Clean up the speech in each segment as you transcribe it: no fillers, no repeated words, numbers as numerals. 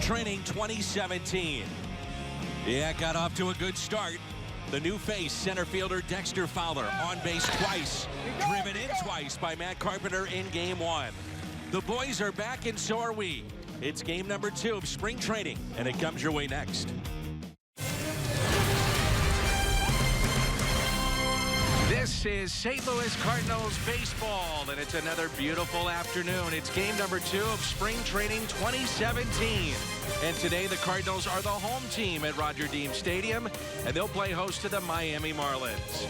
Training 2017. Yeah, got off to a good start. The new face, center fielder Dexter Fowler, on base twice, driven in twice by Matt Carpenter in Game 1. The boys are back, and so are we. It's game number 2 of spring training, and it comes your way next. This is St. Louis Cardinals baseball, and it's another beautiful afternoon. It's game number 2 of spring training 2017. And today the Cardinals are the home team at Roger Dean Stadium, and they'll play host to the Miami Marlins.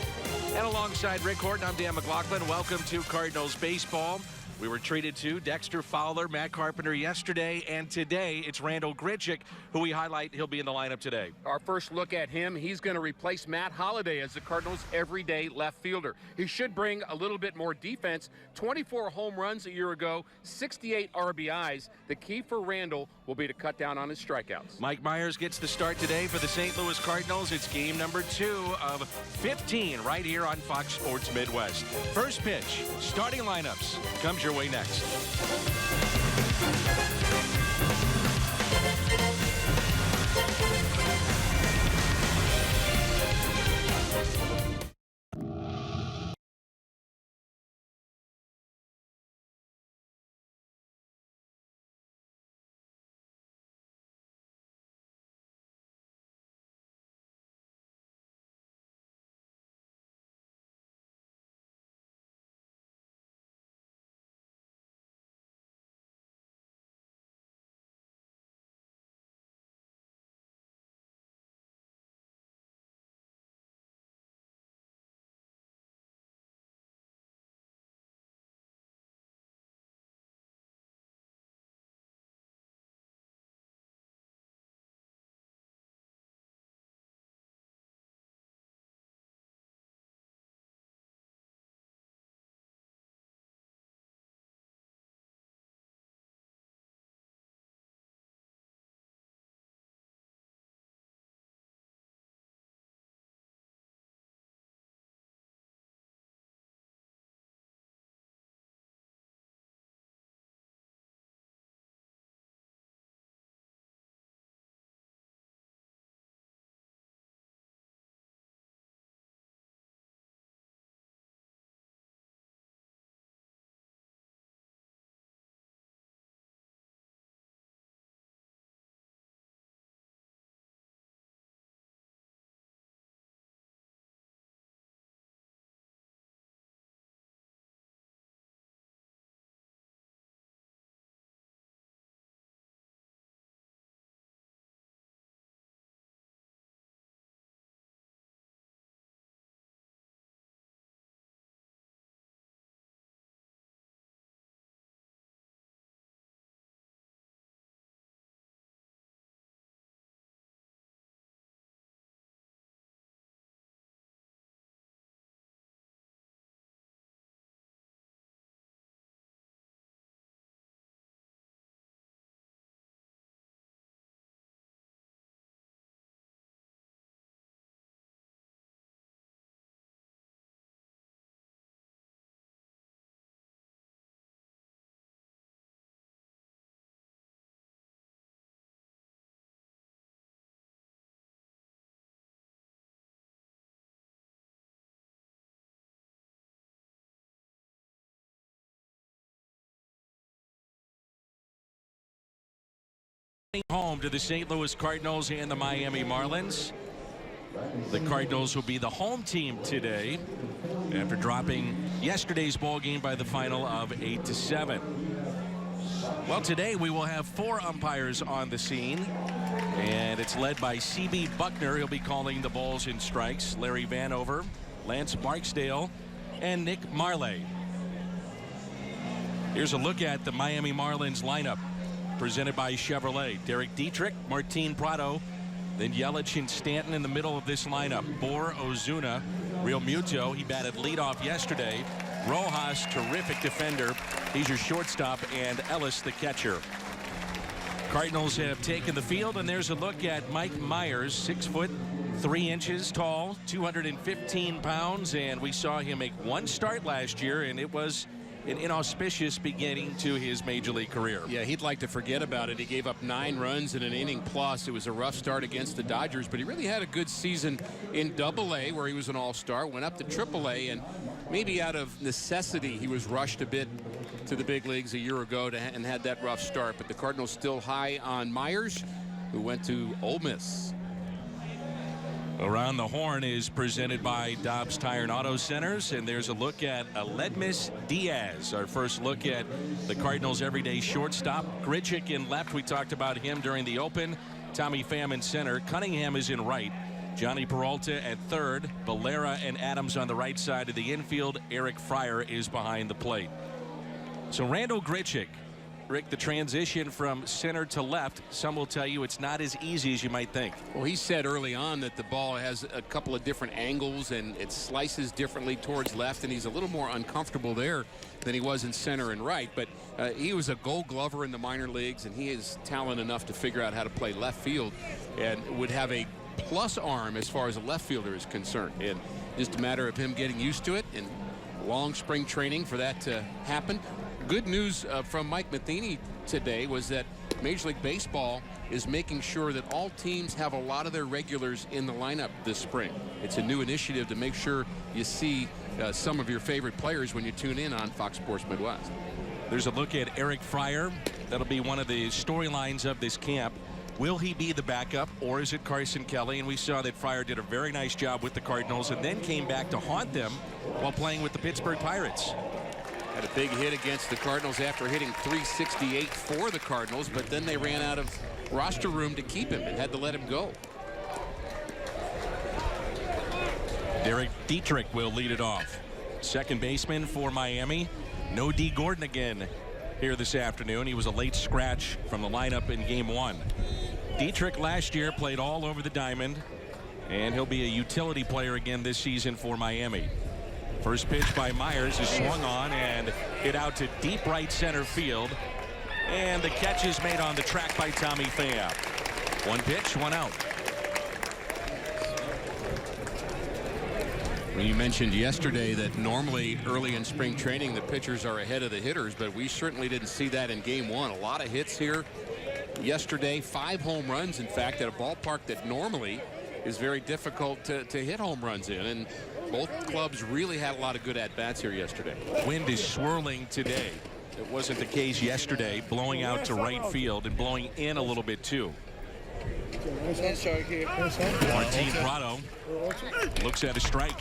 And alongside Rick Horton, I'm Dan McLaughlin. Welcome to Cardinals baseball. We were treated to Dexter Fowler, Matt Carpenter yesterday, and today it's Randal Grichuk, who we highlight. He'll be in the lineup today. Our first look at him, he's going to replace Matt Holliday as the Cardinals' everyday left fielder. He should bring a little bit more defense. 24 home runs a year ago, 68 RBIs. The key for Randal will be to cut down on his strikeouts. Mike Myers gets the start today for the St. Louis Cardinals. It's game number 2 of 15 right here on Fox Sports Midwest. First pitch, starting lineups, comes your way next. Home to the St. Louis Cardinals and the Miami Marlins. The Cardinals will be the home team today after dropping yesterday's ball game by the final of 8-7. Well, today we will have 4 umpires on the scene, and it's led by C.B. Buckner. He'll be calling the balls and strikes. Larry Vanover, Lance Barksdale, and Nick Marley. Here's a look at the Miami Marlins lineup, presented by Chevrolet. Derek Dietrich, Martin Prado, then Yelich and Stanton in the middle of this lineup. Bohr, Ozuna, Real Muto. He batted leadoff yesterday. Rojas, terrific defender. He's your shortstop, and Ellis, the catcher. Cardinals have taken the field, and there's a look at Mike Myers, 6 foot 3 inches tall, 215 pounds, and we saw him make 1 start last year, and it was an inauspicious beginning to his major league career. Yeah, he'd like to forget about it. He gave up 9 runs in an inning plus. It was a rough start against the Dodgers, but he really had a good season in Double-A, where he was an all-star, went up to Triple-A, and maybe out of necessity he was rushed a bit to the big leagues a year ago and had that rough start. But the Cardinals still high on Myers, who went to Ole Miss. Around the Horn is presented by Dobbs Tire and Auto Centers, and there's a look at Aledmys Diaz. Our first look at the Cardinals' everyday shortstop. Grichuk in left. We talked about him during the open. Tommy Pham in center. Cunningham is in right. Johnny Peralta at third. Valera and Adams on the right side of the infield. Eric Fryer is behind the plate. So Randall Grichuk. Rick, the transition from center to left, some will tell you it's not as easy as you might think. Well, he said early on that the ball has a couple of different angles and it slices differently towards left, and he's a little more uncomfortable there than he was in center and right. But he was a Gold Glover in the minor leagues, and he is talent enough to figure out how to play left field and would have a plus arm as far as a left fielder is concerned. And just a matter of him getting used to it and long spring training for that to happen. Good news from Mike Matheny today was that Major League Baseball is making sure that all teams have a lot of their regulars in the lineup this spring. It's a new initiative to make sure you see some of your favorite players when you tune in on Fox Sports Midwest. There's a look at Eric Fryer. That'll be one of the storylines of this camp. Will he be the backup, or is it Carson Kelly? And we saw that Fryer did a very nice job with the Cardinals and then came back to haunt them while playing with the Pittsburgh Pirates. Had a big hit against the Cardinals after hitting .368 for the Cardinals, but then they ran out of roster room to keep him and had to let him go. Derek Dietrich will lead it off. Second baseman for Miami. No D. Gordon again here this afternoon. He was a late scratch from the lineup in game 1. Dietrich last year played all over the diamond, and he'll be a utility player again this season for Miami. First pitch by Myers is swung on and hit out to deep right center field. And the catch is made on the track by Tommy Pham. One pitch, one out. You mentioned yesterday that normally early in spring training the pitchers are ahead of the hitters, but we certainly didn't see that in game 1. A lot of hits here yesterday. 5 home runs, in fact, at a ballpark that normally is very difficult to hit home runs in. And both clubs really had a lot of good at-bats here yesterday. Wind is swirling today. It wasn't the case yesterday, blowing out to right field and blowing in a little bit too. Martin Prado looks at a strike.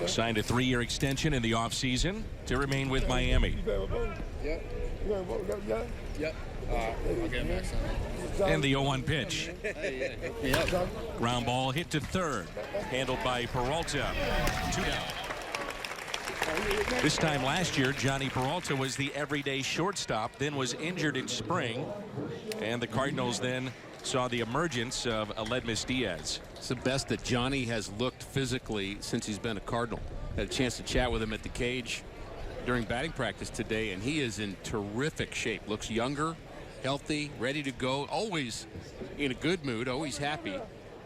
Signed a 3-year extension in the offseason to remain with Miami. Yep. And the 0-1 pitch. Ground ball hit to third. Handled by Peralta. 2 down. This time last year, Johnny Peralta was the everyday shortstop, then was injured in spring. And the Cardinals then saw the emergence of Aledmys Diaz. It's the best that Johnny has looked physically since he's been a Cardinal. Had a chance to chat with him at the cage during batting practice today, and he is in terrific shape. Looks younger, healthy, ready to go, always in a good mood, always happy.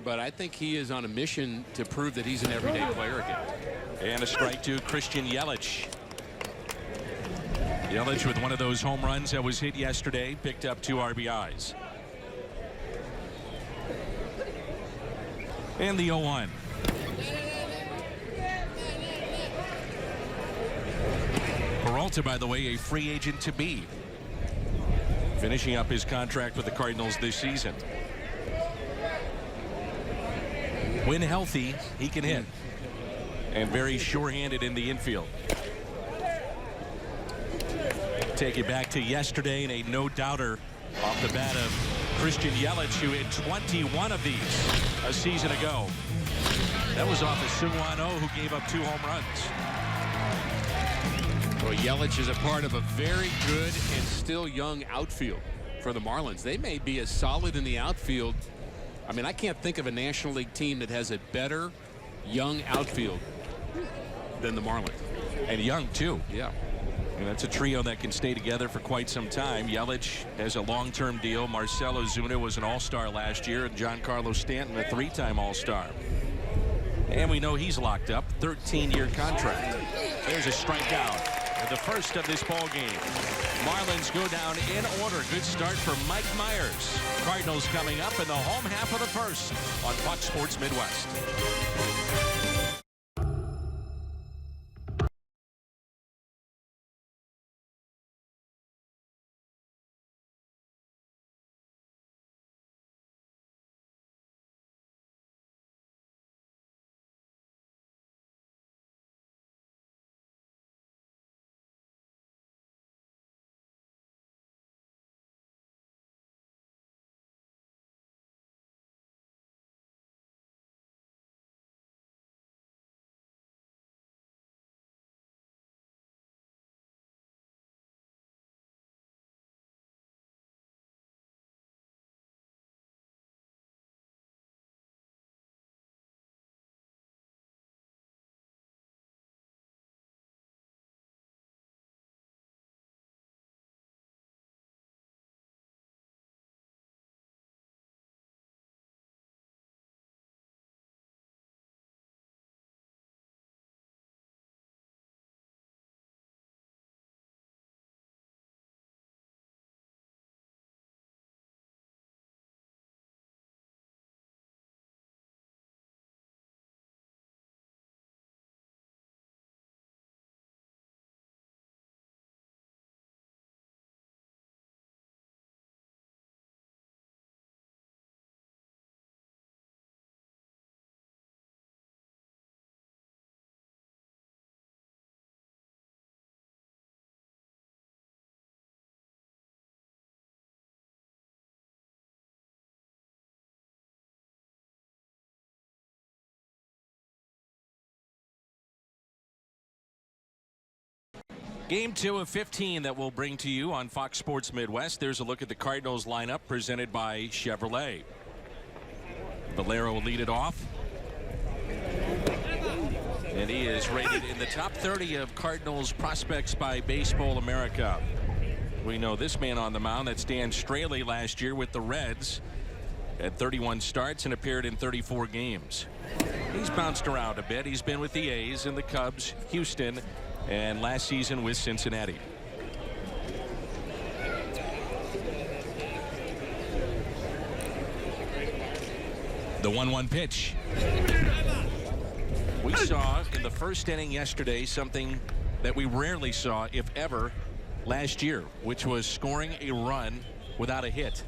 But I think he is on a mission to prove that he's an everyday player again. And a strike to Christian Yelich. Yelich with one of those home runs that was hit yesterday, picked up 2 RBIs. And the 0-1. Peralta, by the way, a free agent to be. Finishing up his contract with the Cardinals this season. When healthy, he can hit. And very sure-handed in the infield. Take it back to yesterday, and a no-doubter off the bat of Christian Yelich, who hit 21 of these a season ago. That was off of Seung-Hwan Oh, who gave up 2 home runs. Well, Yelich is a part of a very good and still young outfield for the Marlins. They may be as solid in the outfield. I mean, I can't think of a National League team that has a better young outfield than the Marlins. And young, too. Yeah. And that's a trio that can stay together for quite some time. Yelich has a long-term deal. Marcell Ozuna was an all-star last year, and Giancarlo Stanton a 3-time all-star. And we know he's locked up, 13-year contract. There's a strikeout. The first of this ball game. Marlins go down in order. Good start for Mike Myers. Cardinals coming up in the home half of the first on Fox Sports Midwest. Game 2 of 15 that we'll bring to you on Fox Sports Midwest. There's a look at the Cardinals lineup presented by Chevrolet. Valero will lead it off. And he is rated in the top 30 of Cardinals prospects by Baseball America. We know this man on the mound. That's Dan Straley last year with the Reds. Had 31 starts and appeared in 34 games. He's bounced around a bit. He's been with the A's and the Cubs, Houston, and last season with Cincinnati. The 1-1 pitch. We saw in the first inning yesterday something that we rarely saw, if ever, last year, which was scoring a run without a hit.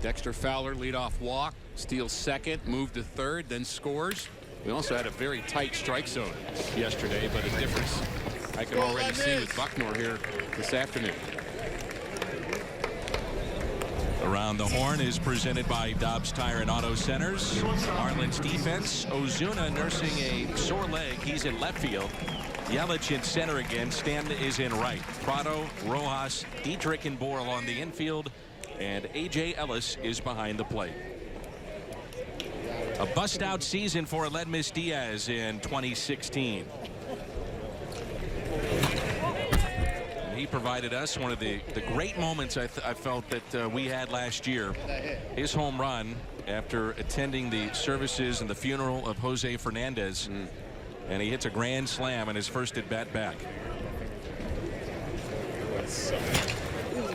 Dexter Fowler leadoff walk, steals second, moved to third, then scores. We also had a very tight strike zone yesterday, but a difference I can already see with Bucknor here this afternoon. Around the Horn is presented by Dobbs Tire and Auto Centers. Marlins defense, Ozuna nursing a sore leg. He's in left field. Yelich in center again. Stanton is in right. Prado, Rojas, Dietrich, and Boyle on the infield. And A.J. Ellis is behind the plate. A bust-out season for Aledmys Diaz in 2016. He provided us one of the great moments I felt that we had last year. His home run after attending the services and the funeral of Jose Fernandez. And he hits a grand slam in his first at bat back.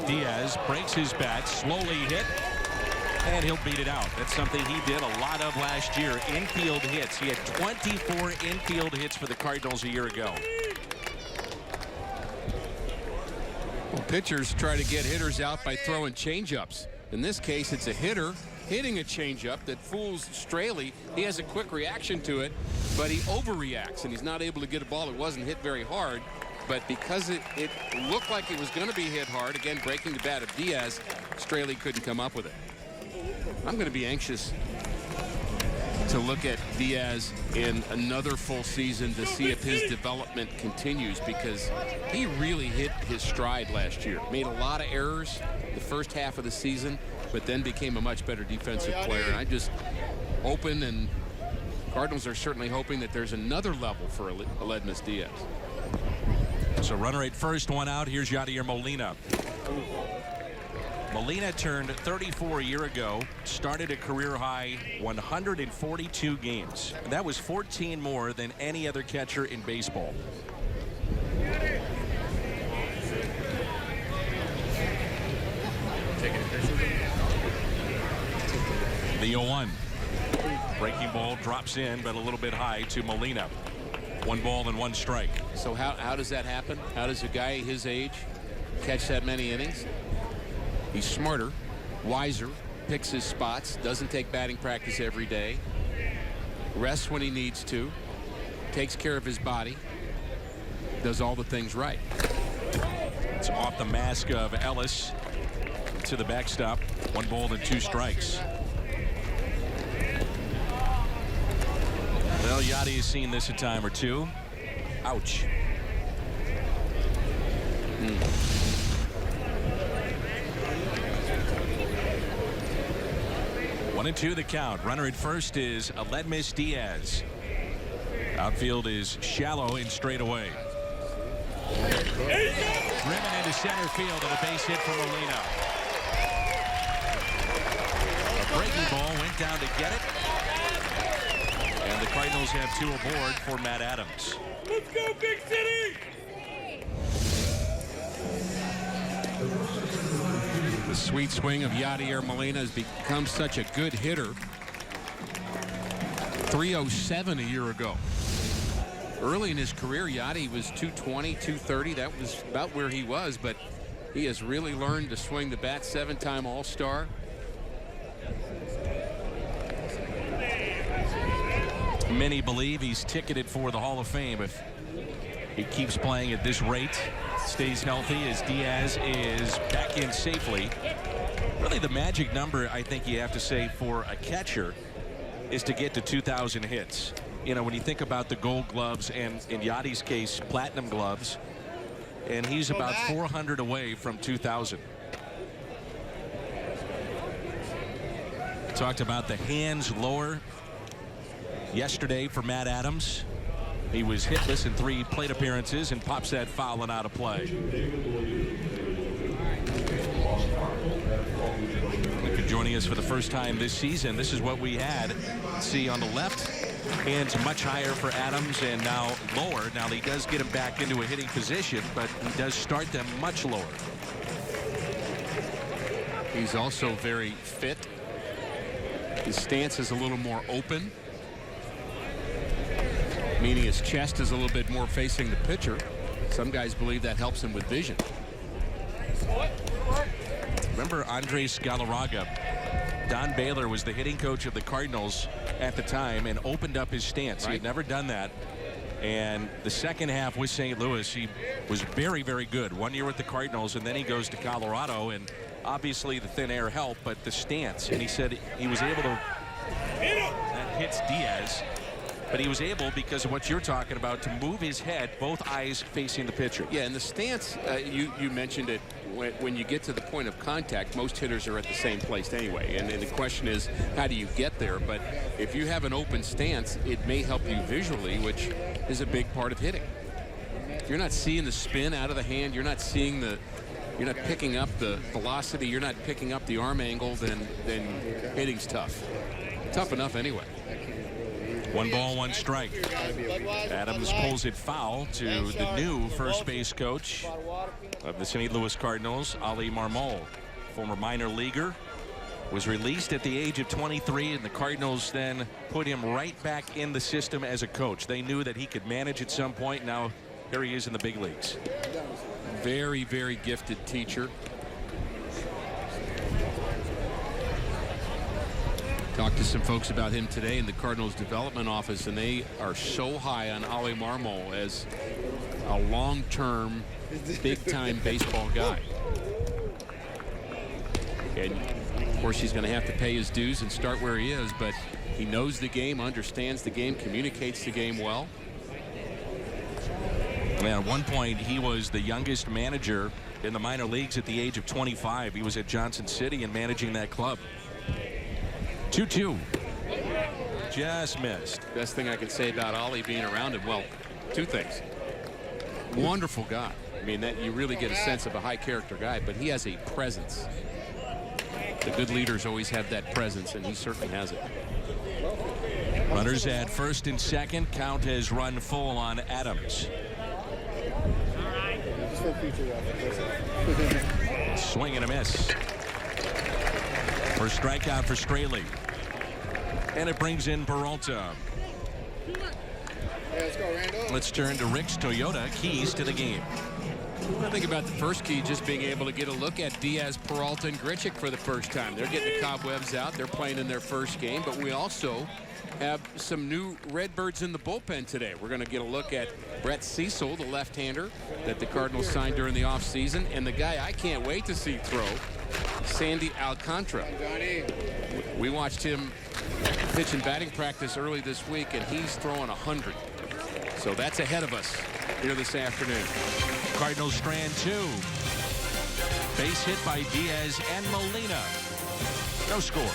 Diaz breaks his bat, slowly hit, and he'll beat it out. That's something he did a lot of last year. Infield hits. He had 24 infield hits for the Cardinals a year ago. Well, pitchers try to get hitters out by throwing changeups. In this case, it's a hitter hitting a changeup that fools Straley. He has a quick reaction to it, but he overreacts, and he's not able to get a ball that wasn't hit very hard. But because it looked like it was going to be hit hard, again, breaking the bat of Diaz, Straley couldn't come up with it. I'm going to be anxious to look at Diaz in another full season to see if his development continues, because he really hit his stride last year. Made a lot of errors the first half of the season, but then became a much better defensive player. And I just hoping, and Cardinals are certainly hoping, that there's another level for Aledmys Diaz. So runner at first, one out. Here's Yadier Molina. Molina turned 34 a year ago, started a career-high 142 games. That was 14 more than any other catcher in baseball. The 0-1. Breaking ball drops in, but a little bit high to Molina. 1 ball and 1 strike. So how does that happen? How does a guy his age catch that many innings? He's smarter, wiser, picks his spots, doesn't take batting practice every day, rests when he needs to, takes care of his body, does all the things right. It's off the mask of Ellis to the backstop. 1 ball and 2 strikes. Well, Yachty has seen this a time or two. Ouch. 1-2 the count. Runner at first is Aledmys Diaz. Outfield is shallow and straight away. Driven into center field and a base hit for Molina. A breaking ball went down to get it. And the Cardinals have 2 aboard for Matt Adams. Let's go, Big City! The sweet swing of Yadier Molina has become such a good hitter. 307 a year ago. Early in his career, Yadi was 220, 230. That was about where he was, but he has really learned to swing the bat. 7-time All-Star. Many believe he's ticketed for the Hall of Fame if he keeps playing at this rate, stays healthy, as Diaz is back in safely. Really the magic number, I think you have to say, for a catcher is to get to 2,000 hits. You know, when you think about the Gold Gloves and, in Yadi's case, Platinum Gloves, and he's about 400 away from 2,000. Talked about the hands lower yesterday for Matt Adams. He was hitless in 3 plate appearances and pops that foul and out of play. If you're joining us for the first time this season, this is what we had. See on the left, hands much higher for Adams and now lower. Now he does get him back into a hitting position, but he does start them much lower. He's also very fit. His stance is a little more open, meaning his chest is a little bit more facing the pitcher. Some guys believe that helps him with vision. Remember Andres Galarraga? Don Baylor was the hitting coach of the Cardinals at the time and opened up his stance. He had never done that. And the second half with St. Louis, he was very, very good. 1 year with the Cardinals, and then he goes to Colorado, and obviously the thin air helped, but the stance. And he said he was able to, that hits Diaz, but he was able, because of what you're talking about, to move his head, both eyes facing the pitcher. Yeah, and the stance, you mentioned it, when you get to the point of contact, most hitters are at the same place anyway. And the question is, how do you get there? But if you have an open stance, it may help you visually, which is a big part of hitting. If you're not seeing the spin out of the hand, you're not seeing the, you're not picking up the velocity, you're not picking up the arm angle, then hitting's tough. Tough enough anyway. 1 ball, 1 strike. Adams pulls it foul to the new first base coach of the St. Louis Cardinals, Ali Marmol. Former minor leaguer, was released at the age of 23, and the Cardinals then put him right back in the system as a coach. They knew that he could manage at some point. Now here he is in the big leagues. Very, very gifted teacher. Talked to some folks about him today in the Cardinals development office, and they are so high on Ali Marmol as a long-term, big-time baseball guy. And of course, he's going to have to pay his dues and start where he is, but he knows the game, understands the game, communicates the game well. And at one point, he was the youngest manager in the minor leagues at the age of 25. He was at Johnson City and managing that club. 2-2. Just missed. Best thing I can say about Ali being around him, well, 2 things. Wonderful guy. I mean, that you really get a sense of a high character guy, but he has a presence. The good leaders always have that presence, and he certainly has it. Runners at first and second. Count has run full on Adams. Swing and a miss. For strikeout for Straley. And it brings in Peralta. Let's go, Randall. Let's turn to Rick's Toyota keys to the game. I think about the first key, just being able to get a look at Diaz, Peralta, and Grichuk for the first time. They're getting the cobwebs out. They're playing in their first game, but we also have some new Redbirds in the bullpen today. We're going to get a look at Brett Cecil, the left-hander that the Cardinals signed during the offseason, and the guy I can't wait to see throw, Sandy Alcantara. We watched him pitch in batting practice early this week, and he's throwing 100. So that's ahead of us here this afternoon. Cardinals strand 2. Base hit by Diaz and Molina. No score.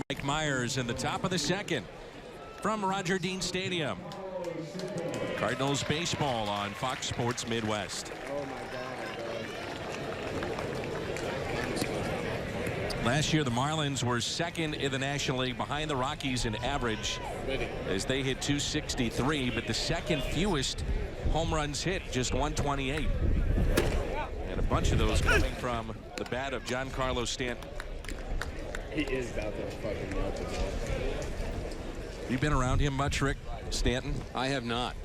Mike Myers in the top of the second from Roger Dean Stadium. Cardinals baseball on Fox Sports Midwest. Last year the Marlins were second in the National League behind the Rockies in average as they hit 263, but the second fewest home runs hit, just 128. And a bunch of those coming from the bat of Giancarlo Stanton. He is out there fucking nuts. You been around him much, Rick? Stanton? I have not.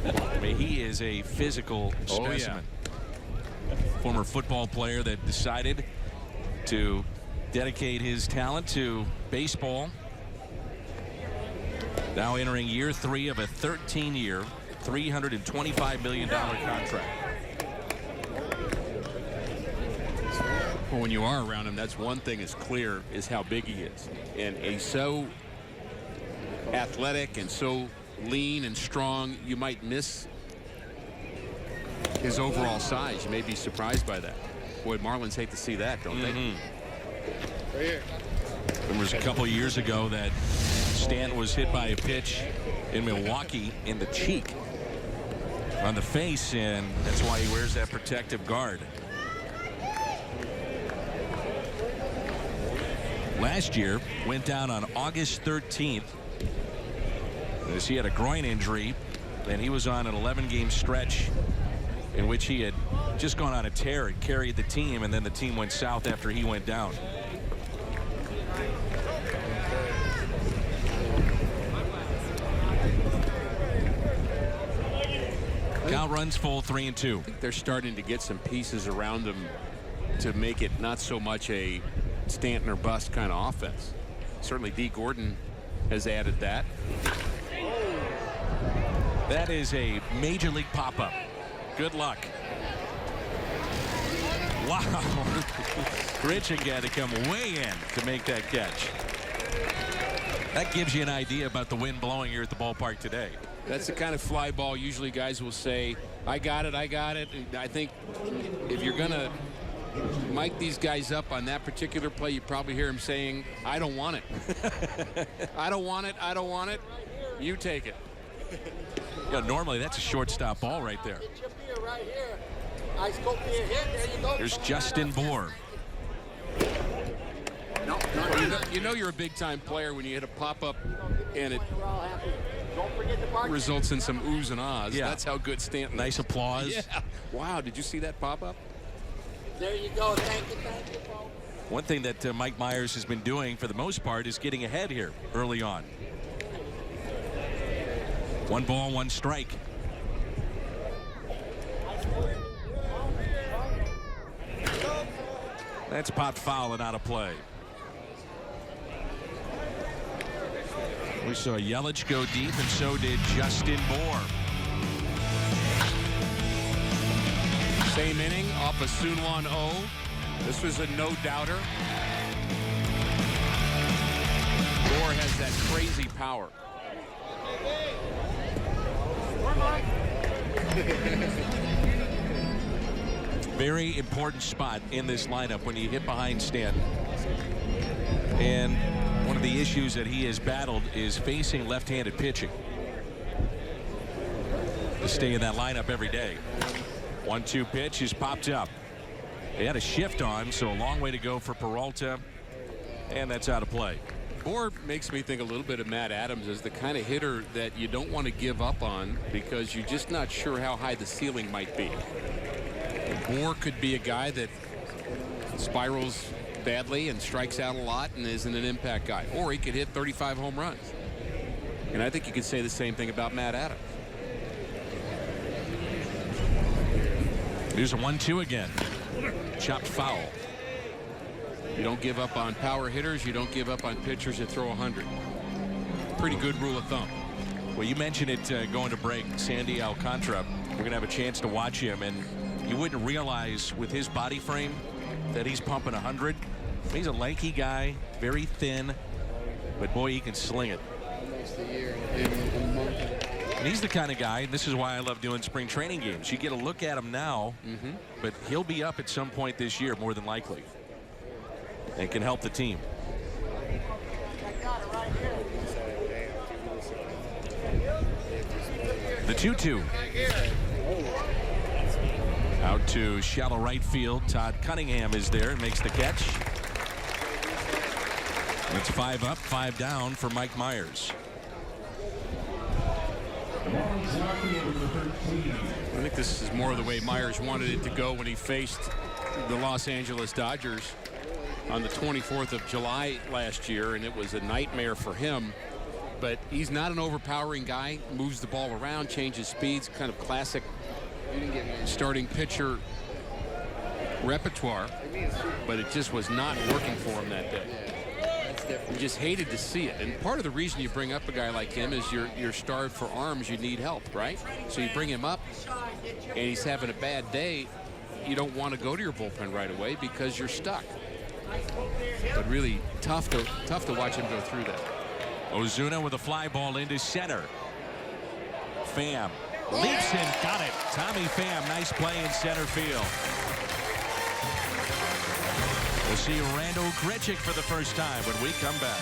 I mean, he is a physical specimen. Yeah. Former football player that decided to dedicate his talent to baseball. Now entering year 3 of a 13-year, $325 million contract. Well, when you are around him, that's one thing is clear, is how big he is. And he's so athletic and so lean and strong, you might miss his overall size. You may be surprised by that. Boy, Marlins hate to see that, don't they? Right here. There was a couple of years ago that Stanton was hit by a pitch in Milwaukee in the cheek on the face, and that's why he wears that protective guard. Last year went down on August 13th as he had a groin injury, and he was on an 11-game stretch in which he had just gone on a tear and carried the team, and then the team went south after he went down. Count runs full, 3-2. I think they're starting to get some pieces around them to make it not so much a Stanton or bust kind of offense. Certainly D. Gordon has added that. That is a major league pop-up. Good luck. Wow. Grichuk had to come way in to make that catch. That gives you an idea about the wind blowing here at the ballpark today. That's the kind of fly ball usually guys will say, I got it, I got it. And I think if you're going to mic these guys up on that particular play, you probably hear him saying, I don't want it. I don't want it. I don't want it. You take it. Yeah, normally that's a shortstop ball right there. Right here. Ice cold beer hit. There you go. Here's Justin Bour. You know you're a big-time player when you hit a pop-up and it Don't forget the park. results in some oohs and ahs. Yeah. That's how good Stanton is. Nice applause. Yeah. Wow, did you see that pop-up? There you go. Thank you, folks. One thing that Mike Myers has been doing for the most part is getting ahead here early on. 1 ball, 1 strike. That's popped foul and out of play. We saw Yelich go deep, and so did Justin Bour. Same inning off a Soon-Won O. This was a no-doubter. Bour has that crazy power. Very important spot in this lineup when you hit behind Stanton. And one of the issues that he has battled is facing left-handed pitching. To stay in that lineup every day. 1-2 pitch is popped up. They had a shift on, so a long way to go for Peralta. And that's out of play. Bour makes me think a little bit of Matt Adams as the kind of hitter that you don't want to give up on because you're just not sure how high the ceiling might be. Bour could be a guy that spirals badly and strikes out a lot and isn't an impact guy. Or he could hit 35 home runs. And I think you could say the same thing about Matt Adams. Here's a 1-2 again. Chopped foul. You don't give up on power hitters. You don't give up on pitchers that throw 100. Pretty good rule of thumb. Well, you mentioned it going to break. Sandy Alcantara. We're going to have a chance to watch him, and you wouldn't realize with his body frame that he's pumping 100. He's a lanky guy, very thin, but boy, he can sling it. Almost a year and a month. And he's the kind of guy, and this is why I love doing spring training games. You get a look at him now, but he'll be up at some point this year, more than likely, and can help the team. The 2-2. Out to shallow right field. Todd Cunningham is there and makes the catch. It's 5 up, 5 down for Mike Myers. I think this is more the way Myers wanted it to go when he faced the Los Angeles Dodgers on the 24th of July last year, and it was a nightmare for him. But he's not an overpowering guy, moves the ball around, changes speeds, kind of classic starting pitcher repertoire, but it just was not working for him that day. You just hated to see it. And part of the reason you bring up a guy like him is you're starved for arms. You need help, right? So you bring him up and he's having a bad day. You don't want to go to your bullpen right away because you're stuck. But really tough to watch him go through that. Ozuna with a fly ball into center. Pham leaps and got it. Tommy Pham, nice play in center field. We'll see Randall Grichuk for the first time when we come back.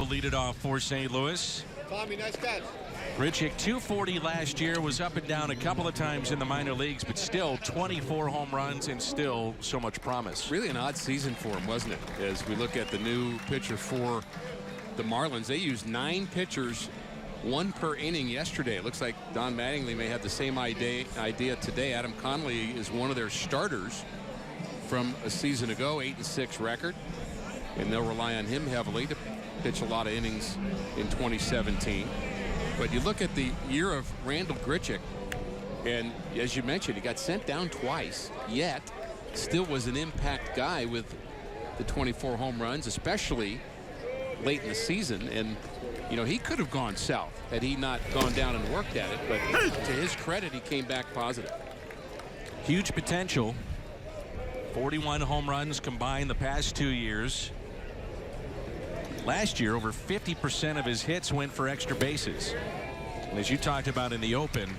will lead it off for St. Louis. Tommy, nice catch. Grichuk, 240 last year, was up and down a couple of times in the minor leagues, but still 24 home runs and still so much promise. Really an odd season for him, wasn't it? As we look at the new pitcher for the Marlins, they used 9 pitchers, 1 per inning yesterday. It looks like Don Mattingly may have the same idea today. Adam Conley is one of their starters from a season ago, 8-6 record, and they'll rely on him heavily to pitch a lot of innings in 2017. But you look at the year of Randal Grichuk, and as you mentioned, he got sent down twice, yet still was an impact guy with the 24 home runs, especially late in the season. And you know, he could have gone south had he not gone down and worked at it, but to his credit, he came back positive. Huge potential. 41 home runs combined the past 2 years. Last year, over 50% of his hits went for extra bases. And as you talked about in the open,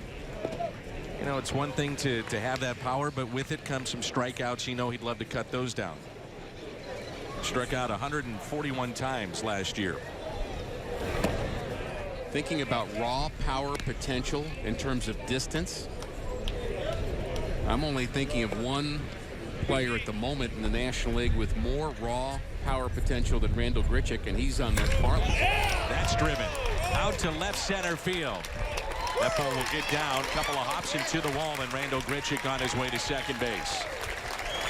you know, it's one thing to have that power, but with it comes some strikeouts. You know, he'd love to cut those down. Struck out 141 times last year. Thinking about raw power potential in terms of distance, I'm only thinking of one player at the moment in the National League with more raw power potential than Randal Grichuk, and he's on that Marlins. That's driven out to left center field. That ball will get down, couple of hops into the wall, and Randal Grichuk on his way to second base.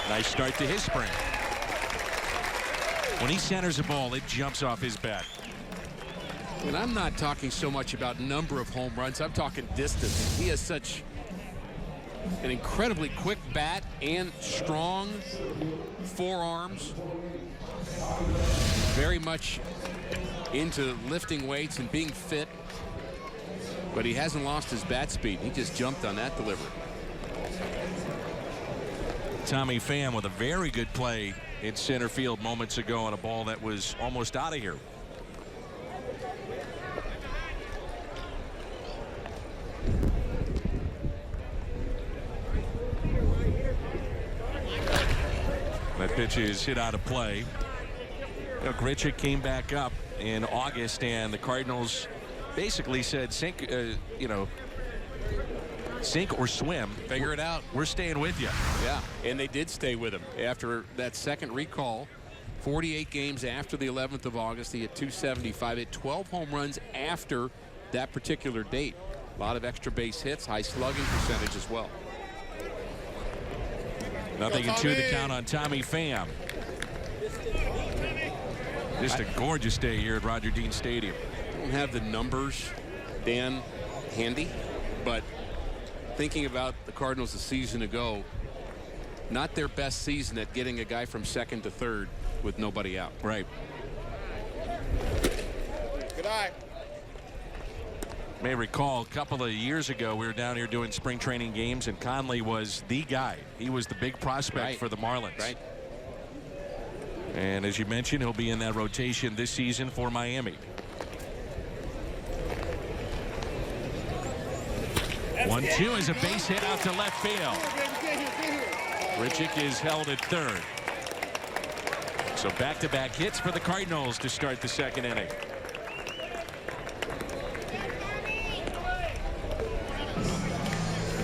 Nice start to his spring. When he centers a ball, it jumps off his bat. And I'm not talking so much about number of home runs. I'm talking distance. He has such an incredibly quick bat and strong forearms. Very much into lifting weights and being fit. But he hasn't lost his bat speed. He just jumped on that delivery. Tommy Pham with a very good play in center field moments ago on a ball that was almost out of here. That pitch is hit out of play. You know, Grichuk came back up in August, and the Cardinals basically said, sink, sink or swim. Figure it out. We're staying with you. Yeah, and they did stay with him after that second recall. 48 games after the 11th of August, he had 275, hit 12 home runs after that particular date. A lot of extra base hits, high slugging percentage as well. Nothing in 2 to count on Tommy Pham. Just a gorgeous day here at Roger Dean Stadium. I don't have the numbers, Dan, handy, but thinking about the Cardinals a season ago, not their best season at getting a guy from second to third with nobody out. Right. Good eye. May recall a couple of years ago we were down here doing spring training games, and Conley was the guy. He was the big prospect for the Marlins. Right. And as you mentioned, he'll be in that rotation this season for Miami. 1-2 is a base hit out to left field. Grichuk is held at third. So back-to-back hits for the Cardinals to start the second inning.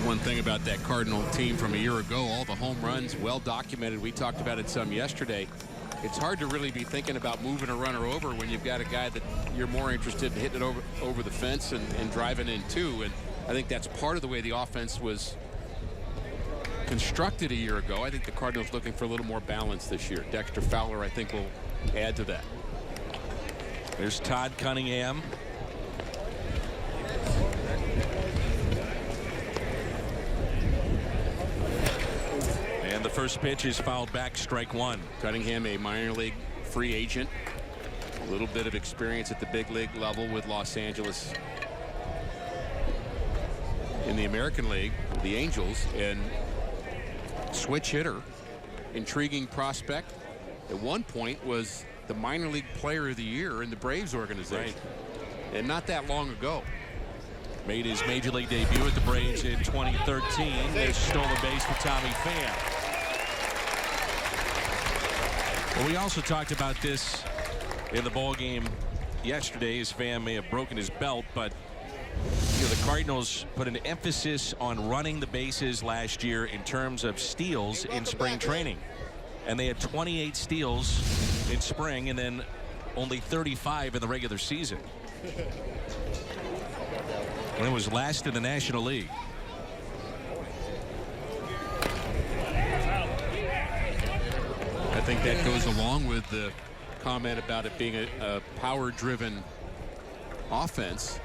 One thing about that Cardinal team from a year ago, all the home runs well documented. We talked about it some yesterday. It's hard to really be thinking about moving a runner over when you've got a guy that you're more interested in hitting it over the fence and driving in too. And I think that's part of the way the offense was constructed a year ago. I think the Cardinals looking for a little more balance this year. Dexter Fowler, I think, will add to that. There's Todd Cunningham. And the first pitch is fouled back, strike one. Cunningham, a minor league free agent. A little bit of experience at the big league level with Los Angeles in the American League, the Angels, and switch hitter, intriguing prospect. At one point was the minor league player of the year in the Braves organization. Right. And not that long ago. Made his major league debut at the Braves in 2013. They stole a base for Tommy Pham. Well, we also talked about this in the ball game yesterday. His fan may have broken his belt, but the Cardinals put an emphasis on running the bases last year in terms of steals in spring training. And they had 28 steals in spring and then only 35 in the regular season. And it was last in the National League. I think that goes along with the comment about it being a power-driven offense.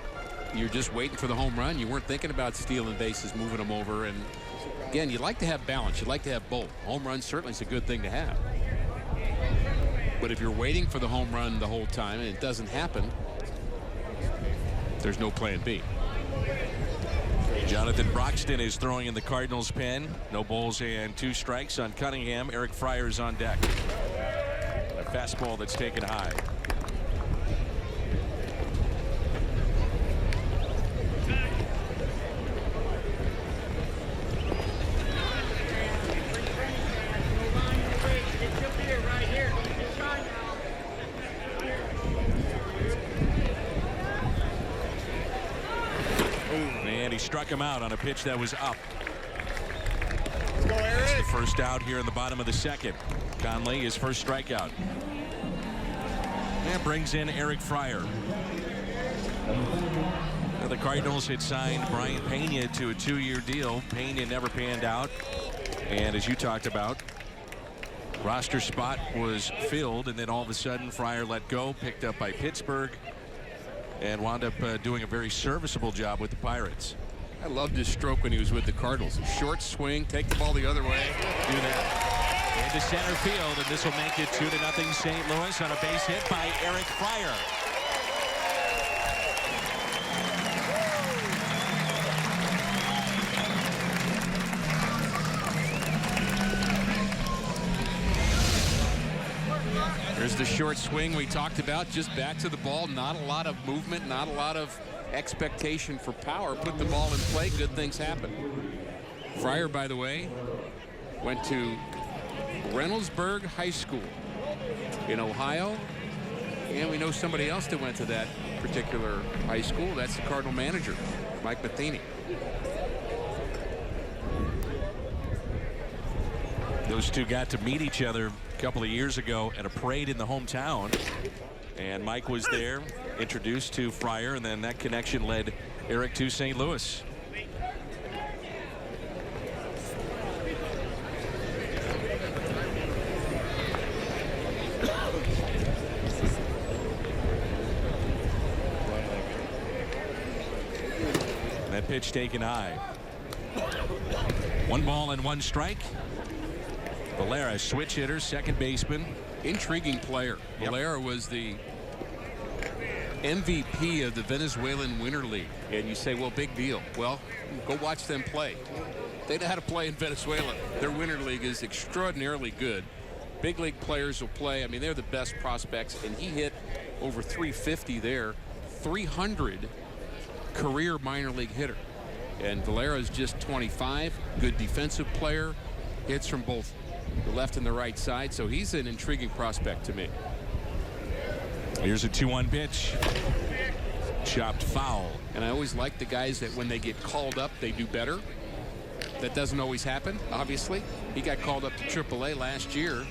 You're just waiting for the home run. You weren't thinking about stealing bases, moving them over. And again, you'd like to have balance. You'd like to have both. Home run certainly is a good thing to have. But if you're waiting for the home run the whole time and it doesn't happen, there's no plan B. Jonathan Broxton is throwing in the Cardinals pen. No balls and 2 strikes on Cunningham. Eric Fryer is on deck. A fastball that's taken high. Struck him out on a pitch that was up. That's the first out here in the bottom of the second. Conley, his first strikeout. And brings in Eric Fryer. Now the Cardinals had signed Brian Pena to a 2-year deal. Pena never panned out. And as you talked about, roster spot was filled, and then all of a sudden Fryer let go, picked up by Pittsburgh, and wound up doing a very serviceable job with the Pirates. I loved his stroke when he was with the Cardinals. Short swing, take the ball the other way. Do that. Into center field, and this will make it 2-0 St. Louis on a base hit by Eric Fryer. There's the short swing we talked about, just back to the ball. Not a lot of movement, not a lot of expectation for power. Put the ball in play, good things happen. Fryer, by the way, went to Reynoldsburg High School in Ohio, and we know somebody else that went to that particular high school. That's the Cardinal manager, Mike Matheny. Those two got to meet each other a couple of years ago at a parade in the hometown, and Mike was there, introduced to Fryer, and then that connection led Eric to St. Louis. That pitch taken high. 1 ball and 1 strike. Valera, switch hitter, second baseman. Intriguing player. Yep. Valera was the MVP of the Venezuelan Winter League. And you say, well, big deal. Well, go watch them play. They know how to play in Venezuela. Their Winter League is extraordinarily good. Big league players will play. I mean, they're the best prospects. And he hit over 350 there. 300 career minor league hitter. And Valera is just 25. Good defensive player. Hits from both the left and the right side. So he's an intriguing prospect to me. Here's a 2-1 pitch. Chopped foul. And I always like the guys that when they get called up, they do better. That doesn't always happen, obviously. He got called up to AAA last year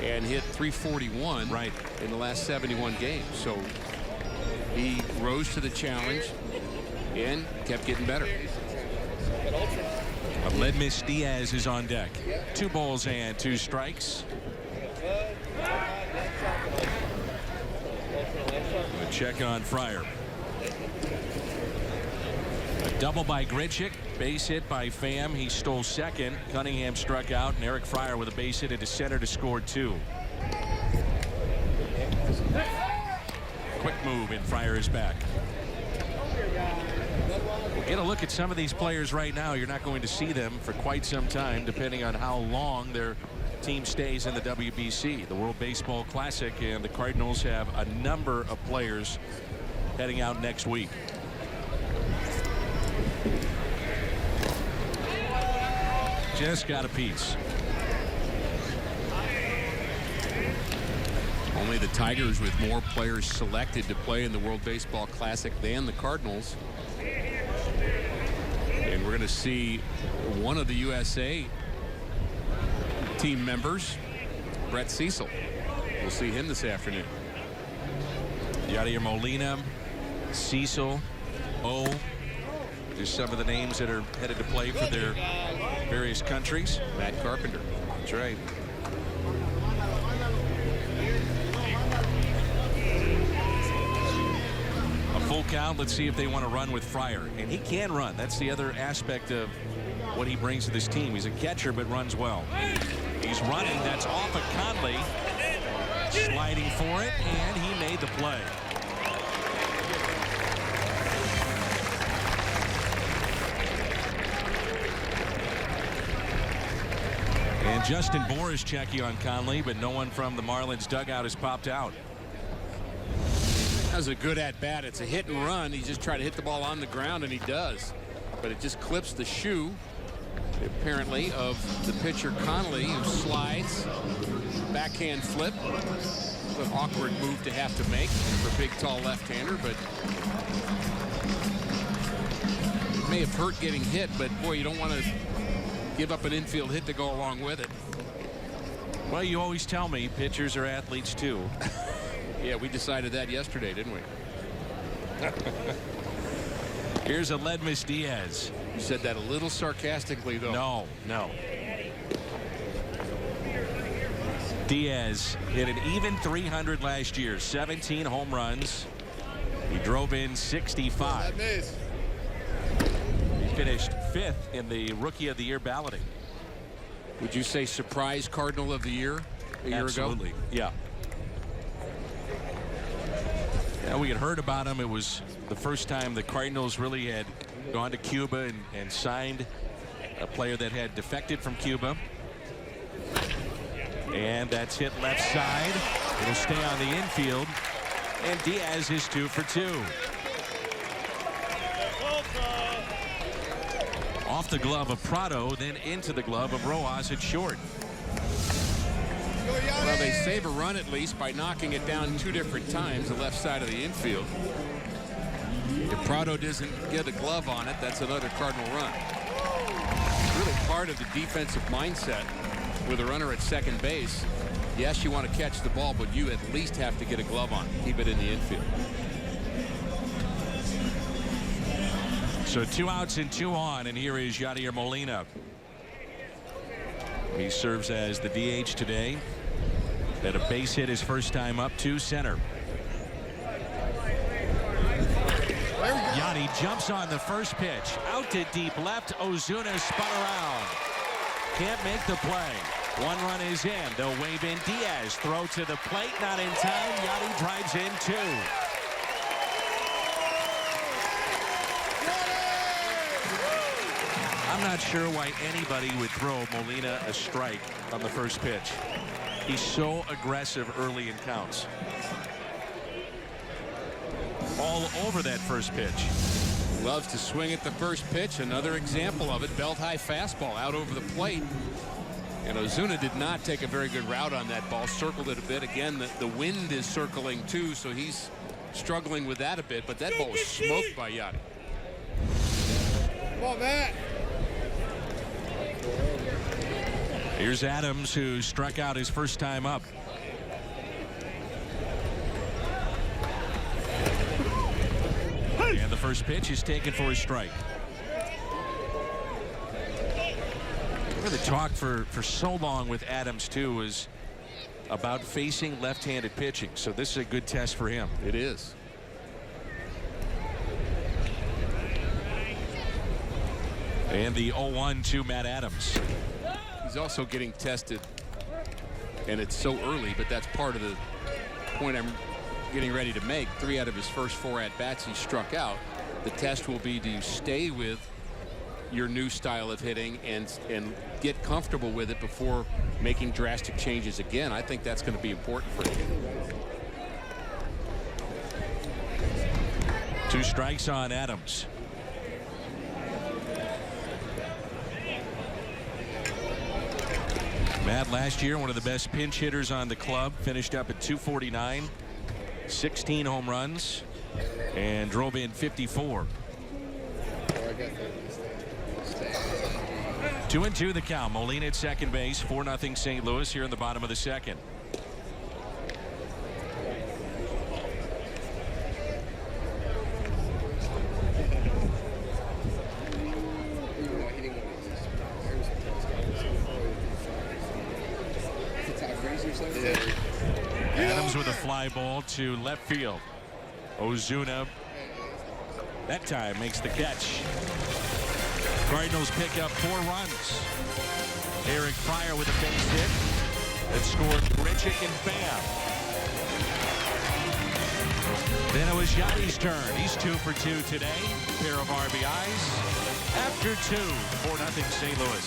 and hit 341 right in the last 71 games. So he rose to the challenge and kept getting better. Ledmus Diaz is on deck. 2 balls and 2 strikes. A check on Fryer. A double by Grichuk. Base hit by Pham. He stole second. Cunningham struck out, and Eric Fryer with a base hit into center to score 2. Quick move, and Fryer is back. Get a look at some of these players right now. You're not going to see them for quite some time, depending on how long their team stays in the WBC, the World Baseball Classic, and the Cardinals have a number of players heading out next week. Just got a piece. Only the Tigers with more players selected to play in the World Baseball Classic than the Cardinals. And we're going to see one of the USA team members, Brett Cecil. We'll see him this afternoon. Yadier Molina, Cecil, just some of the names that are headed to play for their various countries. Matt Carpenter. That's right. A full count. Let's see if they want to run with Fryer. And he can run. That's the other aspect of what he brings to this team. He's a catcher, but runs well. He's running. That's off of Conley. Sliding for it, and he made the play. And Justin Bohr is checking on Conley, but no one from the Marlins dugout has popped out. That was a good at-bat. It's a hit and run. He just tried to hit the ball on the ground, and he does. But it just clips the shoe, apparently, of the pitcher Conley, who slides. Backhand flip. An awkward move to have to make for a big, tall left-hander, but it may have hurt getting hit, but boy, you don't want to give up an infield hit to go along with it. Well, you always tell me pitchers are athletes too. Yeah, we decided that yesterday, didn't we? Here's Aledmys Diaz. You said that a little sarcastically, though. No. Diaz hit an even 300 last year, 17 home runs. He drove in 65. He finished 5th in the Rookie of the Year balloting. Would you say surprise Cardinal of the Year a year Absolutely. ago? Yeah. Yeah, we had heard about him. It was the first time the Cardinals really had gone to Cuba and signed a player that had defected from Cuba. And that's hit left side. It'll stay on the infield. And Diaz is 2 for 2. Off the glove of Prado, then into the glove of Rojas at short. Well, they save a run at least by knocking it down 2 different times, the left side of the infield. If Prado doesn't get a glove on it, that's another Cardinal run. It's really part of the defensive mindset with a runner at second base. Yes, you want to catch the ball, but you at least have to get a glove on it. Keep it in the infield. So 2 outs and 2 on, and here is Yadier Molina. He serves as the DH today. Had a base hit his first time up to center. Yadi jumps on the first pitch. Out to deep left. Ozuna spun around. Can't make the play. 1 run is in. They'll wave in Diaz. Throw to the plate. Not in time. Yadi drives in 2. I'm not sure why anybody would throw Molina a strike on the first pitch. He's so aggressive early in counts. All over that first pitch. Loves to swing at the first pitch. Another example of it. Belt high fastball out over the plate. And Ozuna did not take a very good route on that ball. Circled it a bit. Again, the wind is circling too, so he's struggling with that a bit. But that ball was smoked by Yadi. Come on, Matt. Here's Adams, who struck out his first time up. And the first pitch is taken for a strike. The talk for so long with Adams too was about facing left-handed pitching, so this is a good test for him. It is. And the 0-1 to Matt Adams. He's also getting tested, and it's so early, but that's part of the point I'm getting ready to make. 3 out of his first 4 at-bats he struck out. The test will be, do you stay with your new style of hitting and get comfortable with it before making drastic changes again? I think that's going to be important for him. 2 strikes on Adams. Matt last year one of the best pinch hitters on the club, finished up at 249, 16 home runs, and drove in 54. 2-2 the count. Molina at second base, 4-0 St. Louis here in the bottom of the second. Adams with a fly ball to left field. Ozuna that time makes the catch. Cardinals pick up 4 runs. Eric Fryer with a base hit that scored Grichuk and Pham. Then it was Yadi's turn. He's 2 for 2 today. Pair of RBIs. After 2, 4-0 St. Louis.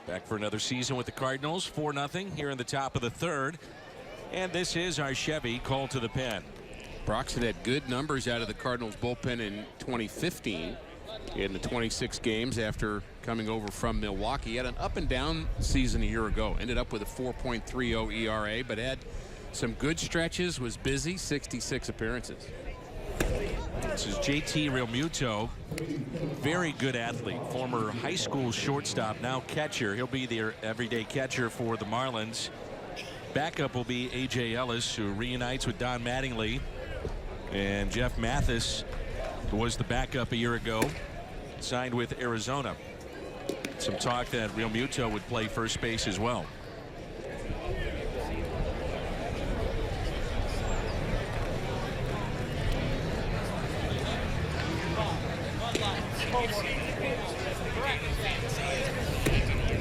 Back for another season with the Cardinals, 4-0 here in the top of the third. And this is our Chevy called to the pen. Broxton had good numbers out of the Cardinals bullpen in 2015 in the 26 games after coming over from Milwaukee. He had an up and down season a year ago. Ended up with a 4.30 ERA, but had some good stretches, was busy, 66 appearances. This is JT Realmuto, very good athlete, former high school shortstop, now catcher. He'll be their everyday catcher for the Marlins. Backup will be A.J. Ellis, who reunites with Don Mattingly. And Jeff Mathis, who was the backup a year ago, signed with Arizona. Some talk that Realmuto would play first base as well.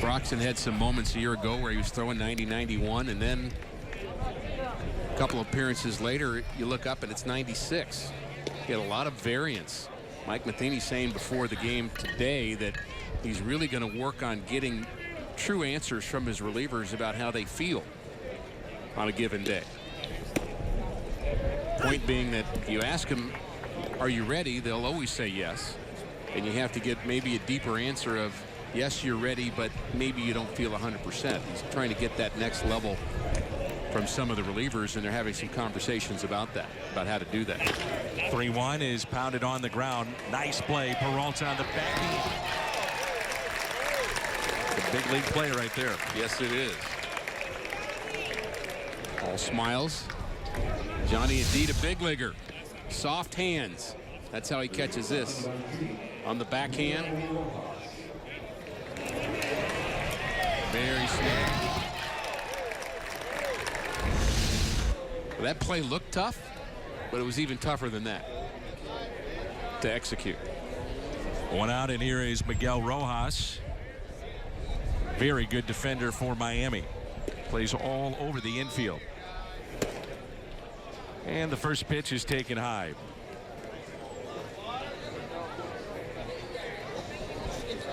Broxton had some moments a year ago where he was throwing 90-91, and then a couple appearances later you look up and it's 96. He had a lot of variance. Mike Matheny saying before the game today that he's really going to work on getting true answers from his relievers about how they feel on a given day. Point being that if you ask them, are you ready, they'll always say yes. And you have to get maybe a deeper answer of, yes, you're ready, but maybe you don't feel 100%. He's trying to get that next level from some of the relievers, and they're having some conversations about that, about how to do that. 3-1 is pounded on the ground. Nice play. Peralta on the backhand. The big league play right there. Yes, it is. All smiles. Johnny indeed a big leaguer. Soft hands. That's how he catches this. On the backhand. Very smooth. Well, that play looked tough, but it was even tougher than that to execute. One out, and here is Miguel Rojas. Very good defender for Miami. Plays all over the infield. And the first pitch is taken high.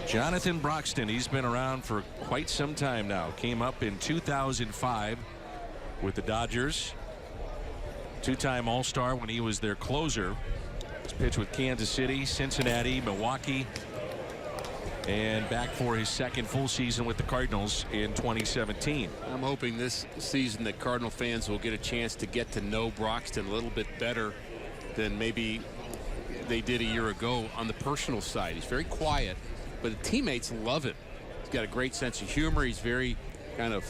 Jonathan Broxton, he's been around for quite some time now. Came up in 2005 with the Dodgers. Two-time All-Star when he was their closer. He's pitched with Kansas City, Cincinnati, Milwaukee, and back for his second full season with the Cardinals in 2017. I'm hoping this season that Cardinal fans will get a chance to get to know Broxton a little bit better than maybe they did a year ago on the personal side. He's very quiet, but the teammates love him. He's got a great sense of humor. He's very kind of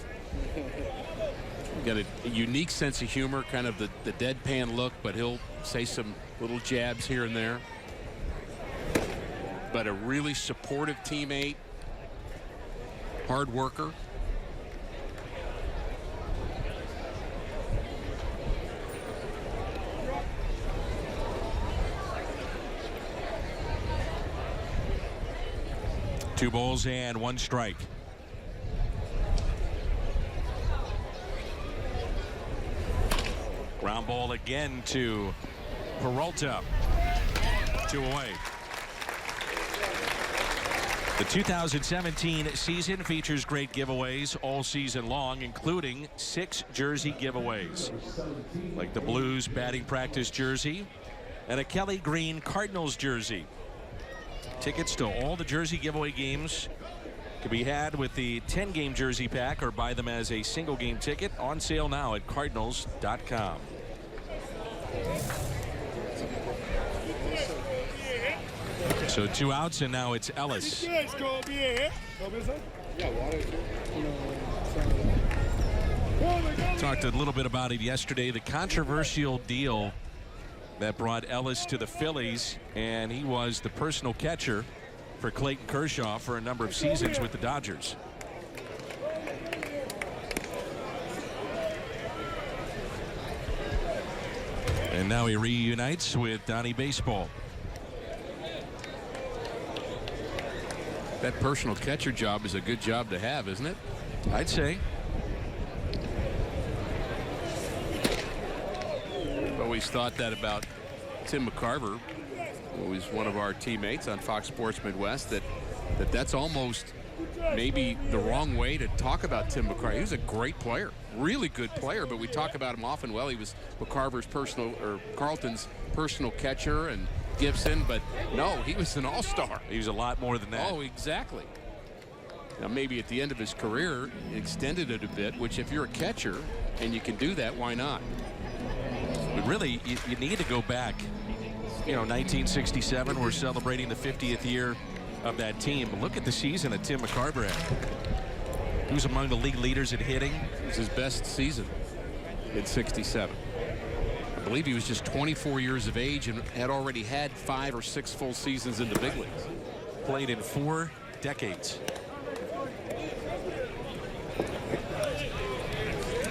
got a unique sense of humor, kind of the deadpan look, but he'll say some little jabs here and there. But a really supportive teammate, hard worker. Two balls and one strike. Ground ball again to Peralta. 2 away. The 2017 season features great giveaways all season long, including 6 jersey giveaways, like the Blues batting practice jersey and a Kelly Green Cardinals jersey. Tickets to all the jersey giveaway games can be had with the 10-game jersey pack or buy them as a single game ticket. On sale now at Cardinals.com. So 2 outs, and now it's Ellis. Talked a little bit about it yesterday, the controversial deal that brought Ellis to the Phillies, and he was the personal catcher for Clayton Kershaw for a number of seasons with the Dodgers. And now he reunites with Donnie Baseball. That personal catcher job is a good job to have, isn't it? I'd say. I've always thought that about Tim McCarver, who was one of our teammates on Fox Sports Midwest, that's almost maybe the wrong way to talk about Tim McCarver. He was a great player, really good player, but we talk about him often. Well, he was McCarver's personal, or Carlton's personal catcher, and Gibson, but no, he was an all-star. He was a lot more than that. Oh, exactly. Now, maybe at the end of his career, extended it a bit, which if you're a catcher and you can do that, why not? But really, you need to go back. You know, 1967, we're celebrating the 50th year of that team. But look at the season that Tim McCarver had. He was among the league leaders in hitting. It was his best season in 67. I believe he was just 24 years of age and had already had 5 or 6 full seasons in the big leagues. Played in 4 decades.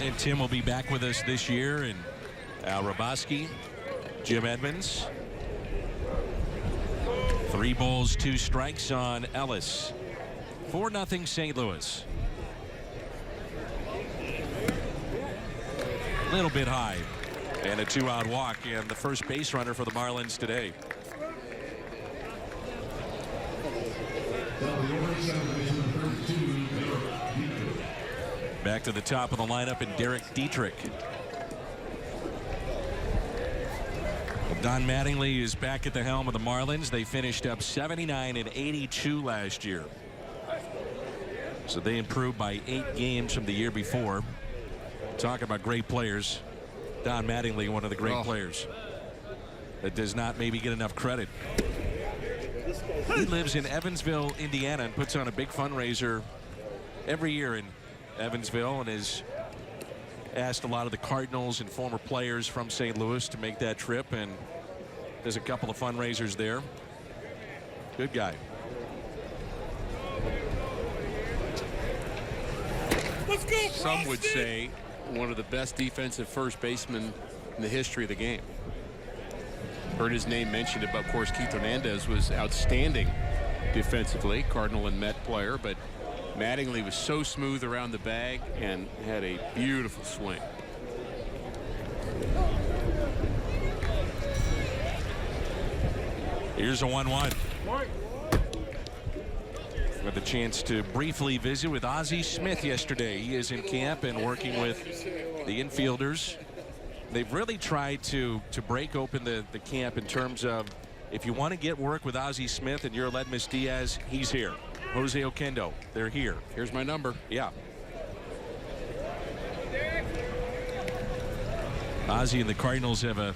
And Tim will be back with us this year, and Al Raboski, Jim Edmonds. 3 balls, 2 strikes on Ellis. 4-0 St. Louis. A little bit high. And a 2-out walk, and the first base runner for the Marlins today. Back to the top of the lineup, and Derek Dietrich. Don Mattingly is back at the helm of the Marlins. They finished up 79 and 82 last year. So they improved by 8 games from the year before. Talk about great players. Don Mattingly, one of the great players that does not maybe get enough credit. He lives in Evansville, Indiana, and puts on a big fundraiser every year in Evansville, and has asked a lot of the Cardinals and former players from St. Louis to make that trip, and there's a couple of fundraisers there. Good guy. Let's go, Some would say one of the best defensive first basemen in the history of the game. heard his name mentioned, but of course Keith Hernandez was outstanding defensively, Cardinal and Met player, but Mattingly was so smooth around the bag and had a beautiful swing. Here's a 1-1. With a chance to briefly visit with Ozzie Smith yesterday. He is in camp and working with the infielders. They've really tried to break open the camp in terms of, if you want to get work with Ozzie Smith and you're Ledmus Diaz, he's here. Jose Oquendo, they're here. Here's my number. Yeah. Ozzie and the Cardinals have a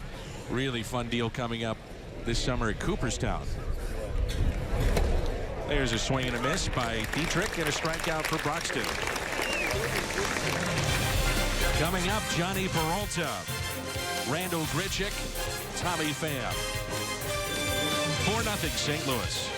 really fun deal coming up this summer at Cooperstown. There's a swing and a miss by Dietrich and a strikeout for Broxton. Coming up, Johnny Peralta, Randall Grichuk, Tommy Pham. 4-0 St. Louis.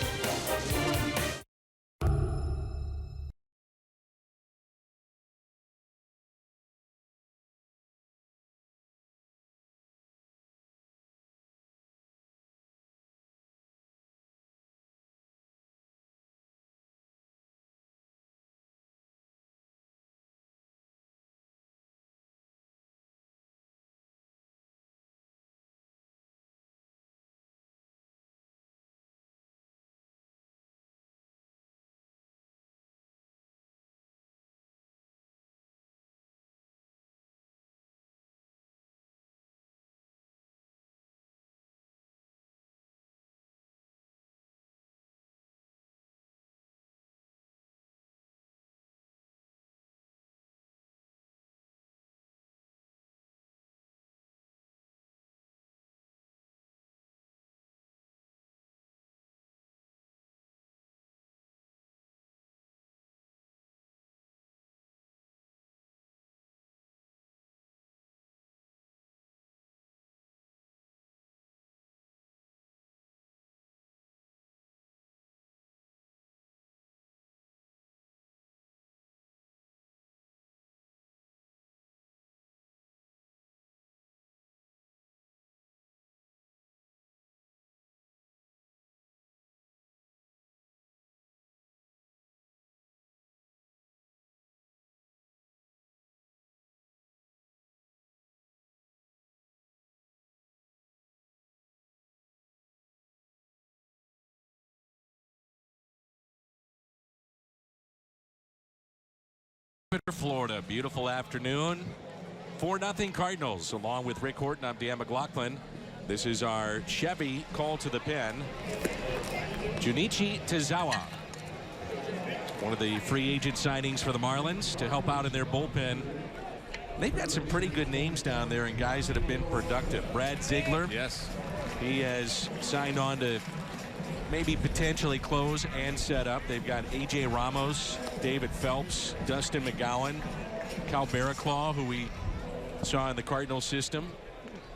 Florida, beautiful afternoon. 4-0 Cardinals. Along with Rick Horton, I'm Dan McLaughlin. This is our Chevy call to the pen. Junichi Tazawa, one of the free agent signings for the Marlins to help out in their bullpen. They've got some pretty good names down there and guys that have been productive. Brad Ziegler. Yes. He has signed on to maybe potentially close and set up. They've got A.J. Ramos, David Phelps, Dustin McGowan, Cal Barraclaw, who we saw in the Cardinals system.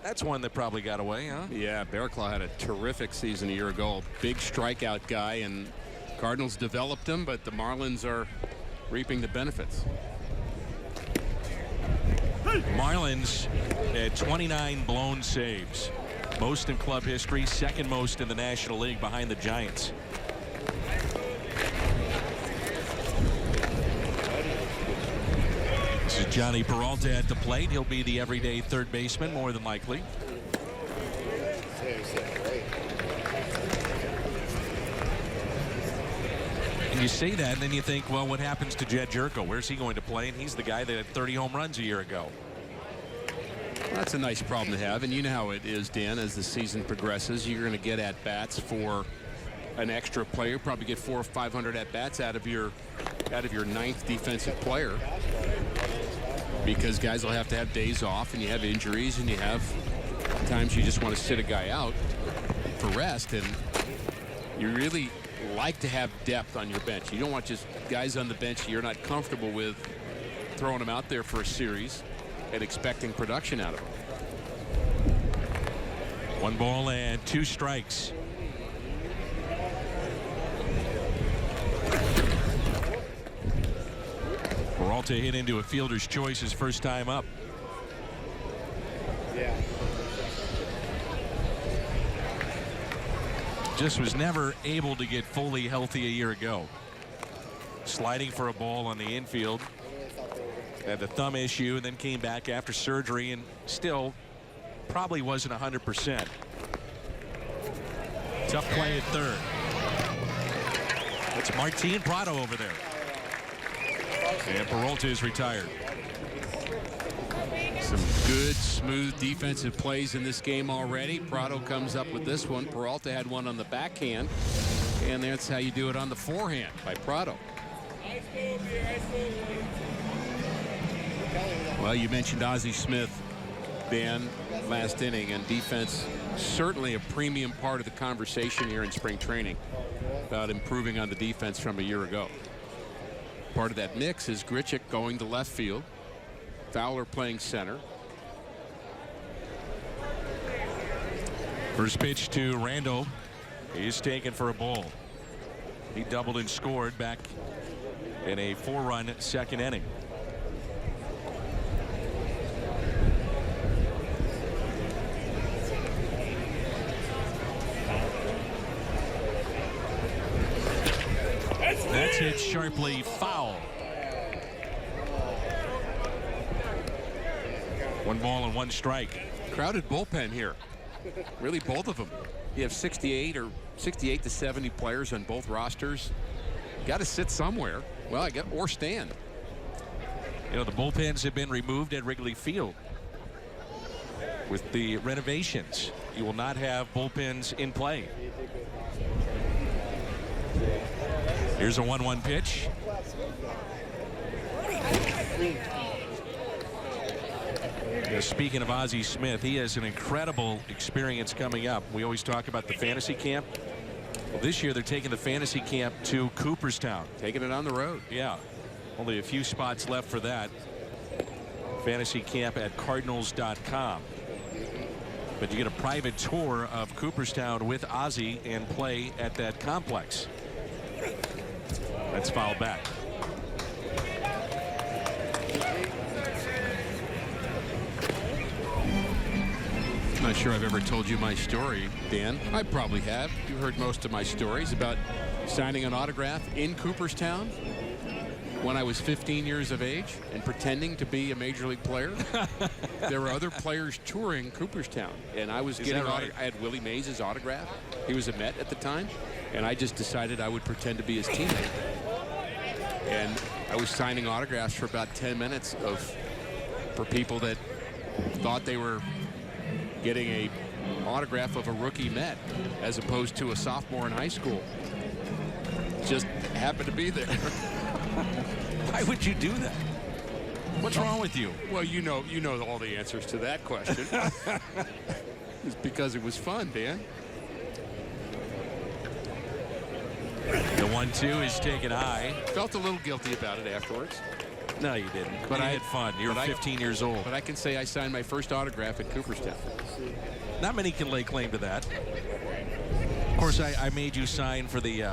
That's one that probably got away, huh? Yeah, Barraclaw had a terrific season a year ago. Big strikeout guy, and Cardinals developed him, but the Marlins are reaping the benefits. Marlins had 29 blown saves. Most in club history, second most in the National League behind the Giants. This is Johnny Peralta at the plate. He'll be the everyday third baseman, more than likely. And you say that, and then you think, well, what happens to Jed Jerko? Where's he going to play? And he's the guy that had 30 home runs a year ago. That's a nice problem to have, and you know how it is, Dan. As the season progresses, you're going to get at bats for an extra player. Probably get 400 or 500 at bats out of your ninth defensive player, because guys will have to have days off, and you have injuries, and you have times you just want to sit a guy out for rest, and you really like to have depth on your bench. You don't want just guys on the bench you're not comfortable with, throwing them out there for a series and expecting production out of them. 1 ball and 2 strikes. Peralta hit into a fielder's choice his first time up. Yeah. just was never able to get fully healthy a year ago. Sliding for a ball on the infield. Had the thumb issue and then came back after surgery and still probably wasn't 100%. Tough play at third. It's Martin Prado over there. And Peralta is retired. Some good, smooth defensive plays in this game already. Prado comes up with this one. Peralta had one on the backhand. And that's how you do it on the forehand by Prado. Well, you mentioned Ozzie Smith, Dan, last inning, and defense certainly a premium part of the conversation here in spring training about improving on the defense from a year ago. Part of that mix is Grichuk going to left field. Fowler playing center. First pitch to Randall. He's taken for a ball. He doubled and scored back in a 4-run second inning. That's hit sharply foul. 1 ball and 1 strike. Crowded bullpen here. Really, both of them. You have 68 to 70 players on both rosters. Got to sit somewhere. Well, I get or stand. You know, the bullpens have been removed at Wrigley Field with the renovations. You will not have bullpens in play. Here's a 1-1 pitch. Speaking of Ozzie Smith, he has an incredible experience coming up. We always talk about the fantasy camp. Well, this year they're taking the fantasy camp to Cooperstown. Taking it on the road. Yeah. Only a few spots left for that. Fantasy camp at Cardinals.com. But you get a private tour of Cooperstown with Ozzie and play at that complex. That's fouled back. I'm not sure I've ever told you my story, Dan. I probably have. You heard most of my stories about signing an autograph in Cooperstown when I was 15 years of age and pretending to be a major league player. There were other players touring Cooperstown, and I was getting right? I had Willie Mays' autograph. He was a Met at the time, and I just decided I would pretend to be his teammate. And I was signing autographs for about 10 minutes for people that thought they were getting a autograph of a rookie Met as opposed to a sophomore in high school. Just happened to be there. Why would you do that? What's wrong with you? Well, you know all the answers to that question. It's because it was fun, Dan. The 1-2 is taken high. Felt a little guilty about it afterwards. No, you didn't. But you I had fun. You were 15 years old. But I can say I signed my first autograph at Cooperstown. Not many can lay claim to that. Of course, I made you sign for the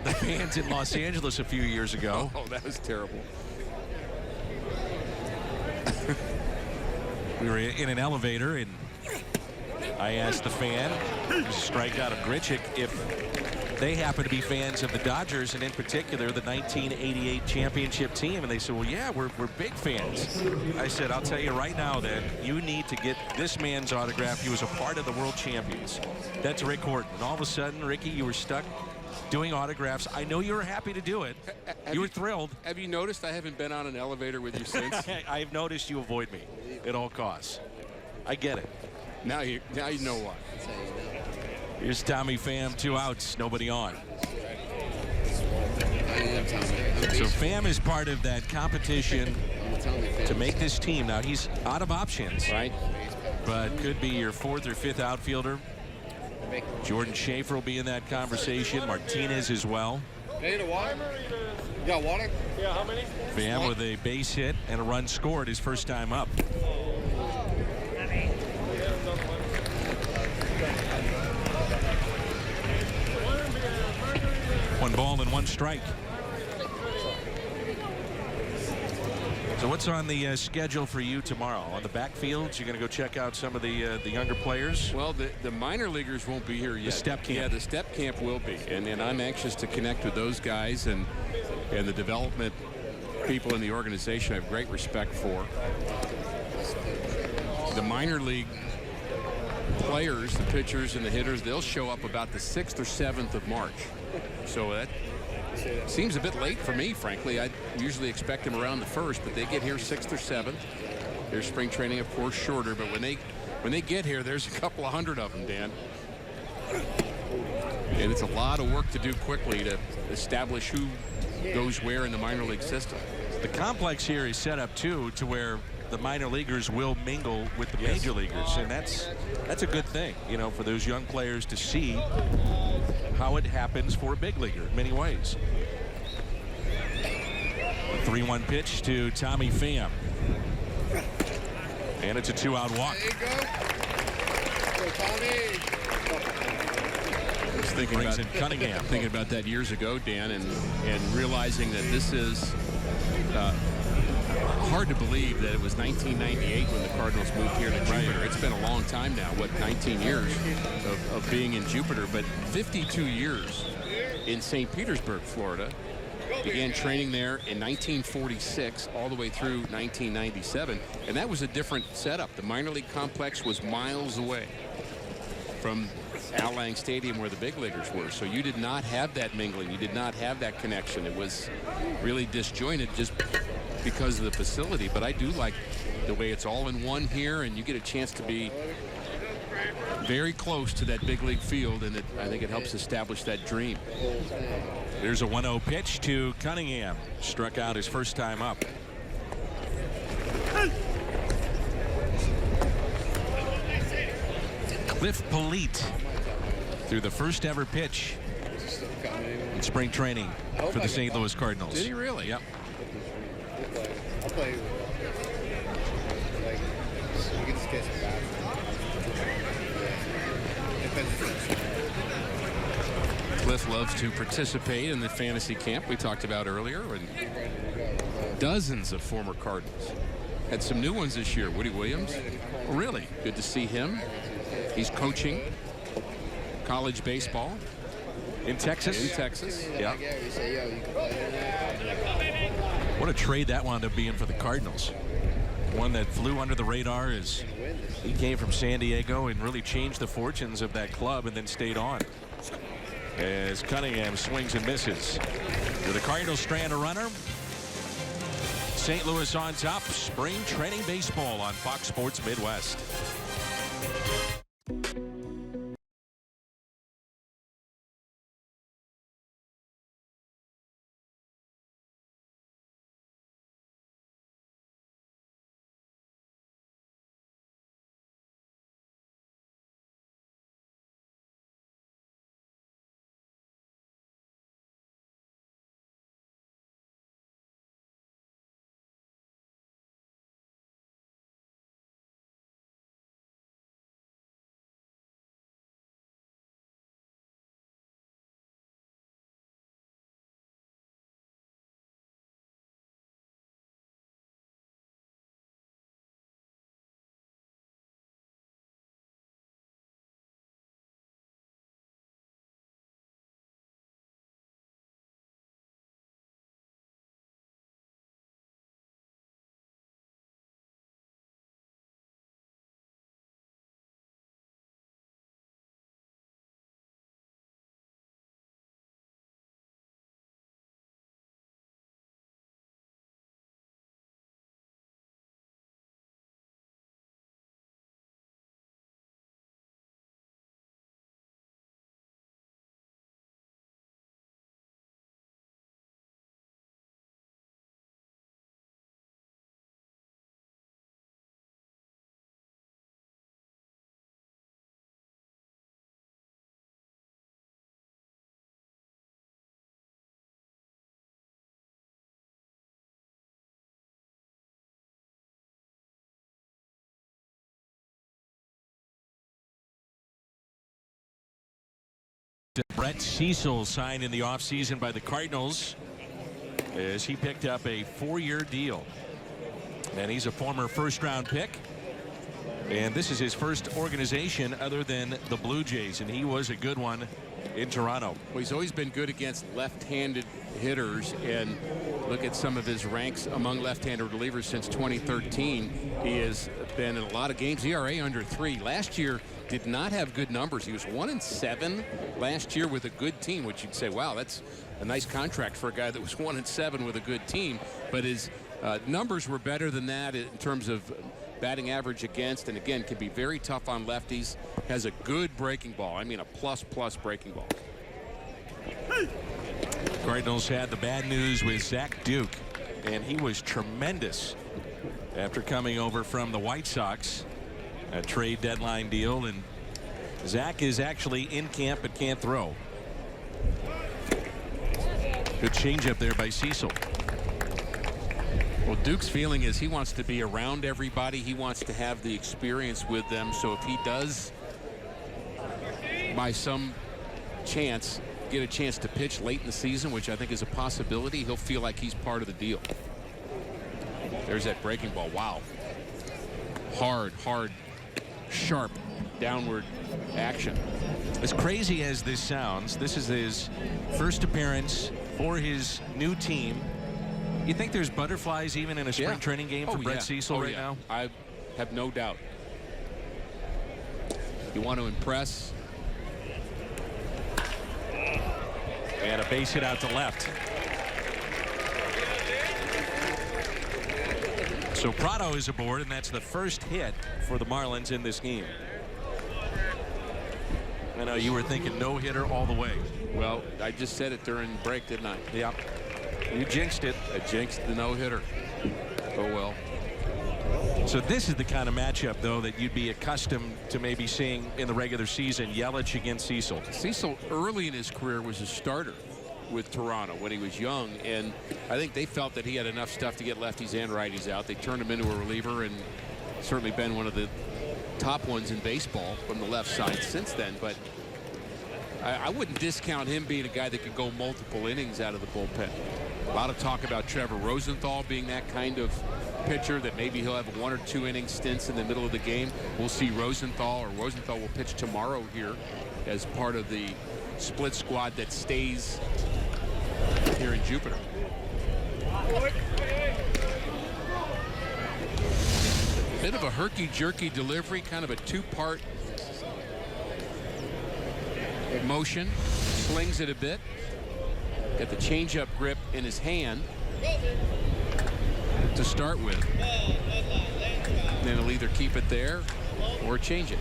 fans in Los Angeles a few years ago. Oh, that was terrible. We were in an elevator, and I asked the fan, who's a strikeout of Grichuk, if they happen to be fans of the Dodgers, and in particular the 1988 championship team. And they said, well, yeah, we're big fans. I said, I'll tell you right now that you need to get this man's autograph. He was a part of the world champions. That's Rick Horton. And all of a sudden, Ricky, you were stuck doing autographs. I know you were happy to do it. You were thrilled. Have you noticed I haven't been on an elevator with you since? I've noticed you avoid me at all costs. I get it. Now you know why. Here's Tommy Pham, 2 outs, nobody on. So Pham is part of that competition to make this team. Now he's out of options, right? But could be your 4th or 5th outfielder. Jordan Schaefer will be in that conversation. Martinez as well. Hey, the water? You got water? Yeah, how many? Pham with a base hit and a run scored his first time up. One ball and 1 strike. So what's What's on the schedule for you tomorrow? On the backfields, you're going to go check out some of the younger players? Well, the minor leaguers won't be here yet. The step camp. Yeah, the step camp will be. And I'm anxious to connect with those guys and the development people in the organization I have great respect for. The minor league players, the pitchers and the hitters, they'll show up about the 6th or 7th of March. So that seems a bit late for me, frankly. I usually expect them around the 1st, but they get here 6th or 7th. Their spring training, of course, shorter, but when they get here, there's a couple of hundred of them, Dan. And it's a lot of work to do quickly to establish who goes where in the minor league system. The complex here is set up, too, to where the minor leaguers will mingle with the major leaguers, and that's a good thing, you know, for those young players to see how it happens for a big leaguer in many ways. 3-1 pitch to Tommy Pham. And it's a 2-out walk. There you go. Go, Tommy. I was thinking about that years ago, Dan, and realizing that this is hard to believe that it was 1998 when the Cardinals moved here to Jupiter. It's been a long time now, what, 19 years of being in Jupiter, but 52 years in St. Petersburg, Florida. Began training there in 1946 all the way through 1997, and that was a different setup. The minor league complex was miles away from Al Lang Stadium where the big leaguers were, so you did not have that mingling. You did not have that connection. It was really disjointed just because of the facility, but I do like the way it's all in one here, and you get a chance to be very close to that big league field, and I think it helps establish that dream. There's a 1-0 pitch to Cunningham. Struck out his first time up. Cliff Polite threw the first ever pitch in spring training for the St. Louis Cardinals. Did he really? Yep. I'll play. Like, you can just catch it back. Cliff loves to participate in the fantasy camp we talked about earlier, and dozens of former Cardinals. Had some new ones this year. Woody Williams. Oh, really? Good to see him. He's coaching college baseball in Texas. In Texas. Yeah. What a trade that wound up being for the Cardinals. One that flew under the radar as he came from San Diego and really changed the fortunes of that club and then stayed on. As Cunningham swings and misses. Do the Cardinals strand a runner? St. Louis on top. Spring training baseball on Fox Sports Midwest. Brett Cecil signed in the offseason by the Cardinals as he picked up a 4-year deal. And he's a former first-round pick. And this is his first organization other than the Blue Jays, and he was a good one in Toronto. Well, he's always been good against left-handed hitters, and look at some of his ranks among left-handed relievers since 2013. He has been in a lot of games. ERA under 3. Last year did not have good numbers. He was 1-7 last year with a good team, which you'd say, wow, that's a nice contract for a guy that was 1-7 with a good team. But his numbers were better than that in terms of batting average against, and again can be very tough on lefties. Has a good breaking ball. I mean a plus breaking ball. Cardinals had the bad news with Zach Duke, and he was tremendous after coming over from the White Sox, a trade deadline deal, and Zach is actually in camp but can't throw. Good changeup there by Cecil. Well, Duke's feeling is he wants to be around everybody. He wants to have the experience with them. So if he does, by some chance, get a chance to pitch late in the season, which I think is a possibility, he'll feel like he's part of the deal. There's that breaking ball. Wow. Hard, sharp, downward action. As crazy as this sounds, this is his first appearance for his new team. You think there's butterflies even in a spring training game for Brett Cecil right now? I have no doubt. You want to impress. And a base hit out to left. So Prado is aboard, and that's the first hit for the Marlins in this game. I know you were thinking no-hitter all the way. Well, I just said it during break, didn't I? Yeah. You jinxed it. I jinxed the no-hitter. Oh, well. So this is the kind of matchup, though, that you'd be accustomed to maybe seeing in the regular season. Yelich against Cecil. Cecil early in his career was a starter with Toronto when he was young, and I think they felt that he had enough stuff to get lefties and righties out. They turned him into a reliever, and certainly been one of the top ones in baseball from the left side since then. But I wouldn't discount him being a guy that could go multiple innings out of the bullpen. A lot of talk about Trevor Rosenthal being that kind of pitcher, that maybe he'll have 1 or 2 inning stints in the middle of the game. We'll see Rosenthal, or Rosenthal will pitch tomorrow here as part of the split squad that stays here in Jupiter. Bit of a herky-jerky delivery, kind of a 2-part motion. Slings it a bit. Got the changeup grip in his hand to start with. Then he'll either keep it there or change it.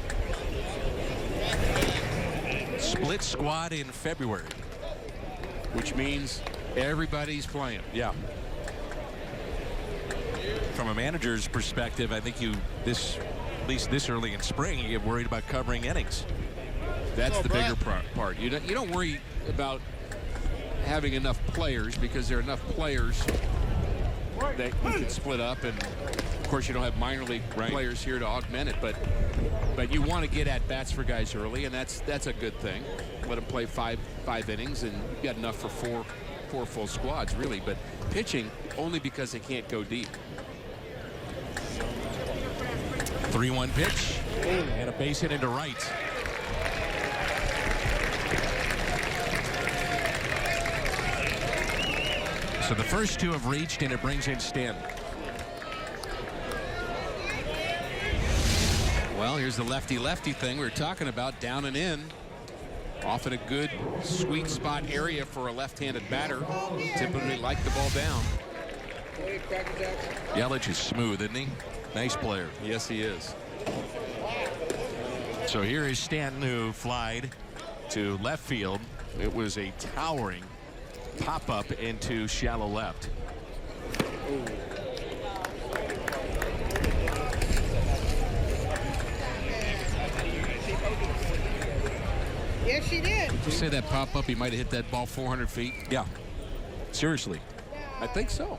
Split squad in February, which means everybody's playing. Yeah. From a manager's perspective, I think at least this early in spring, you get worried about covering innings. That's the bigger part. You don't worry about having enough players, because there are enough players that you can split up, and of course you don't have minor league players here to augment it, but you want to get at bats for guys early, and that's a good thing. Let them play five innings, and you've got enough for four full squads, really. But pitching only because they can't go deep. 3-1 pitch and a base hit into right. So the first 2 have reached, and it brings in Stanton. Well, here's the lefty-lefty thing we were talking about, down and in. Often a good sweet spot area for a left-handed batter. Typically like the ball down. Yelich is smooth, isn't he? Nice player. Yes, he is. So here is Stanton, who flied to left field. It was a towering pop-up into shallow left. Yes, she did. Did you say that pop-up, he might have hit that ball 400 feet? Yeah. Seriously. I think so.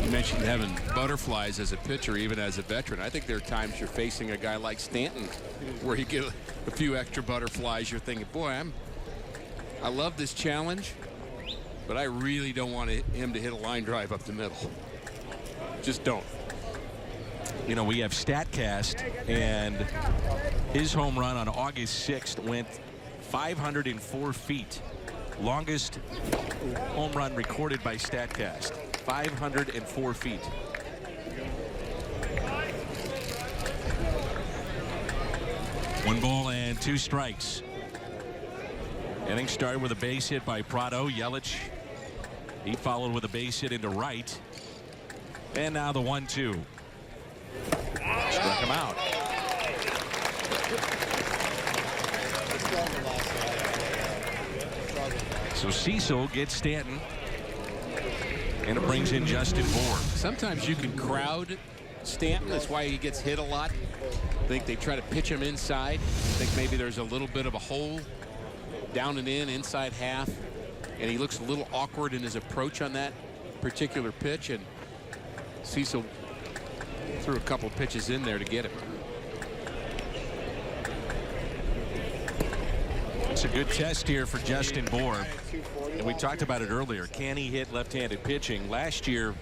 You mentioned having butterflies as a pitcher, even as a veteran. I think there are times you're facing a guy like Stanton where you get a few extra butterflies. You're thinking, boy, I love this challenge, but I really don't want him to hit a line drive up the middle. Just don't. You know, we have StatCast, and his home run on August 6th went 504 feet. Longest home run recorded by StatCast. 504 feet. One ball and 2 strikes. Inning started with a base hit by Prado. Yelich, he followed with a base hit into right. And now the 1-2. Struck him out. So Cecil gets Stanton. And it brings in Justin Bour. Sometimes you can crowd Stanton. That's why he gets hit a lot. I think they try to pitch him inside. I think maybe there's a little bit of a hole down and inside half. And he looks a little awkward in his approach on that particular pitch. And Cecil threw a couple pitches in there to get him. It's a good test here for Justin Bour. And we talked about it earlier. Can he hit left-handed pitching? Last year,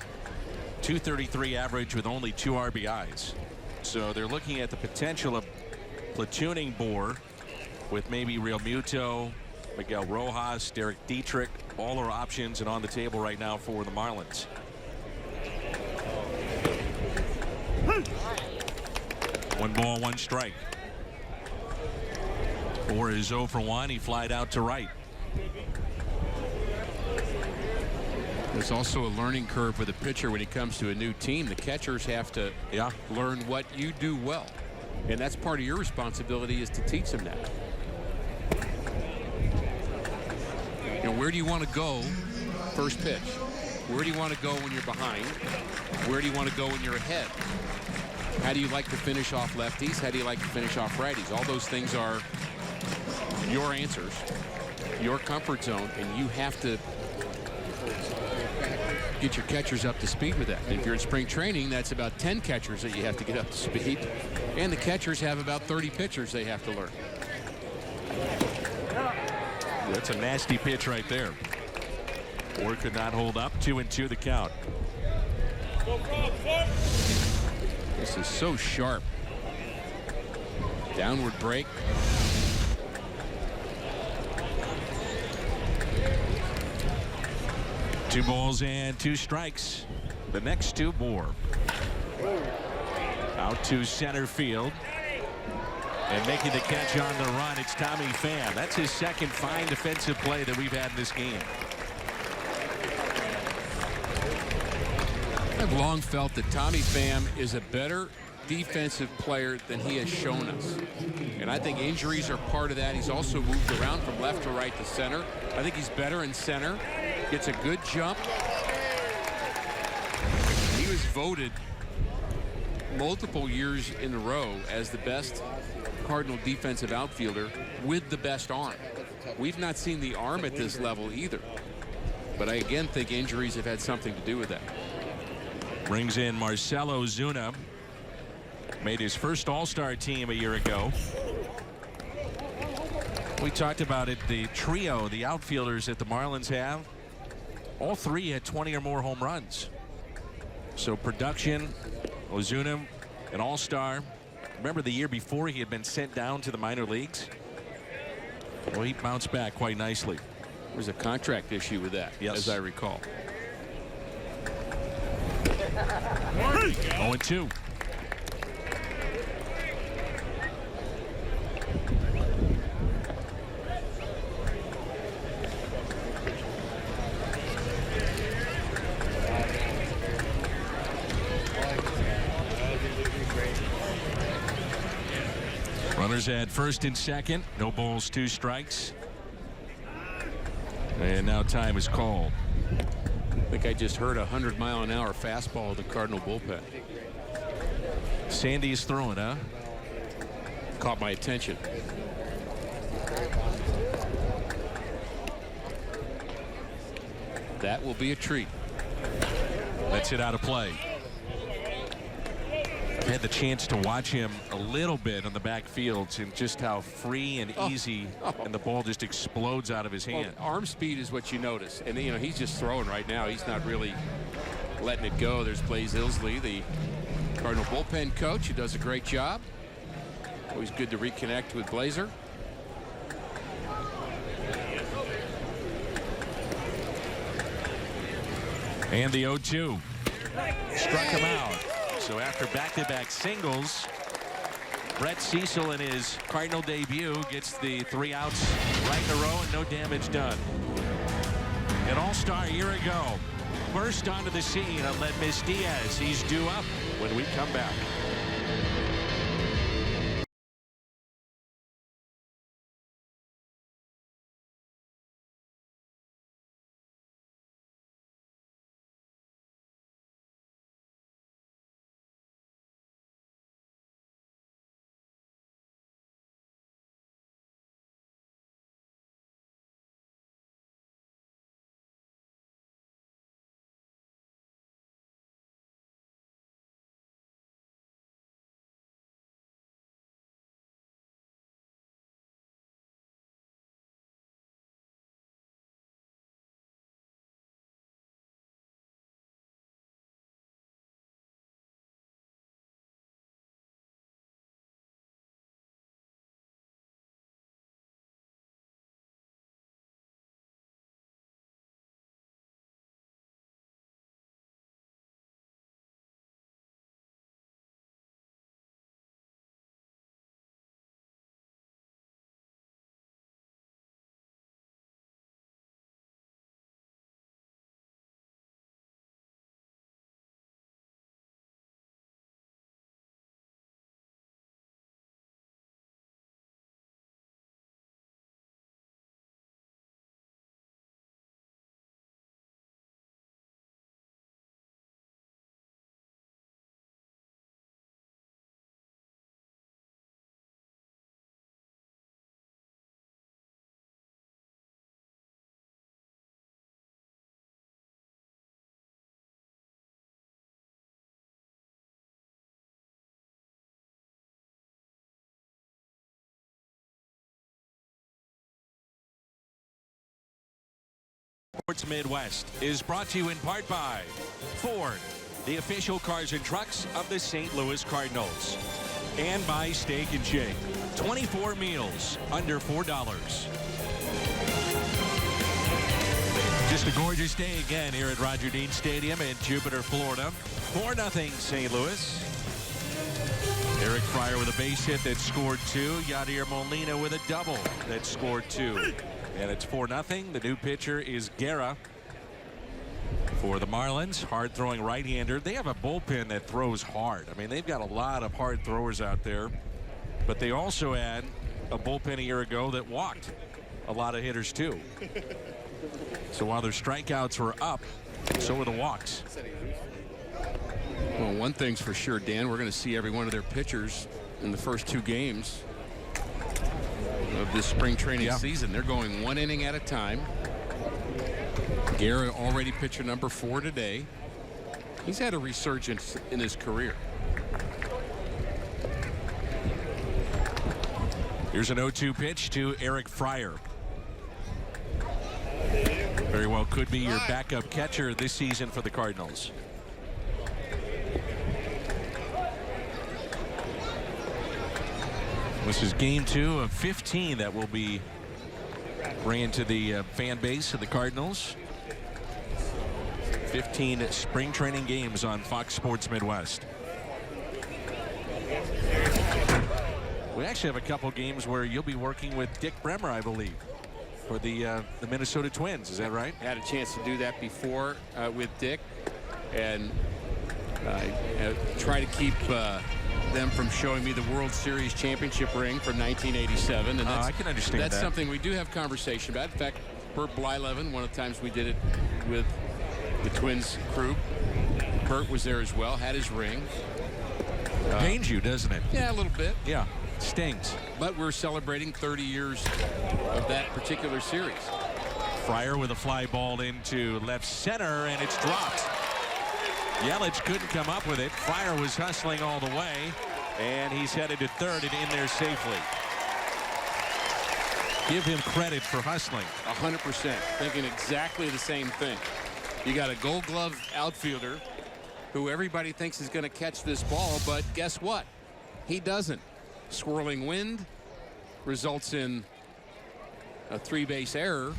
.233 average with only 2 RBIs. So they're looking at the potential of platooning Bour with maybe Real Muto, Miguel Rojas, Derek Dietrich. All are options and on the table right now for the Marlins. One ball, 1 strike. Bour is 0 for 1. He flied out to right. There's also a learning curve for the pitcher when he comes to a new team. The catchers have to learn what you do well. And that's part of your responsibility, is to teach them that. You know, where do you want to go first pitch? Where do you want to go when you're behind? Where do you want to go when you're ahead? How do you like to finish off lefties? How do you like to finish off righties? All those things are your answers, your comfort zone, and you have to get your catchers up to speed with that. And if you're in spring training, that's about 10 catchers that you have to get up to speed. And the catchers have about 30 pitchers they have to learn. That's a nasty pitch right there. Bour could not hold up. 2-2 the count. This is so sharp. Downward break. Two balls and 2 strikes. The next 2, Bour. Out to center field. And making the catch on the run, it's Tommy Pham. That's his second fine defensive play that we've had in this game. I've long felt that Tommy Pham is a better defensive player than he has shown us. And I think injuries are part of that. He's also moved around from left to right to center. I think he's better in center. Gets a good jump. He was voted multiple years in a row as the best Cardinal defensive outfielder with the best arm. We've not seen the arm at this level either. But I again think injuries have had something to do with that. Brings in Marcell Ozuna. Made his first All-Star team a year ago. We talked about it, the trio, the outfielders that the Marlins have. All 3 had 20 or more home runs. So production, Ozuna, an All-Star. Remember the year before he had been sent down to the minor leagues? Well, he bounced back quite nicely. There was a contract issue with that, yes, as I recall. 0-2. Runners at first and second. No balls, 2 strikes. And now time is called. I think I just heard a 100-mile-an-hour fastball at the Cardinal bullpen. Sandy's throwing, huh? Caught my attention. That will be a treat. Let's hit out of play. Had the chance to watch him a little bit on the backfields and just how free and easy and the ball just explodes out of his hand. Well, arm speed is what you notice, and you know he's just throwing right now. He's not really letting it go. There's Blaze Ilsley, the Cardinal bullpen coach, who does a great job. Always good to reconnect with Blazer. And the 0-2 struck him out. So after back-to-back singles, Brett Cecil in his Cardinal debut gets the 3 outs right in a row and no damage done. An all-star a year ago. First onto the scene, Aledmys Diaz. He's due up when we come back. Sports Midwest is brought to you in part by Ford, the official cars and trucks of the St. Louis Cardinals, and by Steak and Shake. 24 meals under $4. Just a gorgeous day again here at Roger Dean Stadium in Jupiter, Florida. 4-0 St. Louis. Eric Fryer with a base hit that scored 2. Yadier Molina with a double that scored 2. And it's 4-0. The new pitcher is Guerra for the Marlins. Hard-throwing right-hander. They have a bullpen that throws hard. I mean, they've got a lot of hard throwers out there. But they also had a bullpen a year ago that walked a lot of hitters, too. So while their strikeouts were up, so were the walks. Well, one thing's for sure, Dan, we're going to see every one of their pitchers in the first 2 games of this spring training season. They're going 1 inning at a time. Guerra already pitcher number 4 today. He's had a resurgence in his career. Here's an 0-2 pitch to Eric Fryer. Very well could be your backup catcher this season for the Cardinals. This is game 2 of 15 that will be ran to the fan base of the Cardinals. 15 spring training games on Fox Sports Midwest. We actually have a couple games where you'll be working with Dick Bremer, I believe, for the Minnesota Twins. Is that right? Had a chance to do that before with Dick, and try to keep them from showing me the World Series championship ring from 1987. And I can understand that's that. Something we do have conversation about. In fact, Bert Blyleven, one of the times we did it with the Twins crew, Bert was there as well, had his ring. Pains you, doesn't it? Yeah, a little bit. Yeah, stings. But we're celebrating 30 years of that particular series. Fryer with a fly ball into left center, and it's dropped. Yelich couldn't come up with it. Fryer was hustling all the way, and he's headed to third and in there safely. Give him credit for hustling. 100%. Thinking exactly the same thing. You got a Gold Glove outfielder who everybody thinks is going to catch this ball, but guess what? He doesn't. Swirling wind results in a 3-base error,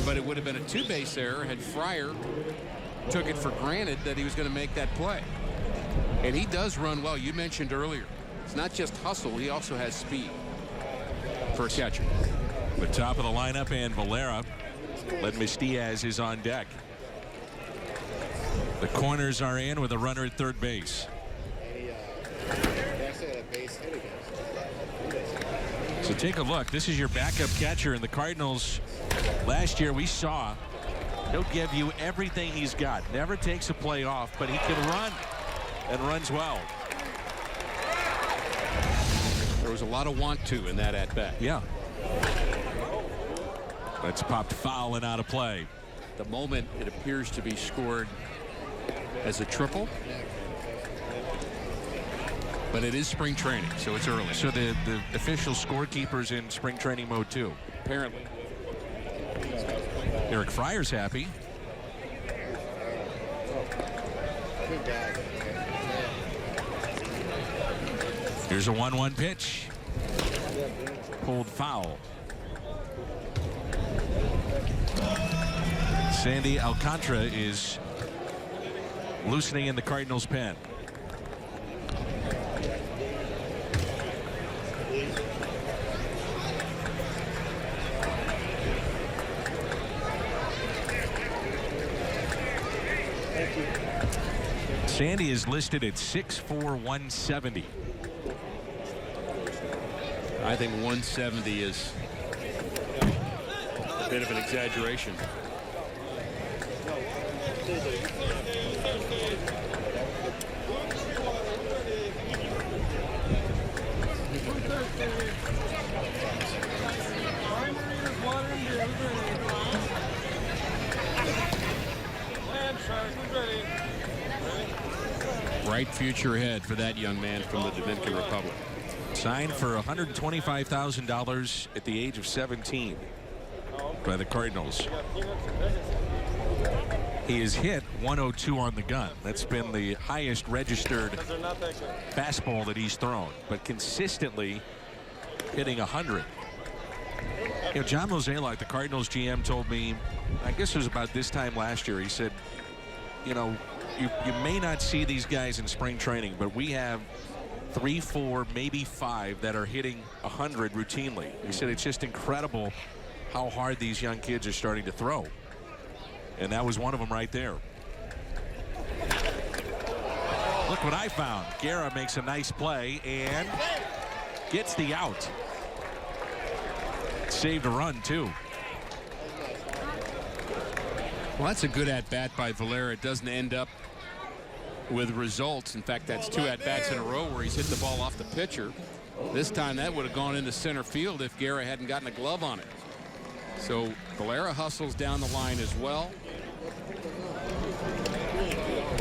but it would have been a 2-base error had Fryer took it for granted that he was going to make that play. And he does run well. You mentioned earlier, it's not just hustle, he also has speed for a catcher. The top of the lineup, and Valera. Ledmus Diaz is on deck. The corners are in with a runner at third base. So take a look. This is your backup catcher, and the Cardinals last year we saw he'll give you everything he's got. Never takes a play off, but he can run and runs well. There was a lot of want to in that at bat. Yeah. That's popped foul and out of play. The moment it appears to be scored as a triple, but it is spring training, so it's early. So the official scorekeeper's in spring training mode too. Apparently. Eric Fryer's happy. Here's a 1-1 pitch. Pulled foul. Sandy Alcantara is loosening in the Cardinals' pen. Sandy is listed at 6'4", 170. I think 170 is a bit of an exaggeration. Bright future ahead for that young man from the Dominican Republic. Signed for $125,000 at the age of 17 by the Cardinals. He has hit 102 on the gun. That's been the highest registered fastball that he's thrown, but consistently hitting 100. You know, John Mozeliak, the Cardinals GM, told me, I guess it was about this time last year, he said, you know, you may not see these guys in spring training, but we have 3, 4, maybe 5 that are hitting 100 routinely. He said it's just incredible how hard these young kids are starting to throw. And that was one of them right there. Look what I found. Guerra makes a nice play and gets the out. Saved a run, too. Well, that's a good at-bat by Valera. It doesn't end up with results. In fact, that's 2 at-bats in a row where he's hit the ball off the pitcher. This time that would have gone into center field if Guerra hadn't gotten a glove on it. So Valera hustles down the line as well.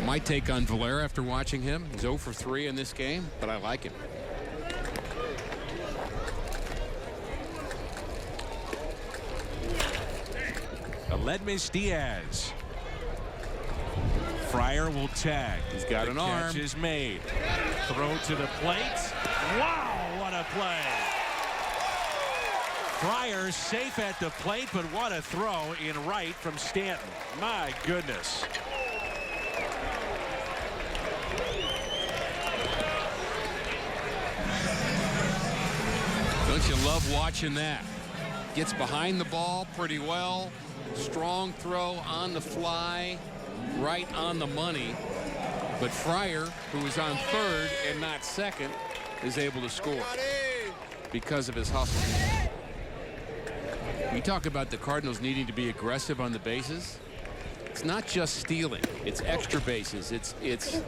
My take on Valera after watching him, he's 0 for 3 in this game, but I like him. Ledmus Diaz. Fryer will tag. He's got an arm. Catch is made. Throw to the plate. Wow, what a play. Fryer safe at the plate, but what a throw in right from Stanton. My goodness. Don't you love watching that? Gets behind the ball pretty well. Strong throw on the fly, right on the money. But Fryer, who is on third and not second, is able to score because of his hustle. We talk about the Cardinals needing to be aggressive on the bases. It's not just stealing. It's extra bases. It's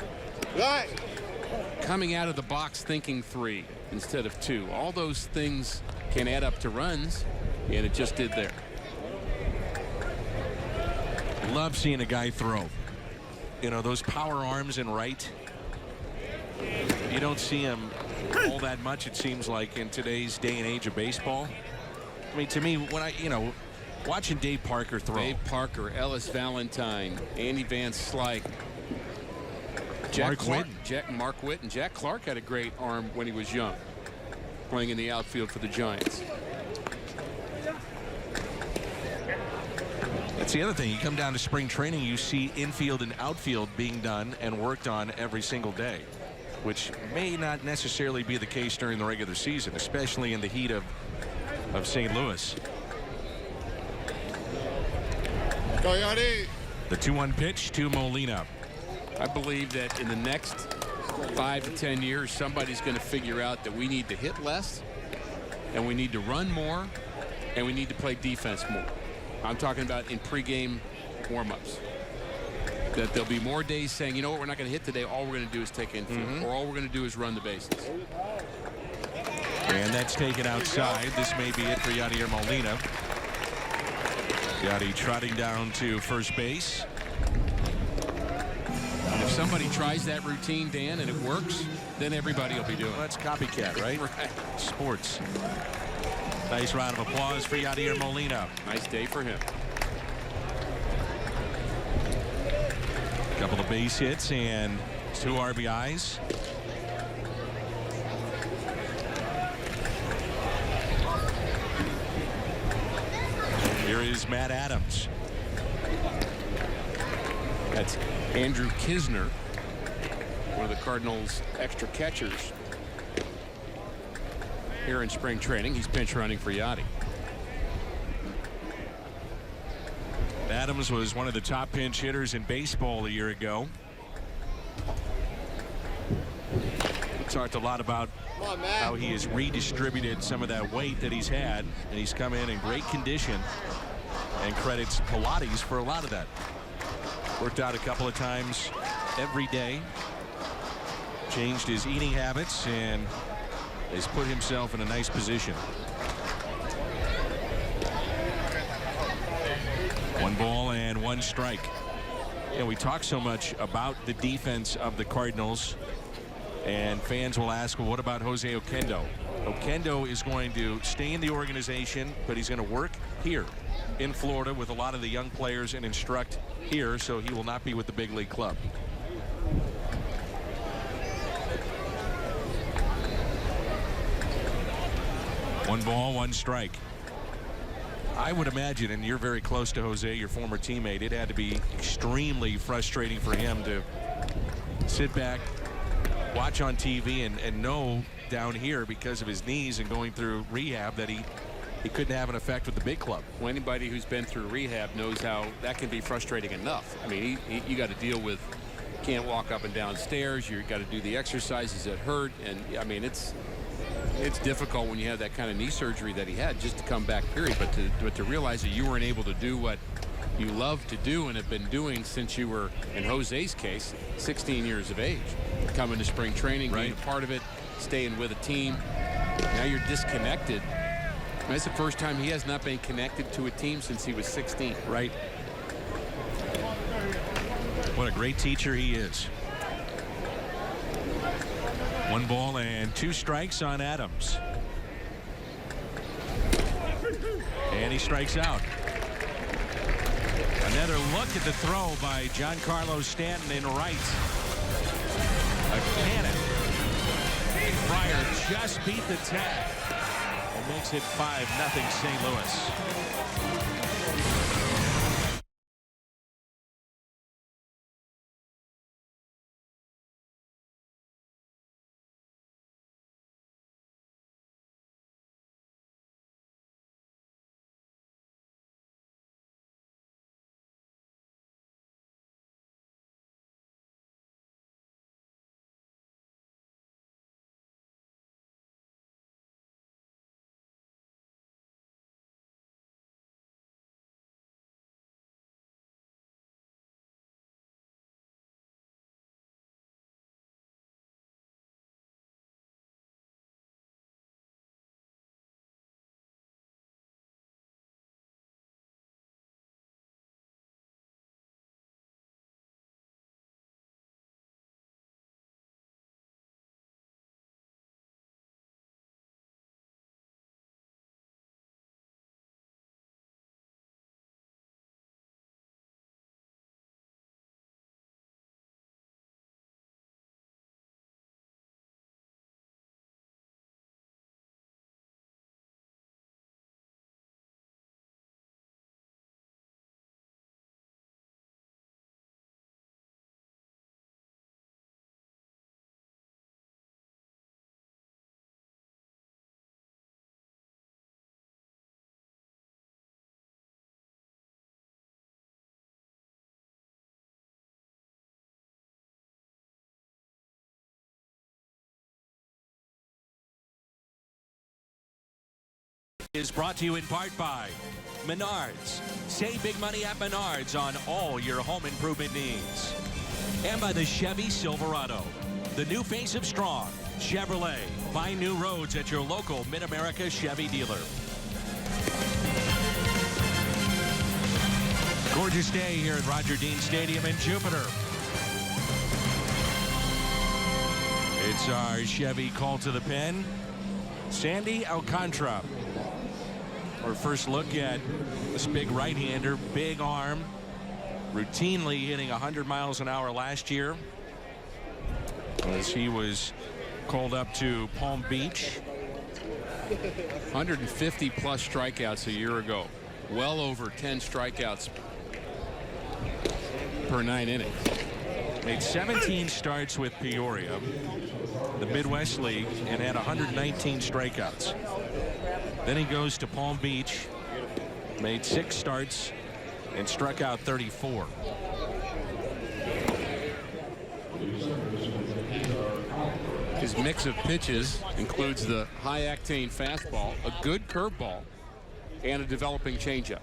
coming out of the box thinking 3 instead of 2. All those things can add up to runs, and it just did there. Love seeing a guy throw. You know, those power arms and right. You don't see him all that much, it seems like, in today's day and age of baseball. I mean, to me, when watching Dave Parker throw. Dave Parker, Ellis Valentine, Andy Van Slyke, Mark Whitten. Jack Clark had a great arm when he was young, playing in the outfield for the Giants. That's the other thing. You come down to spring training, you see infield and outfield being done and worked on every single day, which may not necessarily be the case during the regular season, especially in the heat of St. Louis. The 2-1 pitch to Molina. I believe that in the next 5 to 10 years, somebody's going to figure out that we need to hit less, and we need to run more, and we need to play defense more. I'm talking about in pregame warm-ups. That there'll be more days saying, you know what, we're not going to hit today. All we're going to do is take infield, or all we're going to do is run the bases. And that's taken outside. This may be it for Yadier Molina. Yadi trotting down to first base. If somebody tries that routine, Dan, and it works, then everybody will be doing it. Well, that's copycat, right? Right. Sports. Nice round of applause for Yadier Molina. Nice day for him. A couple of base hits and 2 RBIs. Here is Matt Adams. That's Andrew Kisner, one of the Cardinals' extra catchers here in spring training. He's pinch running for Yadi. Adams was one of the top pinch hitters in baseball a year ago. We talked a lot about how he has redistributed some of that weight that he's had, and he's come in great condition, and credits Pilates for a lot of that. Worked out a couple of times every day, changed his eating habits, and has put himself in a nice position. 1 ball and 1 strike. And we talk so much about the defense of the Cardinals, and fans will ask, well, what about Jose Oquendo? Oquendo is going to stay in the organization, but he's going to work here in Florida with a lot of the young players and instruct here, so he will not be with the big league club. One ball, 1 strike. I would imagine, and you're very close to Jose, your former teammate, it had to be extremely frustrating for him to sit back, watch on TV, and know down here because of his knees and going through rehab that he couldn't have an effect with the big club. Well, anybody who's been through rehab knows how that can be frustrating enough. I mean, you got to deal with, can't walk up and down stairs. You got to do the exercises that hurt, and I mean, it's difficult when you have that kind of knee surgery that he had just to come back, period. But to realize that you weren't able to do what you love to do and have been doing since you were, in Jose's case, 16 years of age, coming to spring training, being a part of it, staying with a team. Now you're disconnected. That's the first time he has not been connected to a team since he was 16. Right. What a great teacher he is. 1 ball and 2 strikes on Adams. And he strikes out. Another look at the throw by Giancarlo Stanton in right. A cannon. Fryer just beat the tag and makes it 5-0 St. Louis. Is brought to you in part by Menards. Save big money at Menards on all your home improvement needs. And by the Chevy Silverado, the new face of strong. Chevrolet. Find new roads at your local Mid-America Chevy dealer. Gorgeous day here at Roger Dean Stadium in Jupiter. It's our Chevy call to the pen. Sandy Alcantara. Our first look at this big right-hander, big arm, routinely hitting 100 miles an hour last year as he was called up to Palm Beach. 150 plus strikeouts a year ago. Well over 10 strikeouts per 9 innings. Made 17 starts with Peoria, the Midwest League, and had 119 strikeouts. Then he goes to Palm Beach, made 6 starts, and struck out 34. His mix of pitches includes the high-octane fastball, a good curveball, and a developing changeup.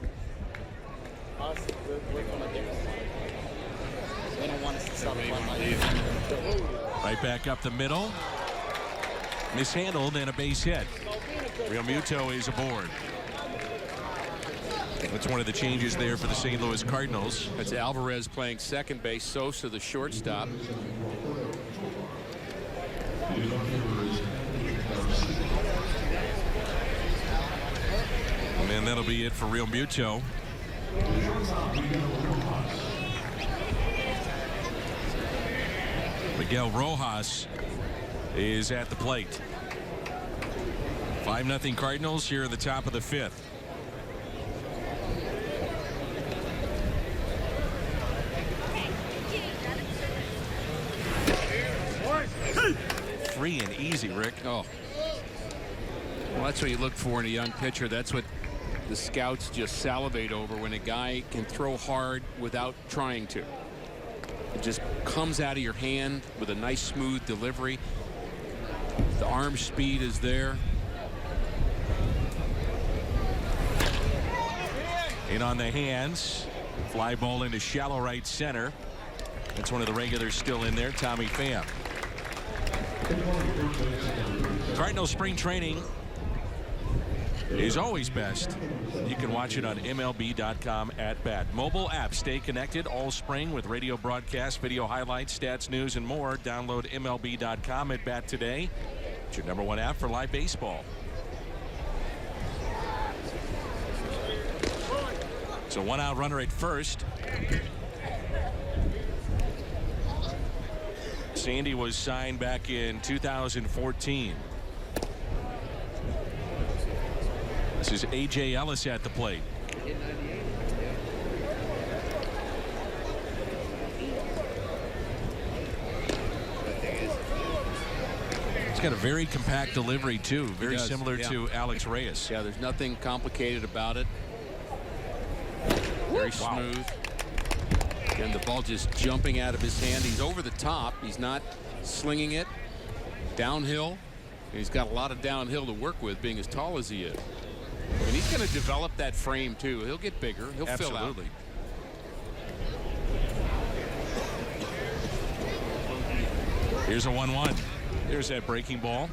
Right back up the middle. Mishandled and a base hit. Real Muto is aboard. That's one of the changes there for the St. Louis Cardinals. That's Alvarez playing second base, Sosa the shortstop. And that'll be it for Real Muto. Miguel Rojas is at the plate. 5-0 Cardinals here in the top of the 5th. Free and easy, Rick. Oh. Well, that's what you look for in a young pitcher. That's what the scouts just salivate over, when a guy can throw hard without trying to. It just comes out of your hand with a nice smooth delivery. The arm speed is there. In on the hands. Fly ball into shallow right center. That's one of the regulars still in there, Tommy Pham. Cardinal spring training is always best. You can watch it on MLB.com at bat. Mobile app. Stay connected all spring with radio broadcasts, video highlights, stats, news, and more. Download MLB.com at bat today. It's your #1 app for live baseball. So 1-out runner at first. Sandy was signed back in 2014. This is A.J. Ellis at the plate. He's got a very compact delivery, too. Very similar to Alex Reyes. Yeah, there's nothing complicated about it. Very smooth. And the ball just jumping out of his hand. He's over the top. He's not slinging it downhill. And he's got a lot of downhill to work with, being as tall as he is. And he's going to develop that frame, too. He'll get bigger. He'll fill out. Absolutely. Here's a 1-1. There's that breaking ball.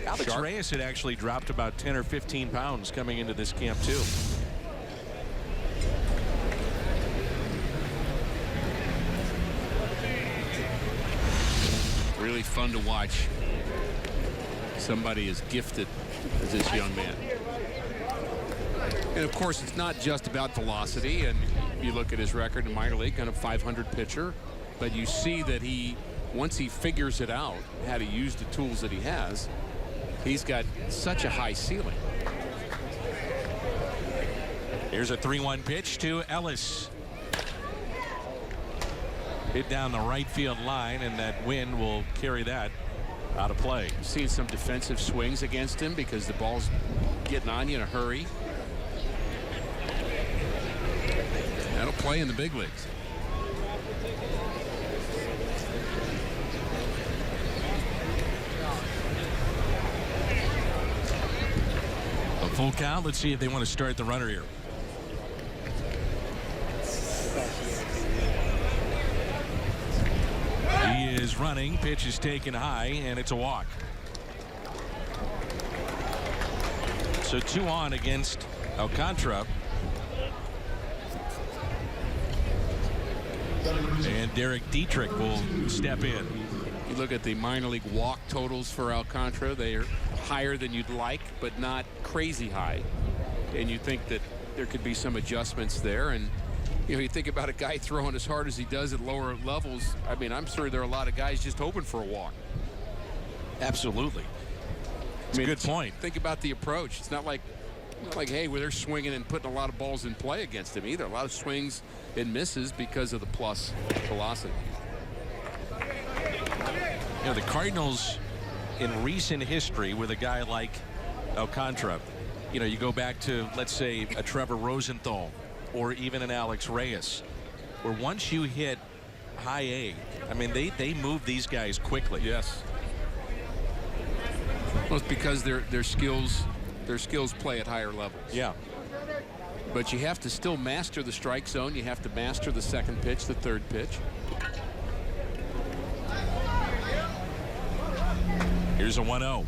Alex Reyes had actually dropped about 10 or 15 pounds coming into this camp, too. Really fun to watch. Somebody as gifted as this young man. And of course, it's not just about velocity. And you look at his record in minor league, kind of 500 pitcher, but you see that once he figures it out, how to use the tools that he has, he's got such a high ceiling. Here's a 3-1 pitch to Ellis. Hit down the right field line, and that wind will carry that out of play. Seen some defensive swings against him because the ball's getting on you in a hurry. That'll play in the big leagues. Full count. Let's see if they want to start the runner here. He is running. Pitch is taken high, and it's a walk. So 2 on against Alcantara. And Derek Dietrich will step in. You look at the minor league walk totals for Alcantara. They are higher than you'd like, but not crazy high. And you think that there could be some adjustments there. And you think about a guy throwing as hard as he does at lower levels. I mean, I'm sure there are a lot of guys just hoping for a walk. Absolutely. It's a good point. Think about the approach. It's not like hey, well, they're swinging and putting a lot of balls in play against him either. A lot of swings and misses because of the plus velocity. The Cardinals in recent history with a guy like Alcantara, you go back to, let's say, a Trevor Rosenthal or even an Alex Reyes, where once you hit high A, I mean, they move these guys quickly. Yes. Well, it's because their skills play at higher levels. Yeah. But you have to still master the strike zone. You have to master the second pitch, the third pitch. Here's a 1-0.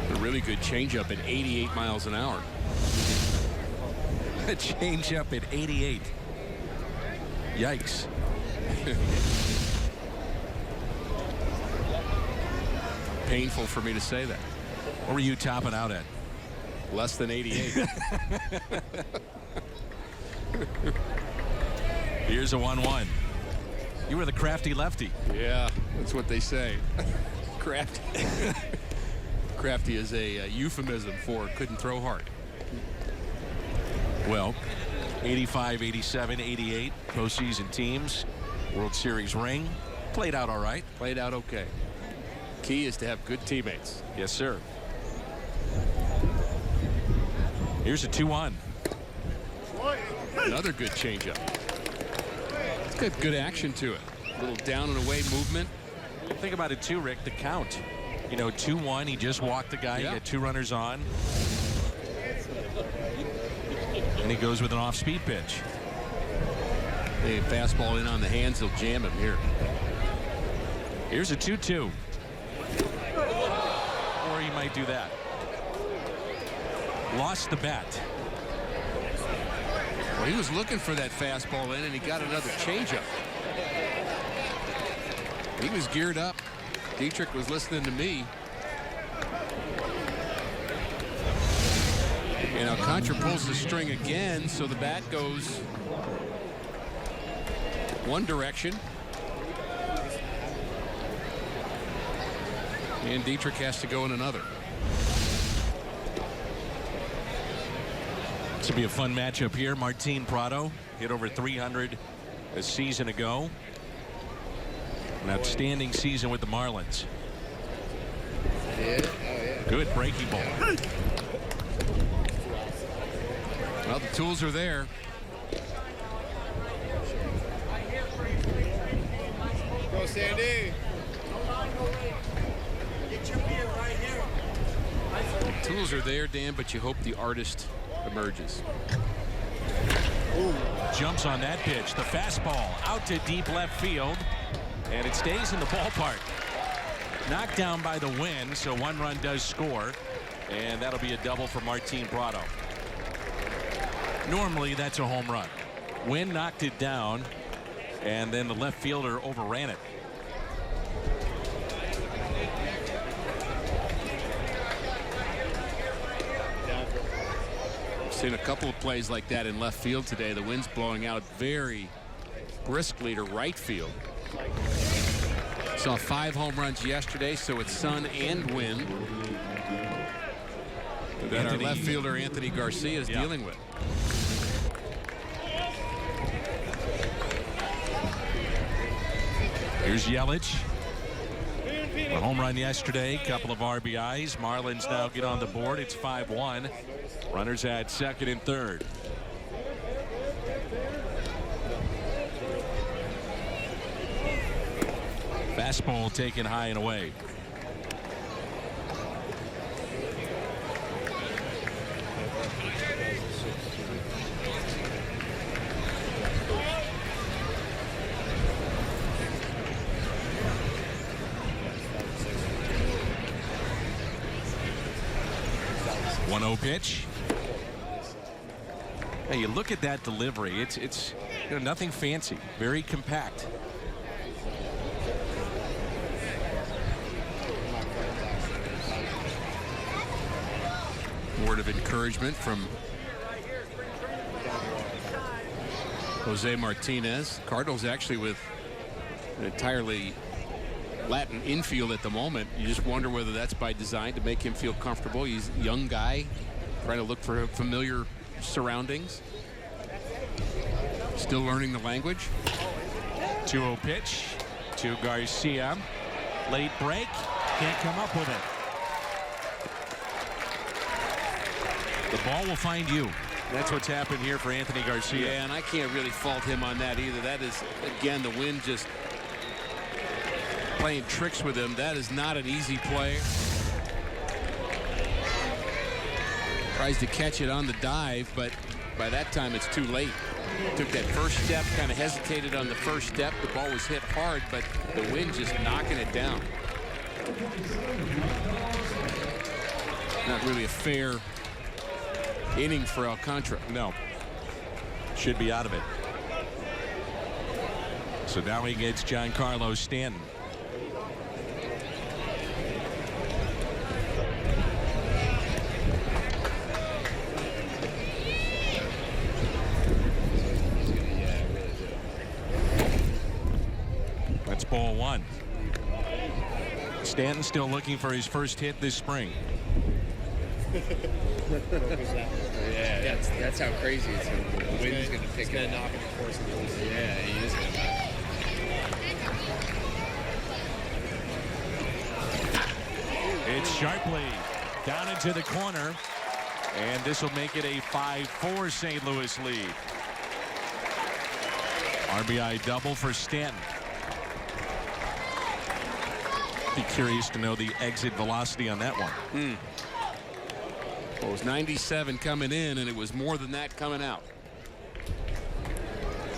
A really good changeup at 88 miles an hour. A changeup at 88. Yikes. Painful for me to say that. What were you topping out at? Less than 88. Here's a 1-1. You were the crafty lefty. Yeah, that's what they say. Crafty. Crafty is a euphemism for couldn't throw hard. Well, 85, 87, 88 postseason teams, World Series ring. Played out all right. Played out okay. Key is to have good teammates. Yes, sir. Here's a 2-1. Another good changeup. It's got good action to it. A little down and away movement. Think about it too, Rick. The count. 2-1. He just walked the guy. Yeah. He had 2 runners on. And he goes with an off-speed pitch. The fastball in on the hands. He'll jam him here. Here's a 2-2. Or he might do that. Lost the bat. Well, he was looking for that fastball in, and he got another changeup. He was geared up. Dietrich was listening to me. And Alcantara pulls the string again, so the bat goes one direction. And Dietrich has to go in another. This will be a fun matchup here. Martin Prado hit over 300 a season ago. An outstanding season with the Marlins. Yeah. Oh, yeah. Good breaking ball. Well, the tools are there. Go, Sandy. The tools are there, Dan, but you hope the artist emerges. Ooh. Jumps on that pitch. The fastball out to deep left field. And it stays in the ballpark. Knocked down by the wind, so 1 run does score. And that'll be a double for Martin Prado. Normally, that's a home run. Wind knocked it down, and then the left fielder overran it. Seen a couple of plays like that in left field today. The wind's blowing out very briskly to right field. Saw 5 home runs yesterday, so it's sun and wind that our left fielder Anthony Garcia is dealing with. Here's Yelich. A home run yesterday, couple of RBIs. Marlins now get on the board. It's 5-1. Runners at second and third. Fastball taken high and away. 1-0 pitch. Hey, you look at that delivery. It's nothing fancy. Very compact. Word of encouragement from Jose Martinez. Cardinals actually with an entirely Latin infield at the moment. You just wonder whether that's by design to make him feel comfortable. He's a young guy trying to look for familiar surroundings. Still learning the language. 2-0 pitch to Garcia. Late break. Can't come up with it. The ball will find you. That's what's happened here for Anthony Garcia. Yeah, and I can't really fault him on that either. That is, again, the wind just playing tricks with him. That is not an easy play. Tries to catch it on the dive, but by that time it's too late. Took that first step, kind of hesitated on the first step. The ball was hit hard, but the wind just knocking it down. Not really a fair inning for Alcantara. No. Should be out of it. So now he gets Giancarlo Stanton. That's ball one. Stanton still looking for his first hit this spring. Yeah, that's how crazy it's going to be. The wind's going to pick it up. Knock it, of course. Yeah, he is going to. It's sharply down into the corner, and this will make it a 5-4 St. Louis lead. RBI double for Stanton. Be curious to know the exit velocity on that one. Well, it was 97 coming in, and it was more than that coming out.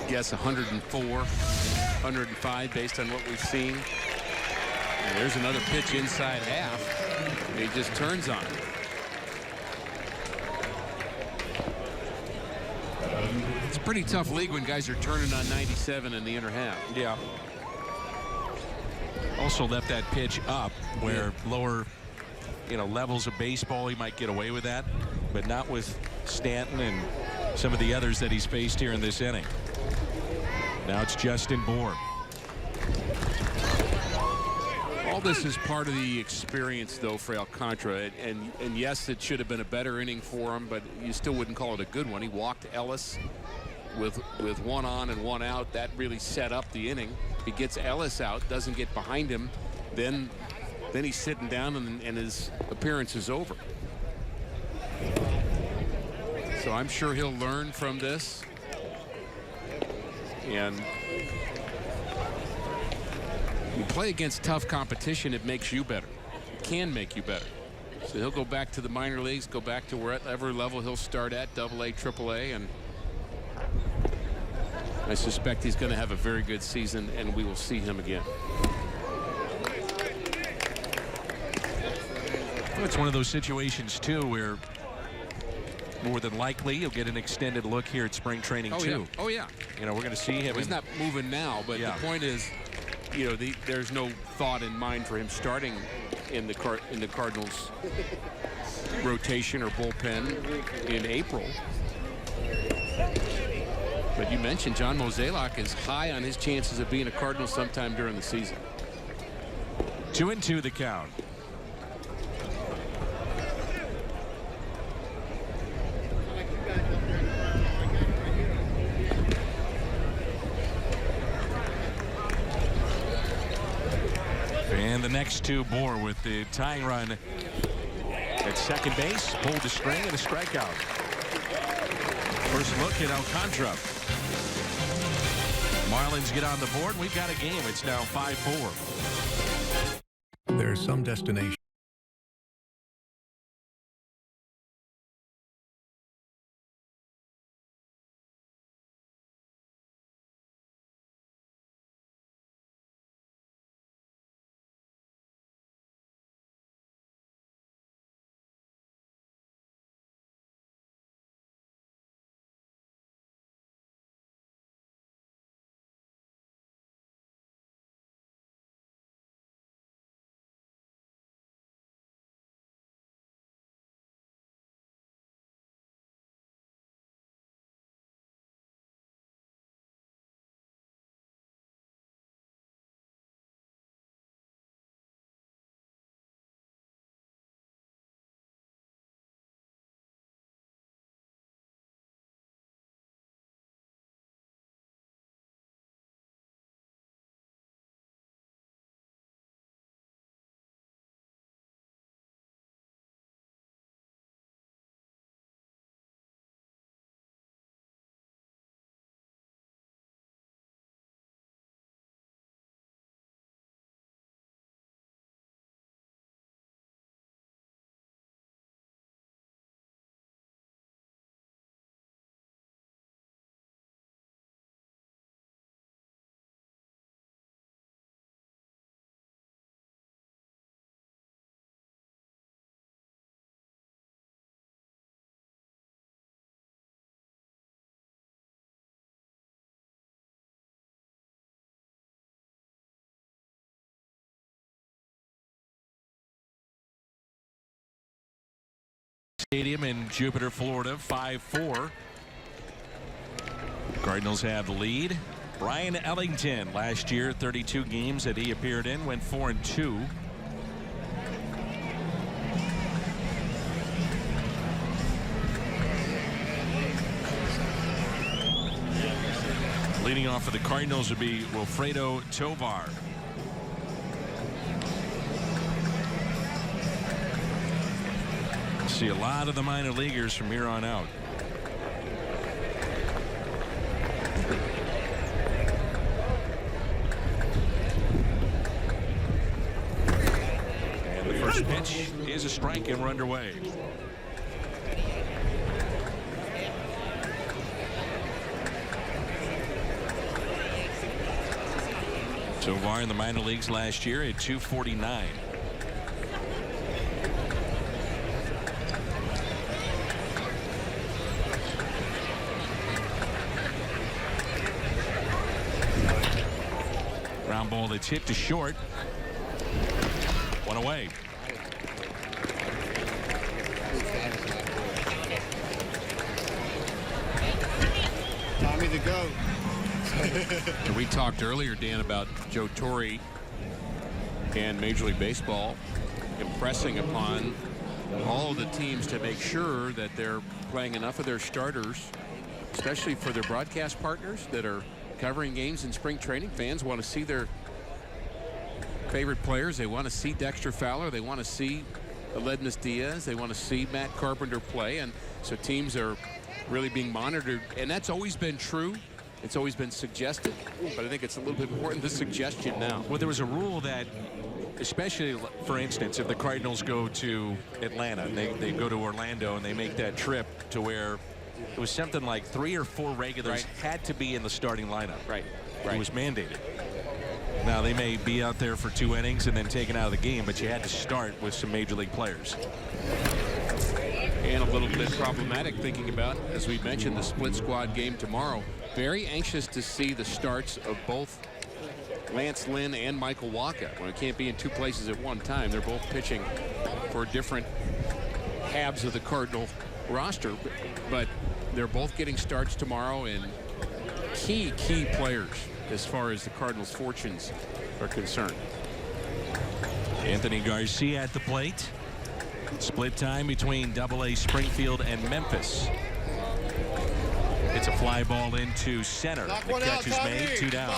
Guess 104, 105 based on what we've seen. And there's another pitch inside half. And he just turns on it. It's a pretty tough league when guys are turning on 97 in the inner half. Yeah. Also left that pitch up where lower levels of baseball he might get away with that, but not with Stanton and some of the others that he's faced here in this inning. Now it's Justin Bour. All this is part of the experience, though, for Alcantara, and yes, it should have been a better inning for him, but you still wouldn't call it a good one. He walked Ellis with one on and one out. That really set up the inning. If he gets Ellis out, doesn't get behind him, then he's sitting down and his appearance is over. So I'm sure he'll learn from this. And you play against tough competition, it makes you better. It can make you better. So he'll go back to the minor leagues, go back to wherever level he'll start at, AA, AAA, and I suspect he's going to have a very good season, and we will see him again. It's one of those situations, too, where more than likely you'll get an extended look here at spring training, too. Oh, yeah. We're going to see him. Well, he's not moving now, but the point is, there's no thought in mind for him starting in the Cardinals rotation or bullpen in April. But you mentioned John Mozeliak is high on his chances of being a Cardinal sometime during the season. 2-2 the count. And the next two, Bour with the tying run at second base, pulled the string and a strikeout. First look at Alcantara. Marlins get on the board. We've got a game. It's now 5-4. There's some destination. Stadium in Jupiter, Florida, 5-4. Cardinals have the lead. Brian Ellington, last year, 32 games that he appeared in, went 4-2. Leading off for the Cardinals would be Wilfredo Tovar. See a lot of the minor leaguers from here on out. And the first pitch is a strike, and we're underway. Tovar in the minor leagues last year at .249. Ground ball that's hit to short. One away. Tommy the GOAT. We talked earlier, Dan, about Joe Torre and Major League Baseball impressing upon all of the teams to make sure that they're playing enough of their starters, especially for their broadcast partners that are covering games in spring training. Fans want to see their favorite players. They want to see Dexter Fowler. They want to see Aledmus Diaz. They want to see Matt Carpenter play. And so teams are really being monitored. And that's always been true. It's always been suggested, but I think it's a little bit more than the suggestion now. Well, there was a rule that, especially, for instance, if the Cardinals go to Atlanta, they go to Orlando and they make that trip to where it was something like 3 or 4 regulars had to be in the starting lineup. Right. It was mandated. Now, they may be out there for 2 innings and then taken out of the game, but you had to start with some major league players. And a little bit problematic thinking about, as we mentioned, the split squad game tomorrow. Very anxious to see the starts of both Lance Lynn and Michael Wacha. When it can't be in 2 places at one time, they're both pitching for different halves of the Cardinal roster, but they're both getting starts tomorrow, and key players as far as the Cardinals' fortunes are concerned. Anthony Garcia at the plate. Split time between AA Springfield and Memphis. It's a fly ball into center. The catch is made. 2 down.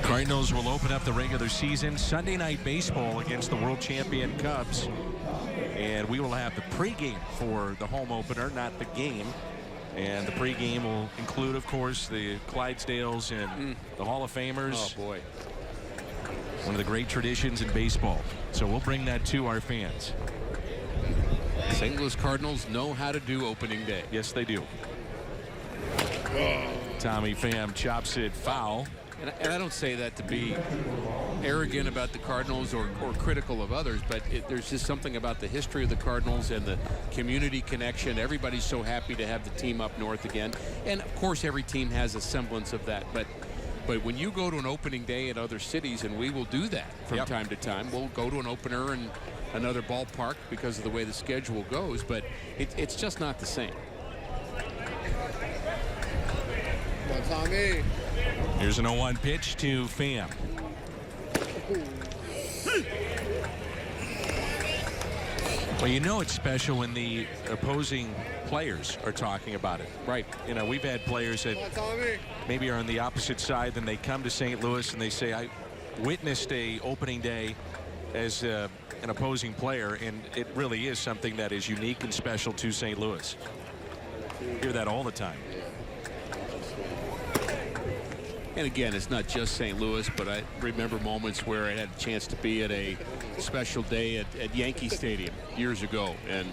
Cardinals will open up the regular season Sunday night baseball against the world champion Cubs. And we will have the pregame for the home opener, not the game. And the pregame will include, of course, the Clydesdales and the Hall of Famers. Oh, boy. One of the great traditions in baseball. So we'll bring that to our fans. St. Louis Cardinals know how to do opening day. Yes, they do. Tommy Pham chops it foul. And I don't say that to be arrogant about the Cardinals or critical of others, but there's just something about the history of the Cardinals and the community connection. Everybody's so happy to have the team up north again. And, of course, every team has a semblance of that. But when you go to an opening day in other cities, and we will do that from time to time, we'll go to an opener in another ballpark because of the way the schedule goes, but it's just not the same. Come on, Tommy. Here's an 0-1 pitch to Pham. Well, you know it's special when the opposing players are talking about it. Right. You know, we've had players that maybe are on the opposite side, then they come to St. Louis and they say, I witnessed a opening day as an opposing player, and it really is something that is unique and special to St. Louis. You hear that all the time. And again, it's not just St. Louis, but I remember moments where I had a chance to be at a special day at Yankee Stadium years ago, and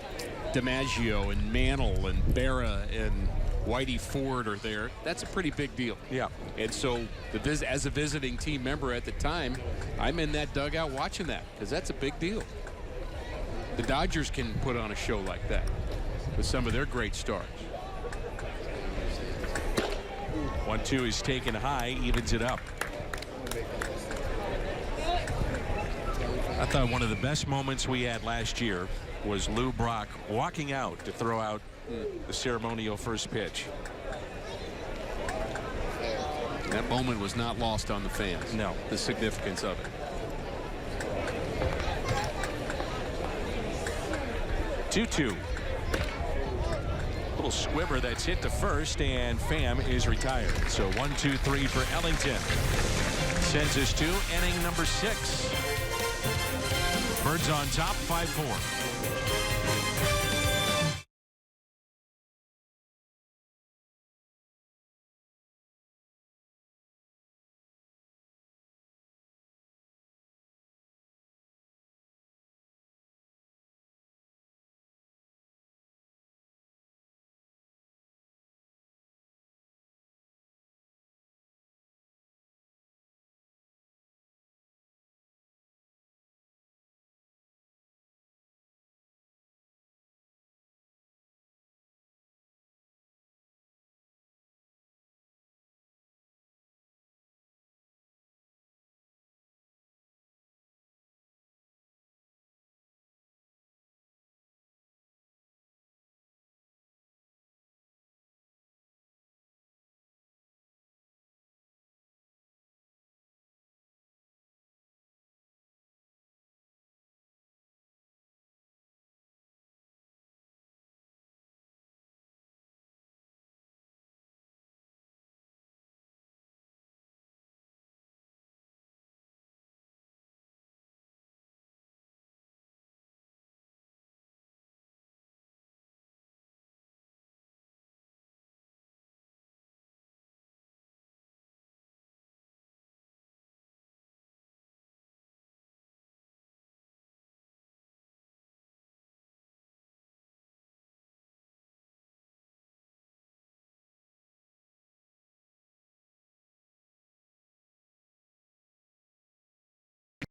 DiMaggio and Mantle and Berra and Whitey Ford are there. That's a pretty big deal. Yeah. And so as a visiting team member at the time, I'm in that dugout watching that because that's a big deal. The Dodgers can put on a show like that with some of their great stars. 1-2 is taken high, evens it up. I thought one of the best moments we had last year was Lou Brock walking out to throw out the ceremonial first pitch. That moment was not lost on the fans. No. The significance of it. 2-2. Little squibber that's hit to first, and Pham is retired. So 1-2-3 for Ellington. Sends us to inning number 6. Birds on top, 5-4.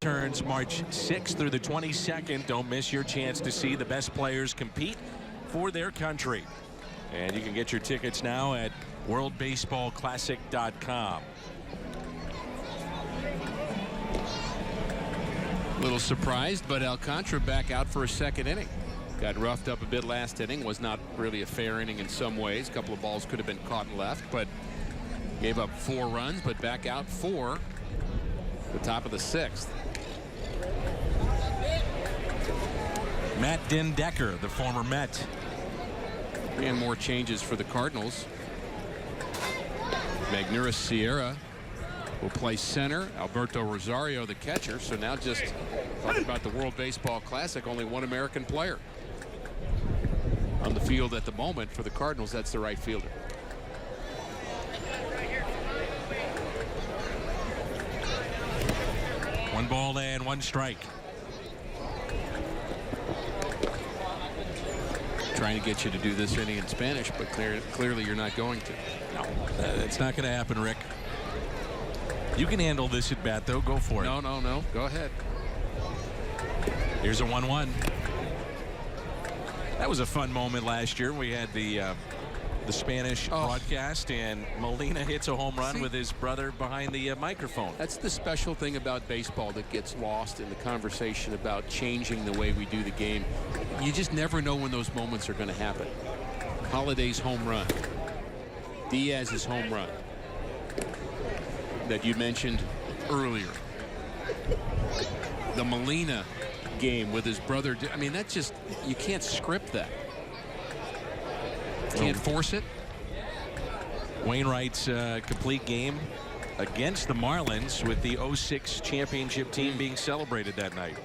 Turns March 6th through the 22nd. Don't miss your chance to see the best players compete for their country. And you can get your tickets now at worldbaseballclassic.com. A little surprised, but Alcantara back out for a second inning. Got roughed up a bit last inning. Was not really a fair inning in some ways. A couple of balls could have been caught and left, but gave up 4 runs, but back out for the top of the 6th. Matt Dendecker, the former Met. And more changes for the Cardinals. Magneuris Sierra will play center. Alberto Rosario, the catcher. So now just talking about the World Baseball Classic, only one American player on the field at the moment for the Cardinals. That's the right fielder. One ball and 1 strike. Trying to get you to do this inning in Spanish, but clearly you're not going to. No, it's not going to happen, Rick. You can handle this at bat, though. Go for it. No. Go ahead. Here's a 1-1. That was a fun moment last year. We had the Spanish broadcast, and Molina hits a home run with his brother behind the microphone. That's the special thing about baseball that gets lost in the conversation about changing the way we do the game. You just never know when those moments are going to happen. Holiday's home run, Diaz's home run that you mentioned earlier, the Molina game with his brother. I mean, that's just, you can't script that. Can't force it. Wainwright's complete game against the Marlins, with the 06 championship team being celebrated that night.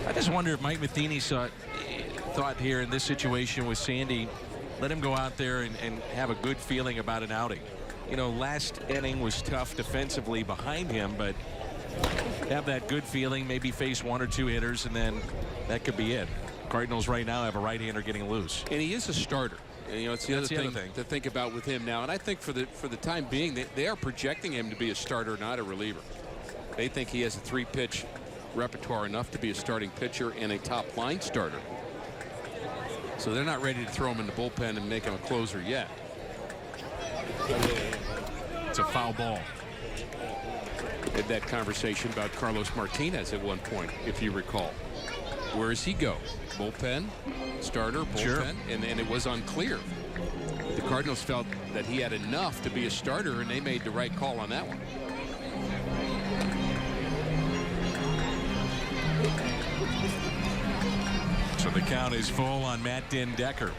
I just wonder if Mike Matheny thought here in this situation with Sandy, let him go out there and have a good feeling about an outing. You know, last inning was tough defensively behind him, but have that good feeling, maybe face 1 or 2 hitters, and then that could be it. Cardinals right now have a right-hander getting loose. And he is a starter. You know, it's the other thing to think about with him now. And I think for the time being, they are projecting him to be a starter, not a reliever. They think he has a 3-pitch repertoire enough to be a starting pitcher and a top-line starter. So they're not ready to throw him in the bullpen and make him a closer yet. It's a foul ball. Had that conversation about Carlos Martinez at one point, if you recall. Where does he go? Bullpen, starter, bullpen, Sure. and it was unclear. The Cardinals felt that he had enough to be a starter, and they made the right call on that one. So the count is full on Matt Decker.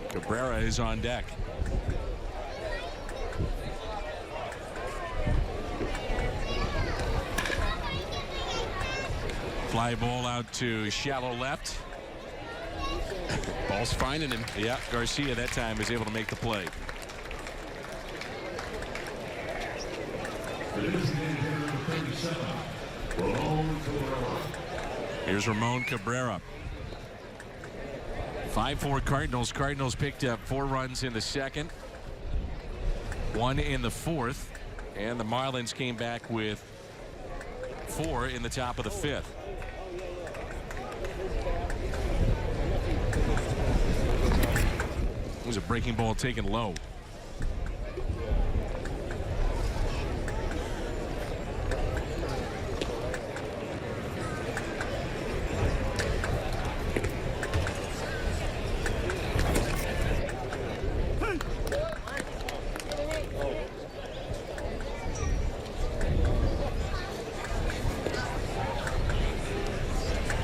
Cabrera is on deck. Fly ball out to shallow left. Ball's finding him. Yeah, Garcia that time is able to make the play. Here's Ramon Cabrera. 5-4 Cardinals. Cardinals picked up 4 runs in the second, 1 in the fourth, and the Marlins came back with 4 in the top of the fifth. It was a breaking ball taken low.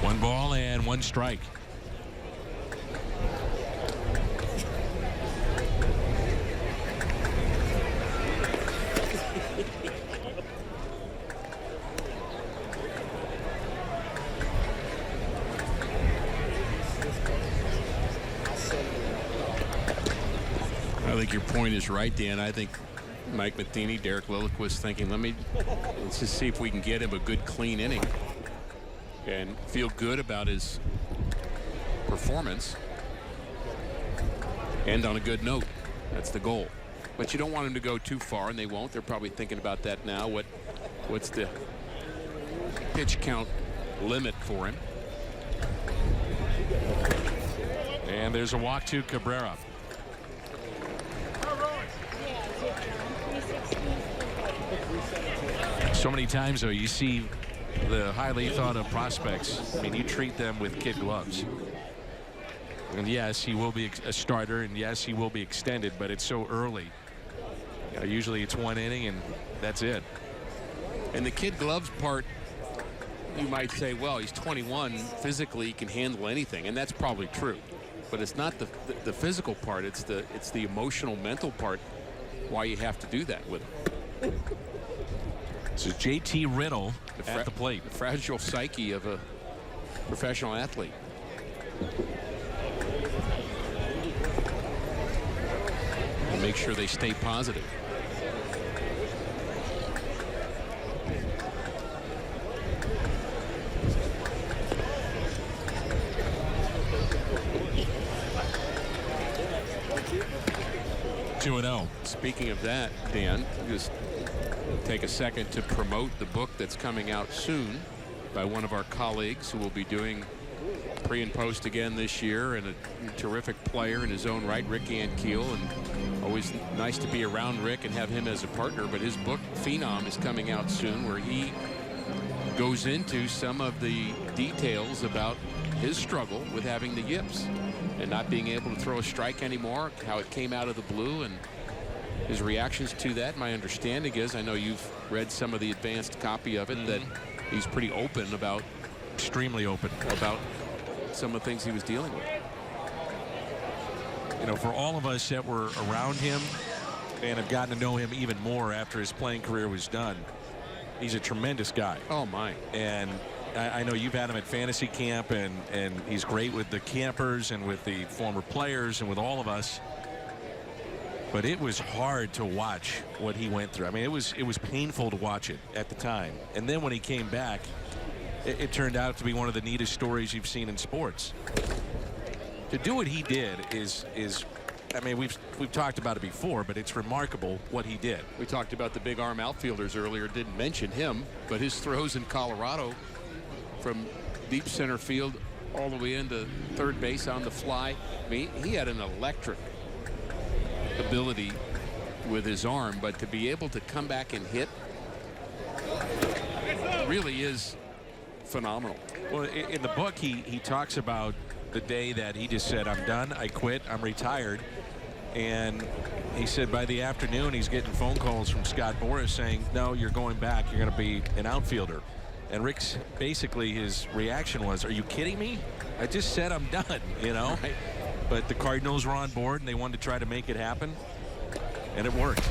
One ball and 1 strike. I think your point is right, Dan. I think Mike Matheny, Derek Lilliquist thinking, let's just see if we can get him a good clean inning and feel good about his performance. End on a good note. That's the goal. But you don't want him to go too far, and they won't. They're probably thinking about that now. What's the pitch count limit for him? And there's a walk to Cabrera. So many times, though, you see the highly thought of prospects. I mean, you treat them with kid gloves. And yes, he will be a starter, and yes, he will be extended, but it's so early. Usually it's 1 inning, and that's it. And the kid gloves part, you might say, well, he's 21. Physically, he can handle anything, and that's probably true. But it's not the physical part. It's the emotional, mental part. Why you have to do that with him. This is JT Riddle at the plate. The fragile psyche of a professional athlete. And make sure they stay positive. Two and 0. Speaking of that, Dan, just take a second to promote the book that's coming out soon by one of our colleagues who will be doing pre and post again this year, and a terrific player in his own right, Rick Ankiel, and always nice to be around Rick and have him as a partner. But his book Phenom is coming out soon, where he goes into some of the details about his struggle with having the yips and not being able to throw a strike anymore, how it came out of the blue, and his reactions to that. My understanding is, I know you've read some of the advanced copy of it, that he's pretty open about, Extremely open. about some of the things he was dealing with. You know, for all of us that were around him and have gotten to know him even more after his playing career was done, he's a tremendous guy. Oh, my. And I know you've had him at fantasy camp, and he's great with the campers and with the former players and with all of us. But it was hard to watch what he went through. I mean, it was painful to watch it at the time. And then when he came back, it turned out to be one of the neatest stories you've seen in sports. To do what he did is I mean, we've talked about it before, but it's remarkable what he did. We talked about the big arm outfielders earlier, didn't mention him, but his throws in Colorado from deep center field all the way into third base on the fly. I mean, he had an electric ability with his arm, but to be able to come back and hit really is phenomenal. Well, in the book, he talks about the day that he just said, I'm done, I quit, I'm retired. And he said by the afternoon he's getting phone calls from Scott Boras saying, no, you're going back, you're going to be an outfielder. And Rick's basically, his reaction was, are you kidding me? I just said I'm done, you know. Right. But the Cardinals were on board and they wanted to try to make it happen, and it worked.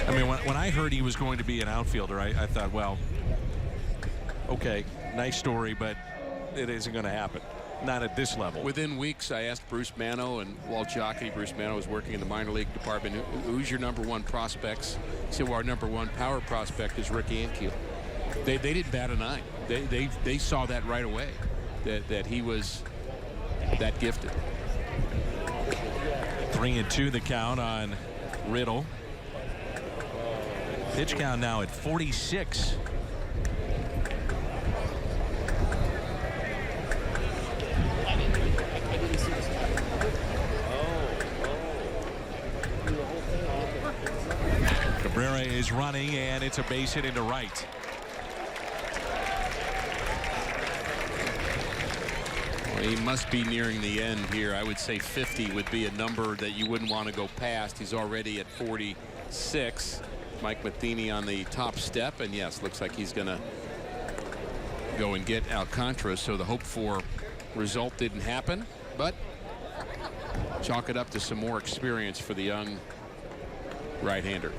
I mean, when I heard he was going to be an outfielder, I thought, well, okay, nice story, but it isn't going to happen. Not at this level. Within weeks, I asked Bruce Mano and Walt Jockey. Bruce Mano was working in the minor league department. Who's your #1 prospects? He said, well, our #1 power prospect is Ricky Ankiel. They didn't bat an eye. They saw that right away, that he was that gifted. 3-2 the count on Riddle. Pitch count now at 46. Cabrera is running, and it's a base hit into right. Well, he must be nearing the end here. I would say 50 would be a number that you wouldn't want to go past. He's already at 46. Mike Matheny on the top step, and yes, looks like he's going to go and get Alcantara. So the hope for result didn't happen, but chalk it up to some more experience for the young right-hander.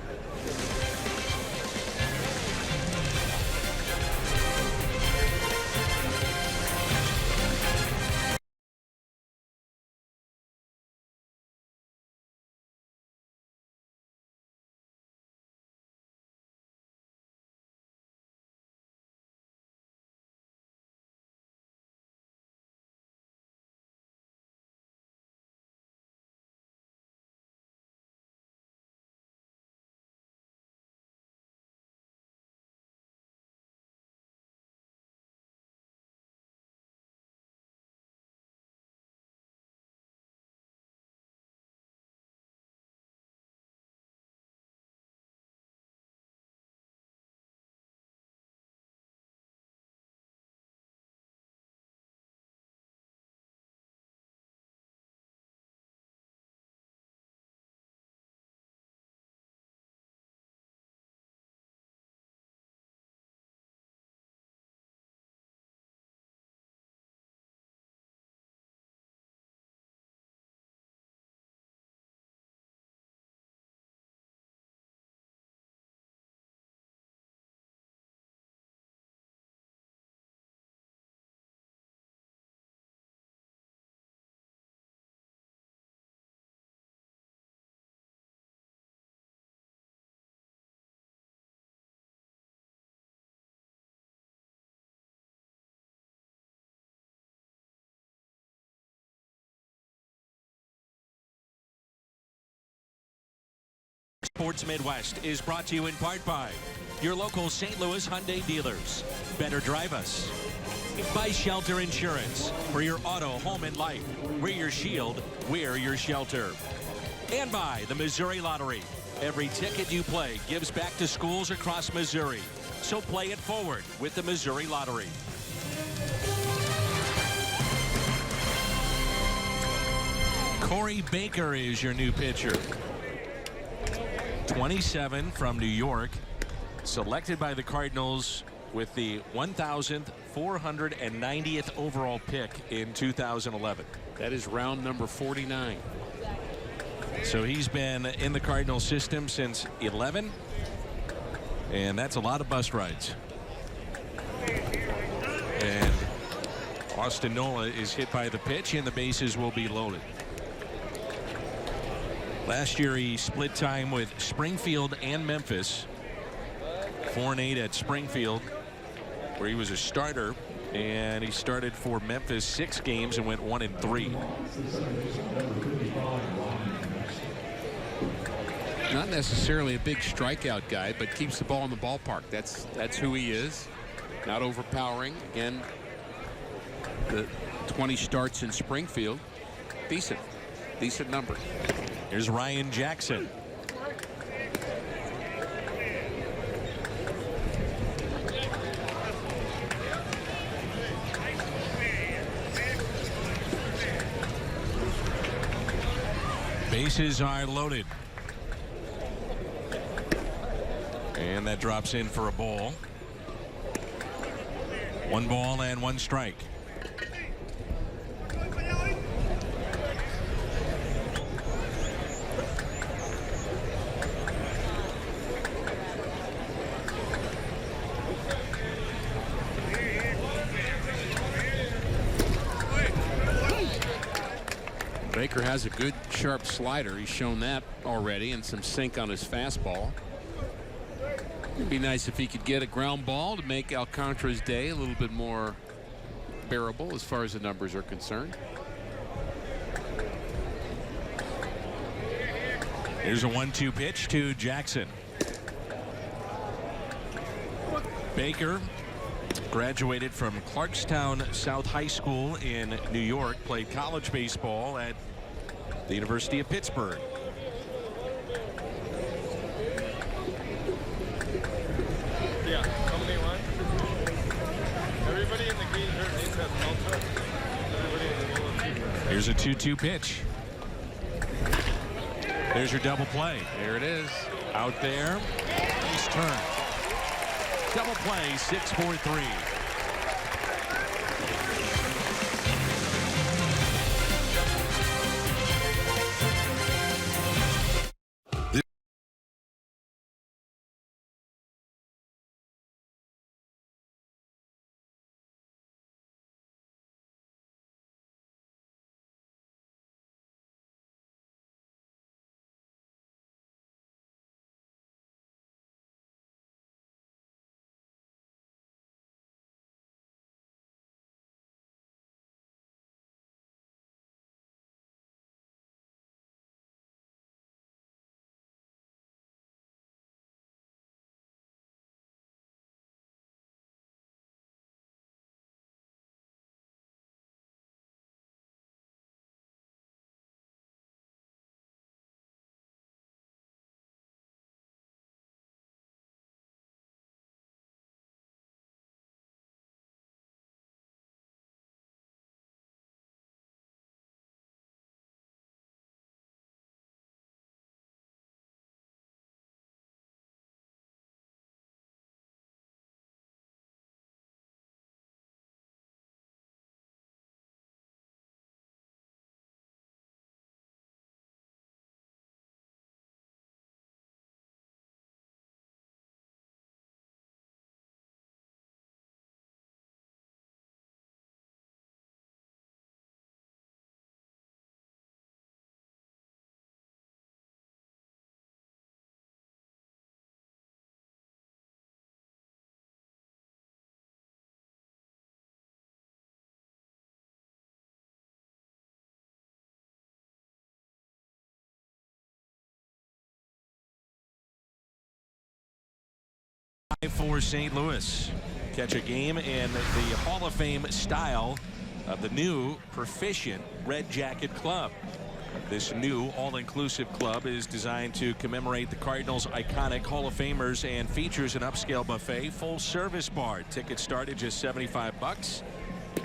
Sports Midwest is brought to you in part by your local St. Louis Hyundai dealers. Better drive us. By Shelter Insurance. For your auto, home, and life. We're your shield. We're your shelter. And by the Missouri Lottery. Every ticket you play gives back to schools across Missouri. So play it forward with the Missouri Lottery. Corey Baker is your new pitcher. 27 from New York, selected by the Cardinals with the 1,490th overall pick in 2011. That is round number 49. So he's been in the Cardinal system since 11, and that's a lot of bus rides. And Austin Nola is hit by the pitch, and the bases will be loaded. Last year he split time with Springfield and Memphis. 4-8 at Springfield, where he was a starter, and he started for Memphis 6 games and went 1-3. Not necessarily a big strikeout guy, but keeps the ball in the ballpark. That's who he is. Not overpowering. Again, the 20 starts in Springfield. Decent number. Here's Ryan Jackson. Bases are loaded. And that drops in for a ball. 1 ball and 1 strike. Baker has a good sharp slider. He's shown that already, and some sink on his fastball. It'd be nice if he could get a ground ball to make Alcantara's day a little bit more bearable as far as the numbers are concerned. Here's a 1-2 pitch to Jackson. Baker graduated from Clarkstown South High School in New York, played college baseball at the University of Pittsburgh. Yeah, company one. Everybody in the green shirt needs that salsa. Everybody in the yellow. Here's a 2-2 pitch. There's your double play. There it is. Out there. Nice turn. Double play, 6-4-3. For St. Louis. Catch a game in the Hall of Fame style of the new proficient Red Jacket Club. This new all-inclusive club is designed to commemorate the Cardinals' iconic Hall of Famers and features an upscale buffet, full-service bar. Tickets start at just $75,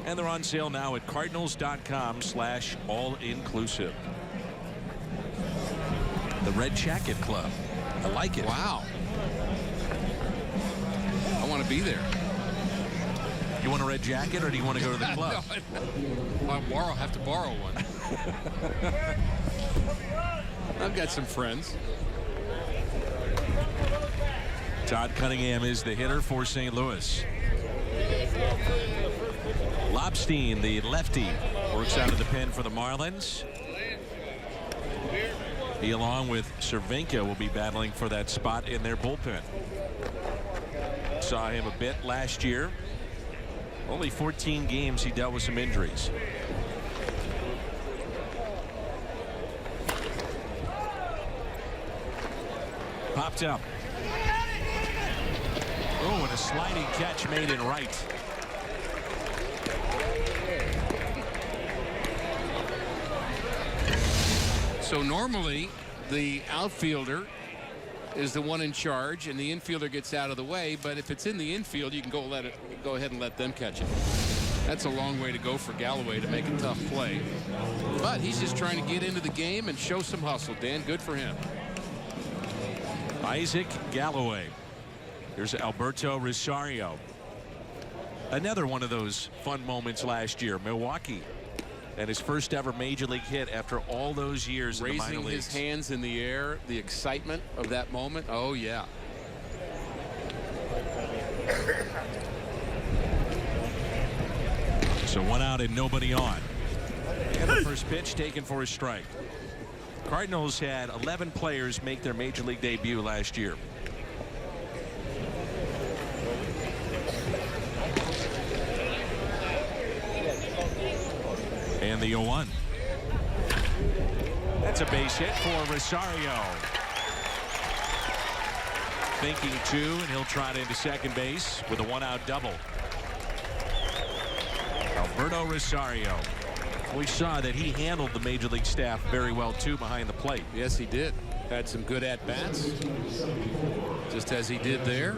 and they're on sale now at cardinals.com/all-inclusive. The Red Jacket Club. I like it. Wow. I want to be there. You want a red jacket, or do you want to go to the club? No, I'll have to borrow one. I've got some friends. Todd Cunningham is the hitter for St. Louis. Lobstein, the lefty, works out of the pen for the Marlins. He, along with Cervenka, will be battling for that spot in their bullpen. Saw him a bit last year. Only 14 games, he dealt with some injuries. Popped up. Oh, and a sliding catch made in right. So normally the outfielder is the one in charge and the infielder gets out of the way, but if it's in the infield, you can go ahead and let them catch it. That's a long way to go for Galloway to make a tough play, but he's just trying to get into the game and show some hustle. Dan, good for him. Isaac Galloway. Here's Alberto Rosario. Another one of those fun moments last year. Milwaukee. And his first ever major league hit after all those years in the minor leagues. Raising his hands in the air, the excitement of that moment. Oh, yeah. So 1 out and nobody on. And the first pitch taken for a strike. Cardinals had 11 players make their major league debut last year. And the 0-1. That's a base hit for Rosario. Thinking 2, and he'll trot into second base with a 1-out double. Alberto Rosario. We saw that he handled the major league staff very well too behind the plate. Yes, he did. Had some good at-bats, just as he did there.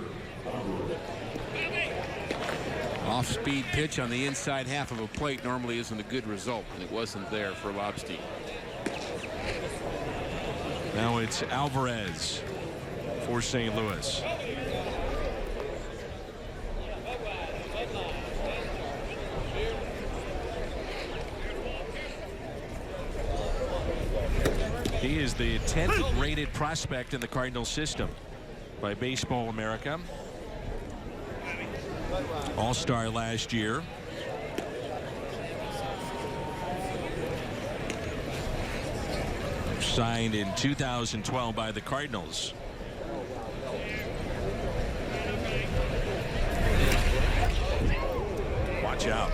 Off-speed pitch on the inside half of a plate normally isn't a good result, and it wasn't there for Lobstein. Now it's Alvarez for St. Louis. He is the 10th rated prospect in the Cardinals system by Baseball America. All-star last year. Signed in 2012 by the Cardinals. Watch out.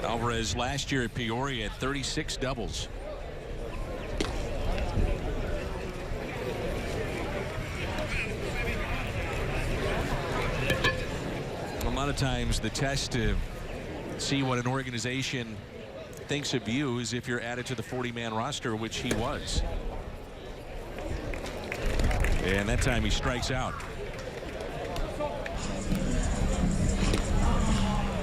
Alvarez last year at Peoria had 36 doubles. A lot of times the test to see what an organization thinks of you is if you're added to the 40-man roster, which he was. And that time he strikes out.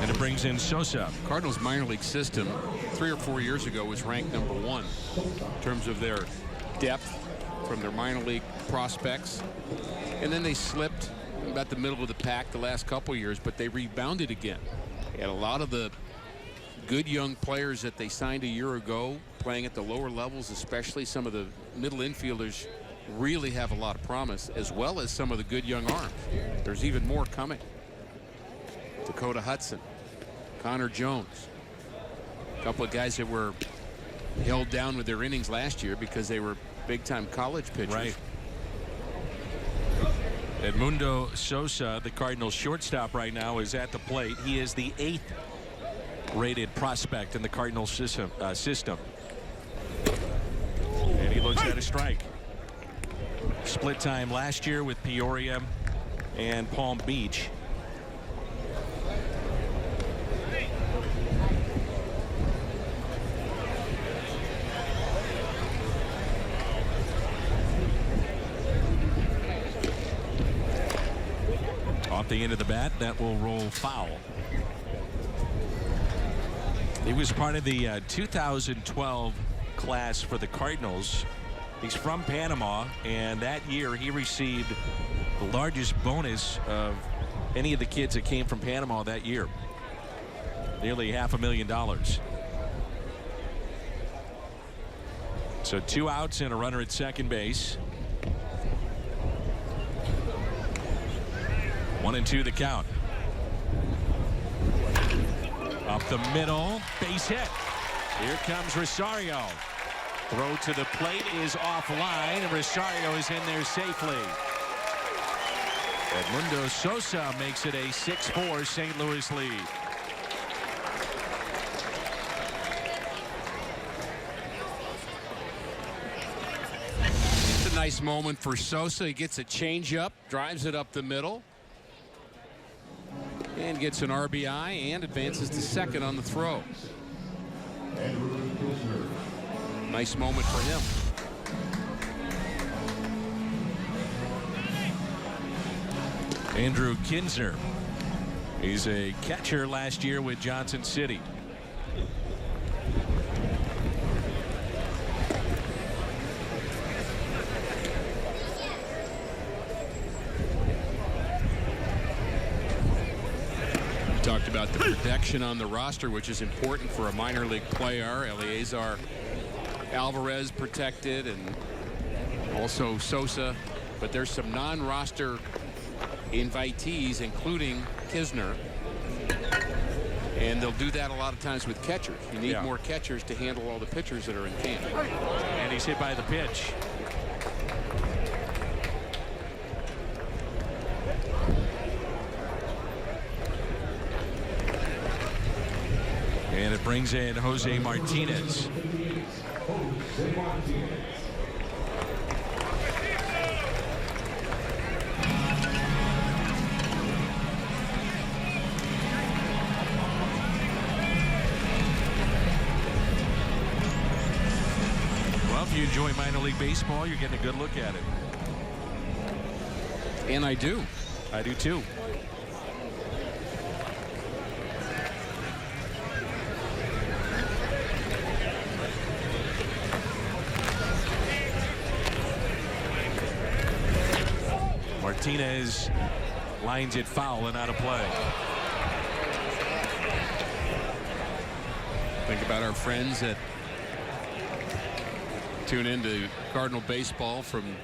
And it brings in Sosa. Cardinals minor league system 3 or 4 years ago was ranked #1 in terms of their depth from their minor league prospects. And then they slipped about the middle of the pack the last couple years, but they rebounded again. They had a lot of the good young players that they signed a year ago playing at the lower levels, especially some of the middle infielders really have a lot of promise, as well as some of the good young arms. There's even more coming. Dakota Hudson, Connor Jones, a couple of guys that were held down with their innings last year because they were big-time college pitchers. Right. Edmundo Sosa, the Cardinals shortstop right now, is at the plate. He is the 8th rated prospect in the Cardinals system. And he looks at a strike. Split time last year with Peoria and Palm Beach. Off the end of the bat, that will roll foul. He was part of the 2012 class for the Cardinals. He's from Panama, and that year he received the largest bonus of any of the kids that came from Panama that year. Nearly $500,000. So 2 outs and a runner at second base. 1-2 the count. Up the middle, base hit. Here comes Rosario. Throw to the plate is offline, and Rosario is in there safely. Edmundo Sosa makes it a 6-4 St. Louis lead. Nice moment for Sosa. He gets a changeup, drives it up the middle, and gets an RBI and advances to second on the throw. Nice moment for him. Andrew Kinsner. He's a catcher last year with Johnson City. Talked about the protection on the roster, which is important for a minor league player. Eleazar Alvarez protected, and also Sosa, but there's some non-roster invitees, including Kisner, and they'll do that a lot of times with catchers. You need more catchers to handle all the pitchers that are in camp. And he's hit by the pitch. And it brings in Jose Martinez. Well, if you enjoy minor league baseball, you're getting a good look at it. And I do. I do too. Martinez lines it foul and out of play. Think about our friends that tune into Cardinal baseball from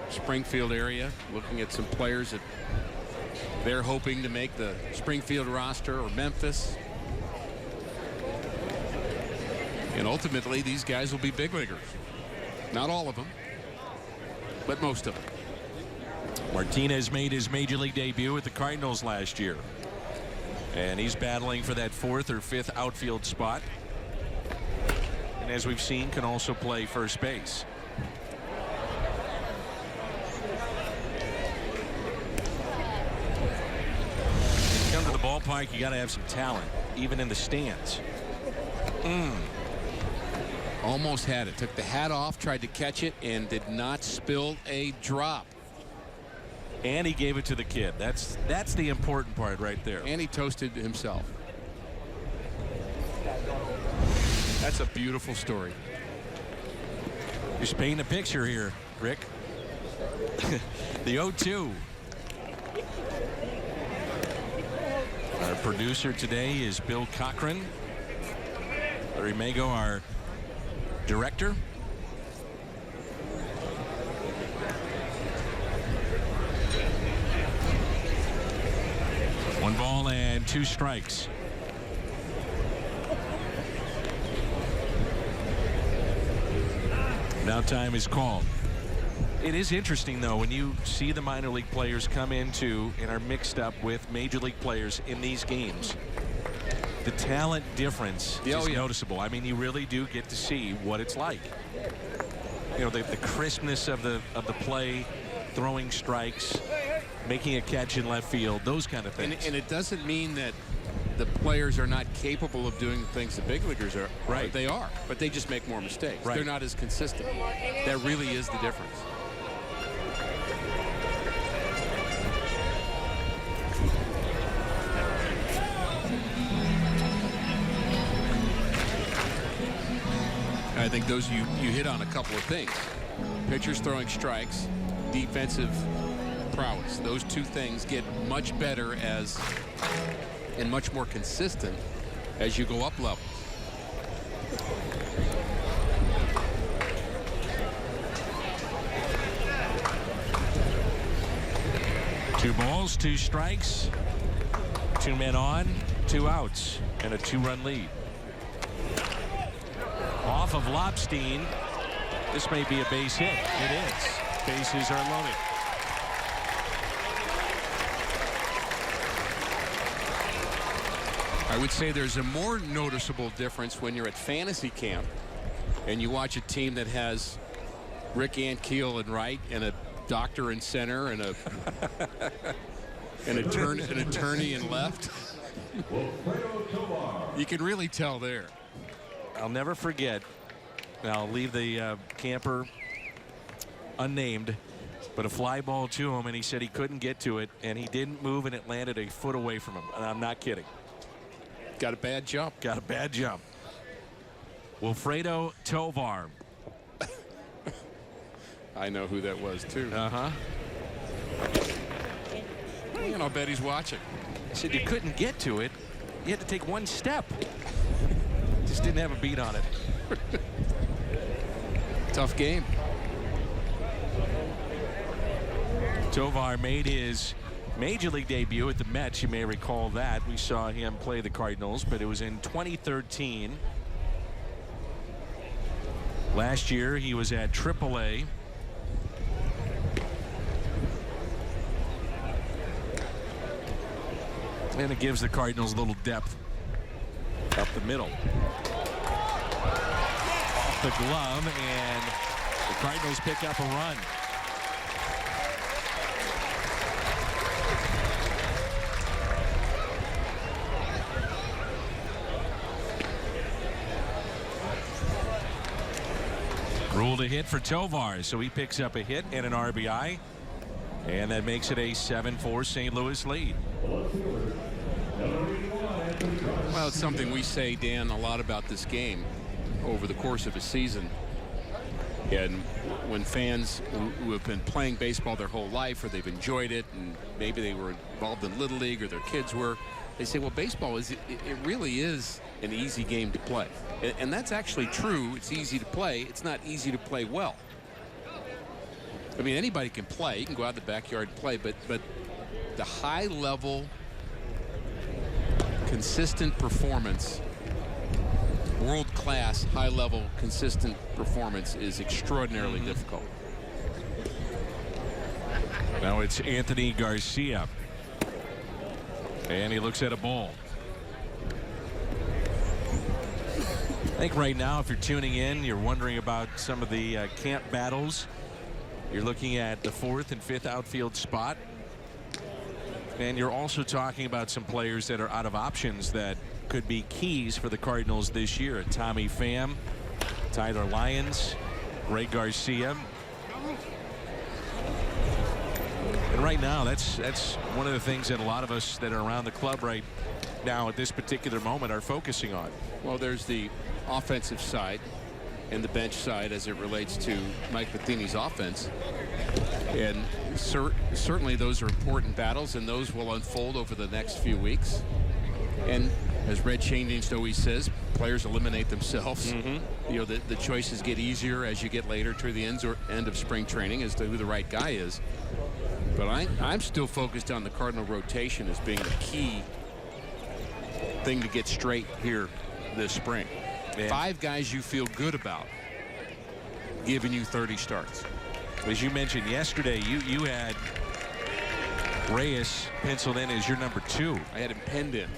Springfield area, looking at some players that they're hoping to make the Springfield roster, or Memphis. And ultimately, these guys will be big leaguers. Not all of them, but most of them. Martinez made his major league debut with the Cardinals last year, and he's battling for that 4th or 5th outfield spot, and as we've seen, can also play first base. Come to the ballpark, you got to have some talent, even in the stands. Almost had it. Took the hat off, tried to catch it, and did not spill a drop. And he gave it to the kid. That's the important part right there. And he toasted himself. That's a beautiful story. Just painting a picture here, Rick. The 0-2. Our producer today is Bill Cochran. Larry Mago, our director. One ball and 2 strikes. Now time is called. It is interesting, though, when you see the minor league players come into and are mixed up with major league players in these games. The talent difference is noticeable. I mean, you really do get to see what it's like. You know, the crispness of the play, throwing strikes, making a catch in left field, those kind of things. And it doesn't mean that the players are not capable of doing the things the big leaguers are. Right. They are, but they just make more mistakes. Right. They're not as consistent. That really is the difference. I think those you hit on a couple of things. Pitchers throwing strikes, defensive prowess. Those two things get much better and much more consistent as you go up levels. Two balls, 2 strikes, 2 men on, 2 outs, and a 2-run lead. Off of Lobstein. This may be a base hit. It is. Bases are loaded. I would say there's a more noticeable difference when you're at fantasy camp and you watch a team that has Rick Ankiel in right, and a doctor in center, and an attorney in left. You can really tell there. I'll never forget. I'll leave the camper unnamed, but a fly ball to him, and he said he couldn't get to it, and he didn't move, and it landed a foot away from him. And I'm not kidding. Got a bad jump. Got a bad jump. Wilfredo Tovar. I know who that was, too. Uh-huh. And I'll bet he's watching. I said you couldn't get to it. You had to take one step. Just didn't have a beat on it. Tough game. Tovar made his Major League debut at the Mets. You may recall that. We saw him play the Cardinals, but it was in 2013. Last year, he was at AAA. And it gives the Cardinals a little depth up the middle. Off the glove, and the Cardinals pick up a run. Ruled a hit for Tovar, so he picks up a hit and an RBI, and that makes it a 7-4 St. Louis lead. Well, it's something we say, Dan, a lot about this game over the course of a season. And when fans who have been playing baseball their whole life, or they've enjoyed it, and maybe they were involved in Little League or their kids were, they say, well, baseball it really is an easy game to play. And that's actually true. It's easy to play. It's not easy to play well. I mean, anybody can play. You can go out in the backyard and play, but the high level, consistent performance, world-class, high-level, consistent performance is extraordinarily difficult. Now it's Anthony Garcia, and he looks at a ball. I think right now, if you're tuning in, you're wondering about some of the camp battles. You're looking at the 4th and 5th outfield spot. And you're also talking about some players that are out of options that could be keys for the Cardinals this year. Tommy Pham, Tyler Lyons, Greg Garcia. And right now, that's one of the things that a lot of us that are around the club right now at this particular moment are focusing on. Well, there's the offensive side and the bench side as it relates to Mike Matheny's offense. And certainly those are important battles, and those will unfold over the next few weeks. And as Red Changing always says, players eliminate themselves. You know, the choices get easier as you get later to the end of spring training as to who the right guy is. But I'm still focused on the Cardinal rotation as being the key thing to get straight here this spring. Yeah. 5 guys you feel good about giving you 30 starts. As you mentioned yesterday, you had Reyes penciled in as your number 2. I had him penned in.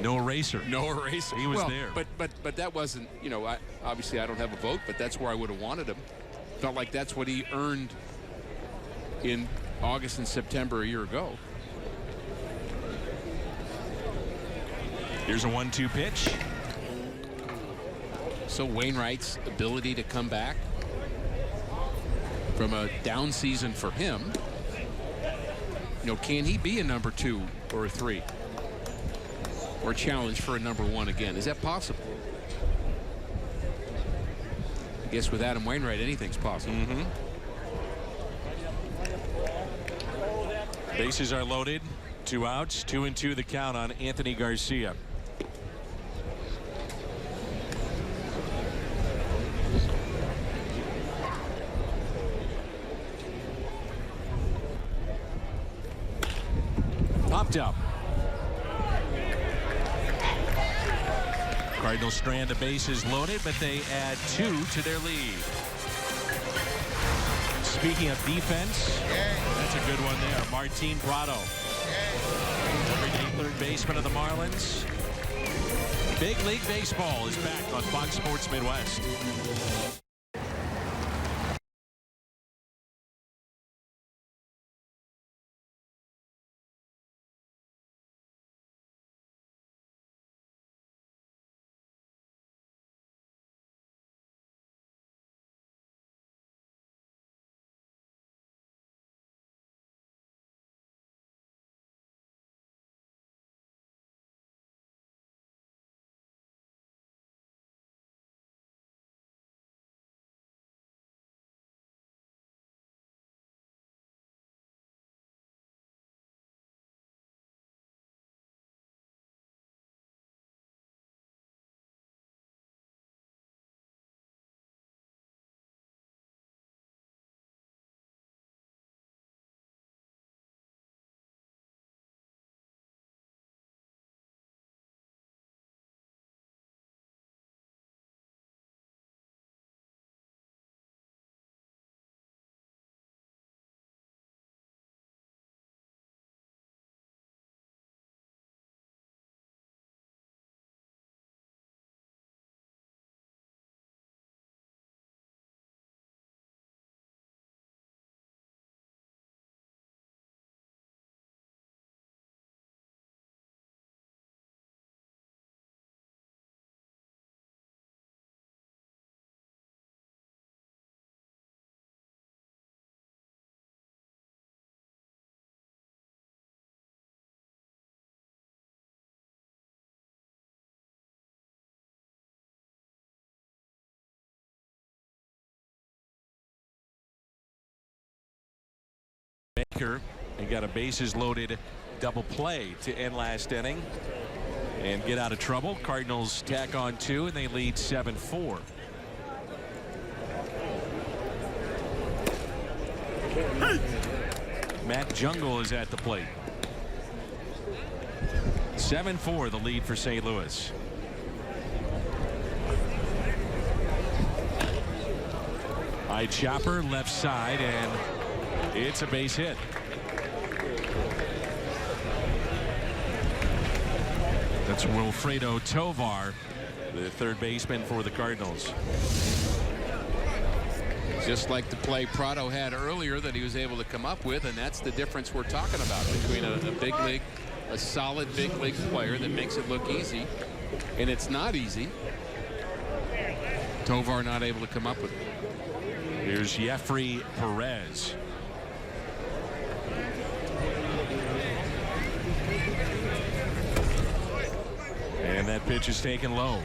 No eraser. No eraser. He was there. But that wasn't, you know, obviously I don't have a vote, but that's where I would have wanted him. Felt like that's what he earned in August and September a year ago. Here's a 1-2 pitch. So Wainwright's ability to come back from a down season for him, you know, can he be a number 2 or a 3 or challenge for a number 1 again? Is that possible? I guess with Adam Wainwright, anything's possible. Bases are loaded. 2 outs. 2-2 the count on Anthony Garcia. Popped up. Cardinals strand the bases loaded, but they add 2 to their lead. Speaking of defense, that's a good one there. Martin Prado, everyday third baseman of the Marlins. Big League Baseball is back on Fox Sports Midwest. Baker and got a bases loaded double play to end last inning and get out of trouble. Cardinals tack on 2 and they lead 7-4. Matt Jungle is at the plate. 7-4 the lead for St. Louis. High chopper left side, and it's a base hit. That's Wilfredo Tovar, the third baseman for the Cardinals. Just like the play Prado had earlier that he was able to come up with, and that's the difference we're talking about between a big league, a solid big league player that makes it look easy, and it's not easy. Tovar not able to come up with it. Here's Jeffrey Perez. And that pitch is taken low.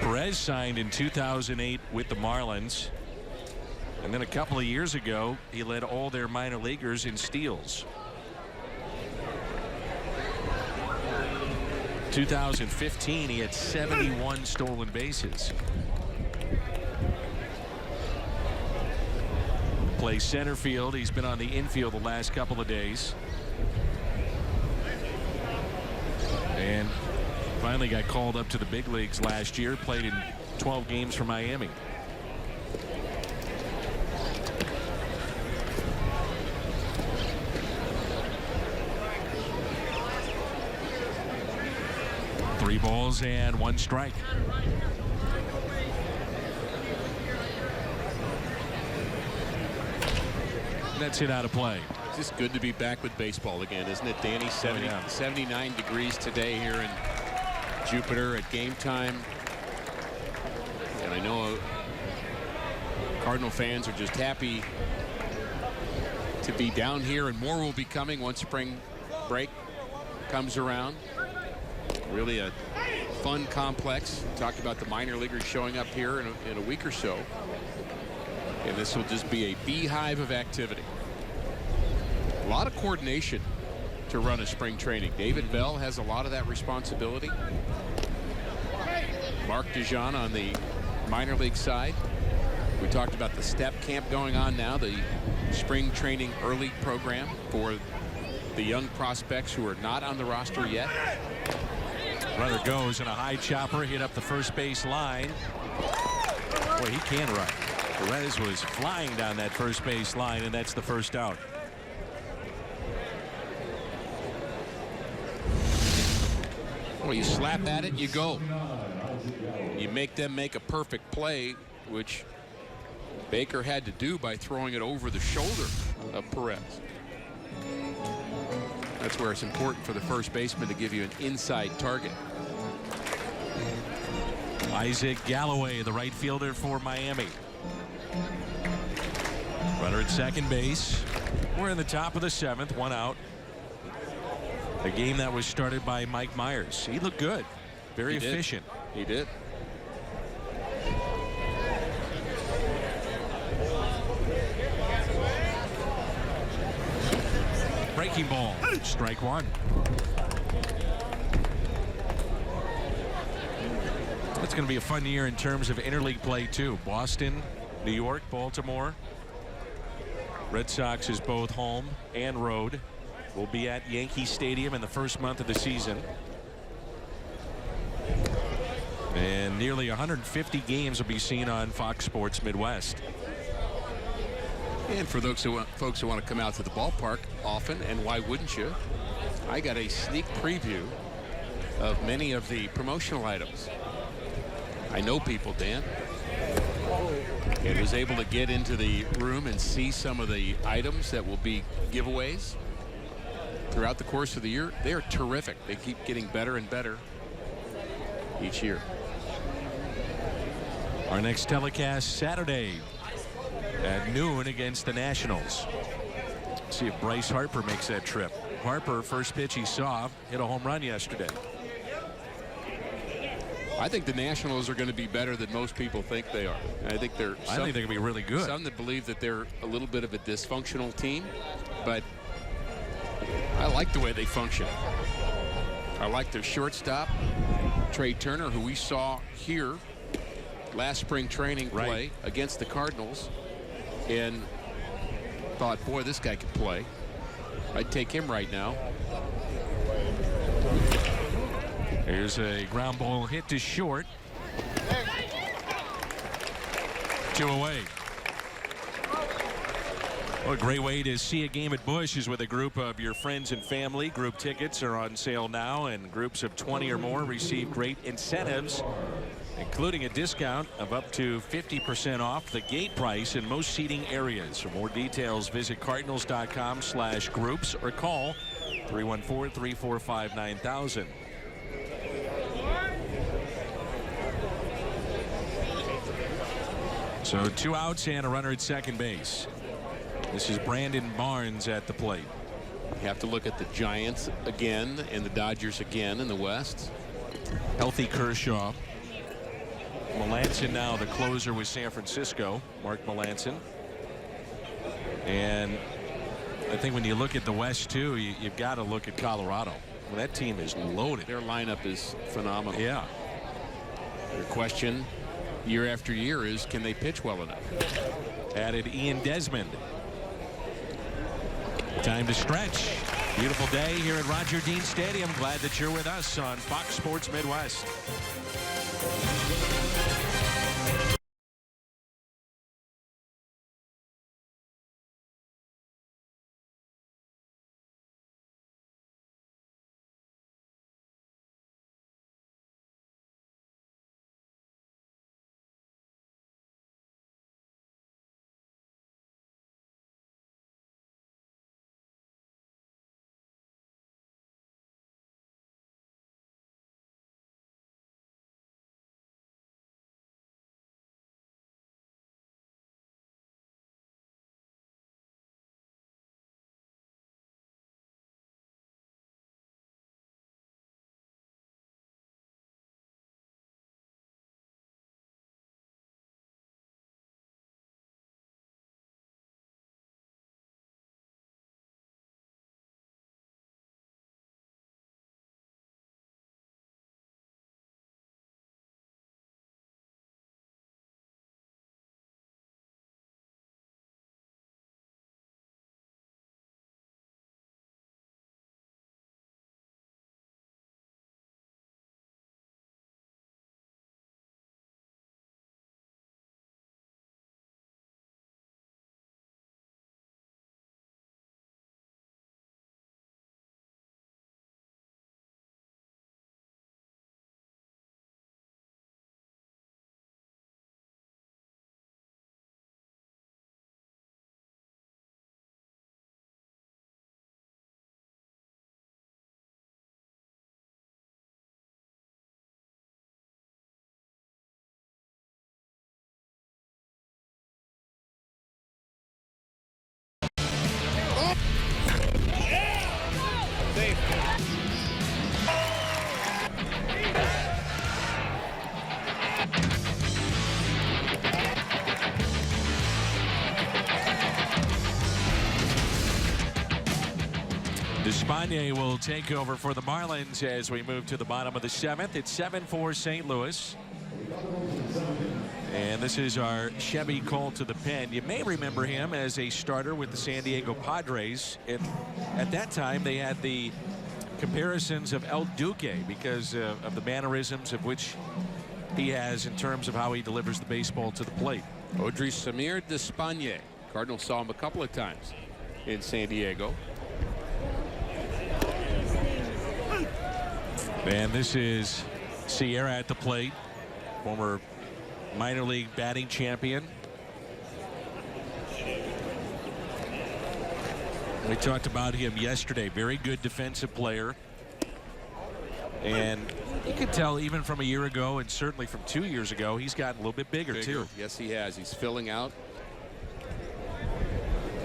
Perez signed in 2008 with the Marlins, and then a couple of years ago he led all their minor leaguers in steals. 2015 he had 71 stolen bases. Plays center field. He's been on the infield the last couple of days, and finally got called up to the big leagues last year. Played in 12 games for Miami. Three balls and one strike. That's it out of play. It's just good to be back with baseball again, isn't it, Danny? 79 degrees today here in Jupiter at game time, and I know Cardinal fans are just happy to be down here, and more will be coming once spring break comes around. Really a fun complex. We talked about the minor leaguers showing up here in a week or so, and this will just be a beehive of activity. A lot of coordination to run a spring training. David Bell has a lot of that responsibility. Mark DeJean on the minor league side. We talked about the step camp going on now, the spring training early program for the young prospects who are not on the roster yet. Runner goes, and a high chopper hit up the first base line. Boy, he can run. Perez was flying down that first base line, and that's the first out. Well, you slap at it, you go. You make them make a perfect play, which Baker had to do by throwing it over the shoulder of Perez. That's where it's important for the first baseman to give you an inside target. Isaac Galloway, the right fielder for Miami. Runner at second base. We're in the top of the seventh, one out. A game that was started by Mike Myers. He looked good, very efficient. He did. Breaking ball, strike one. It's going to be a fun year in terms of interleague play too. Boston, New York, Baltimore. Red Sox is both home and road. We'll be at Yankee Stadium in the first month of the season. And nearly 150 games will be seen on Fox Sports Midwest. And for those folks who want to come out to the ballpark often, and why wouldn't you? I got a sneak preview of many of the promotional items. I know people, Dan, and was able to get into the room and see some of the items that will be giveaways throughout the course of the year. They are terrific. They keep getting better and better each year. Our next telecast Saturday at noon against the Nationals. See if Bryce Harper makes that trip. Harper, first pitch he saw, hit a home run yesterday. I think the Nationals are going to be better than most people think they are. I think they're going to be really good. Some that believe that they're a little bit of a dysfunctional team, but I like the way they function. I like their shortstop, Trey Turner, who we saw here last spring training play against the Cardinals, and thought, boy, this guy could play. I'd take him right now. Here's a ground ball hit to short. 2 away. Well, a great way to see a game at Busch is with a group of your friends and family. Group tickets are on sale now, and groups of 20 or more receive great incentives, including a discount of up to 50% off the gate price in most seating areas. For more details, visit cardinals.com/groups or call 314-345-9000. So 2 outs and a runner at second base. This is Brandon Barnes at the plate. You have to look at the Giants again and the Dodgers again in the West. Healthy Kershaw. Melanson now the closer with San Francisco, Mark Melanson. And I think when you look at the West too, you've got to look at Colorado. Well, that team is loaded. Their lineup is phenomenal. Yeah. Your question year after year is, can they pitch well enough? Added Ian Desmond. Time to stretch. Beautiful day here at Roger Dean Stadium. Glad that you're with us on Fox Sports Midwest. Despaigne will take over for the Marlins as we move to the bottom of the 7th. It's 7-4 St. Louis. And this is our Chevy Colt to the pen. You may remember him as a starter with the San Diego Padres. And at that time, they had the comparisons of El Duque because of the mannerisms of which he has in terms of how he delivers the baseball to the plate. Audrey Samir Despaigne. Cardinals saw him a couple of times in San Diego. And this is Sierra at the plate, former minor league batting champion. We talked about him yesterday. Very good defensive player. And you can tell even from a year ago and certainly from 2 years ago, he's gotten a little bit bigger too. Yes, he has. He's filling out.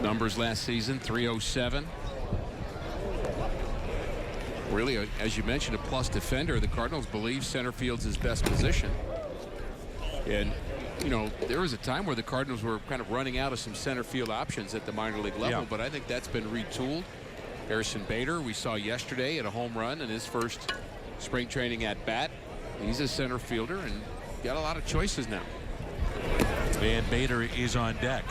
Numbers last season, 307. Really, as you mentioned, a plus defender. The Cardinals believe center field's his best position. And, you know, there was a time where the Cardinals were kind of running out of some center field options at the minor league level, but I think that's been retooled. Harrison Bader, we saw yesterday at a home run in his first spring training at bat. He's a center fielder and got a lot of choices now. And Bader is on deck.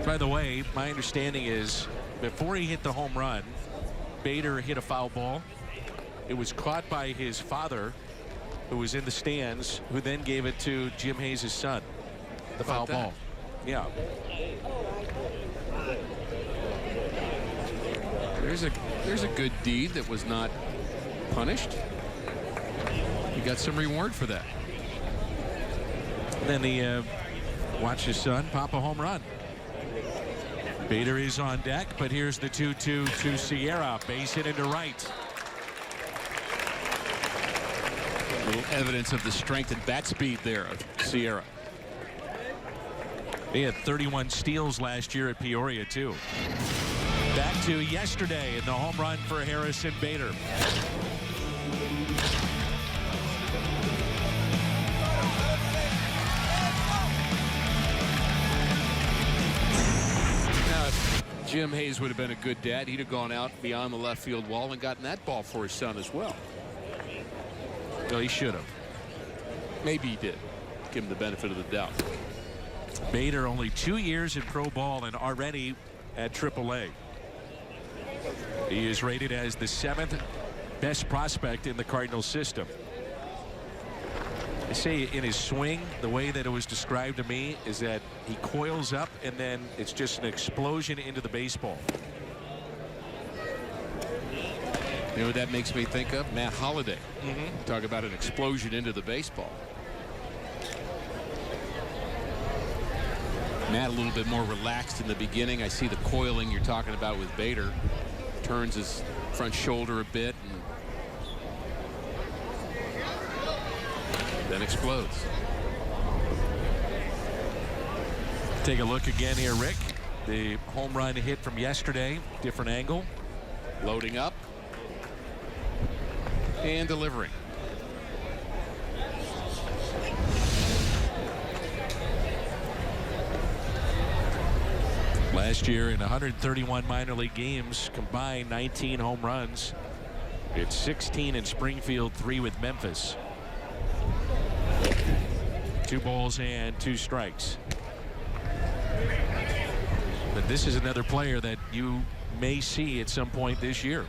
By the way, my understanding is before he hit the home run, Bader hit a foul ball. It was caught by his father, who was in the stands, who then gave it to Jim Hayes' son. The foul ball. Yeah. There's a good deed that was not punished. He got some reward for that. And then he watched his son pop a home run. Bader is on deck, but here's the 2-2 to Sierra. Base hit into right. A little evidence of the strength and bat speed there of Sierra. He had 31 steals last year at Peoria, too. Back to yesterday in the home run for Harrison Bader. Now, if Jim Hayes would have been a good dad, he'd have gone out beyond the left field wall and gotten that ball for his son as well. Well, he should have. Maybe he did. Give him the benefit of the doubt. Bader only 2 years in pro ball and already at AAA. He is rated as the 7th best prospect in the Cardinals system. I say in his swing, the way that it was described to me is that he coils up and then it's just an explosion into the baseball. You know what that makes me think of? Matt Holliday. Talk about an explosion into the baseball. Matt a little bit more relaxed in the beginning. I see the coiling you're talking about with Bader. Turns his front shoulder a bit and then explodes. Take a look again here, Rick. The home run hit from yesterday, different angle. Loading up and delivering. Last year in 131 minor league games, combined 19 home runs. It's 16 in Springfield, 3 with Memphis. 2 balls and 2 strikes. But this is another player that you may see at some point this year.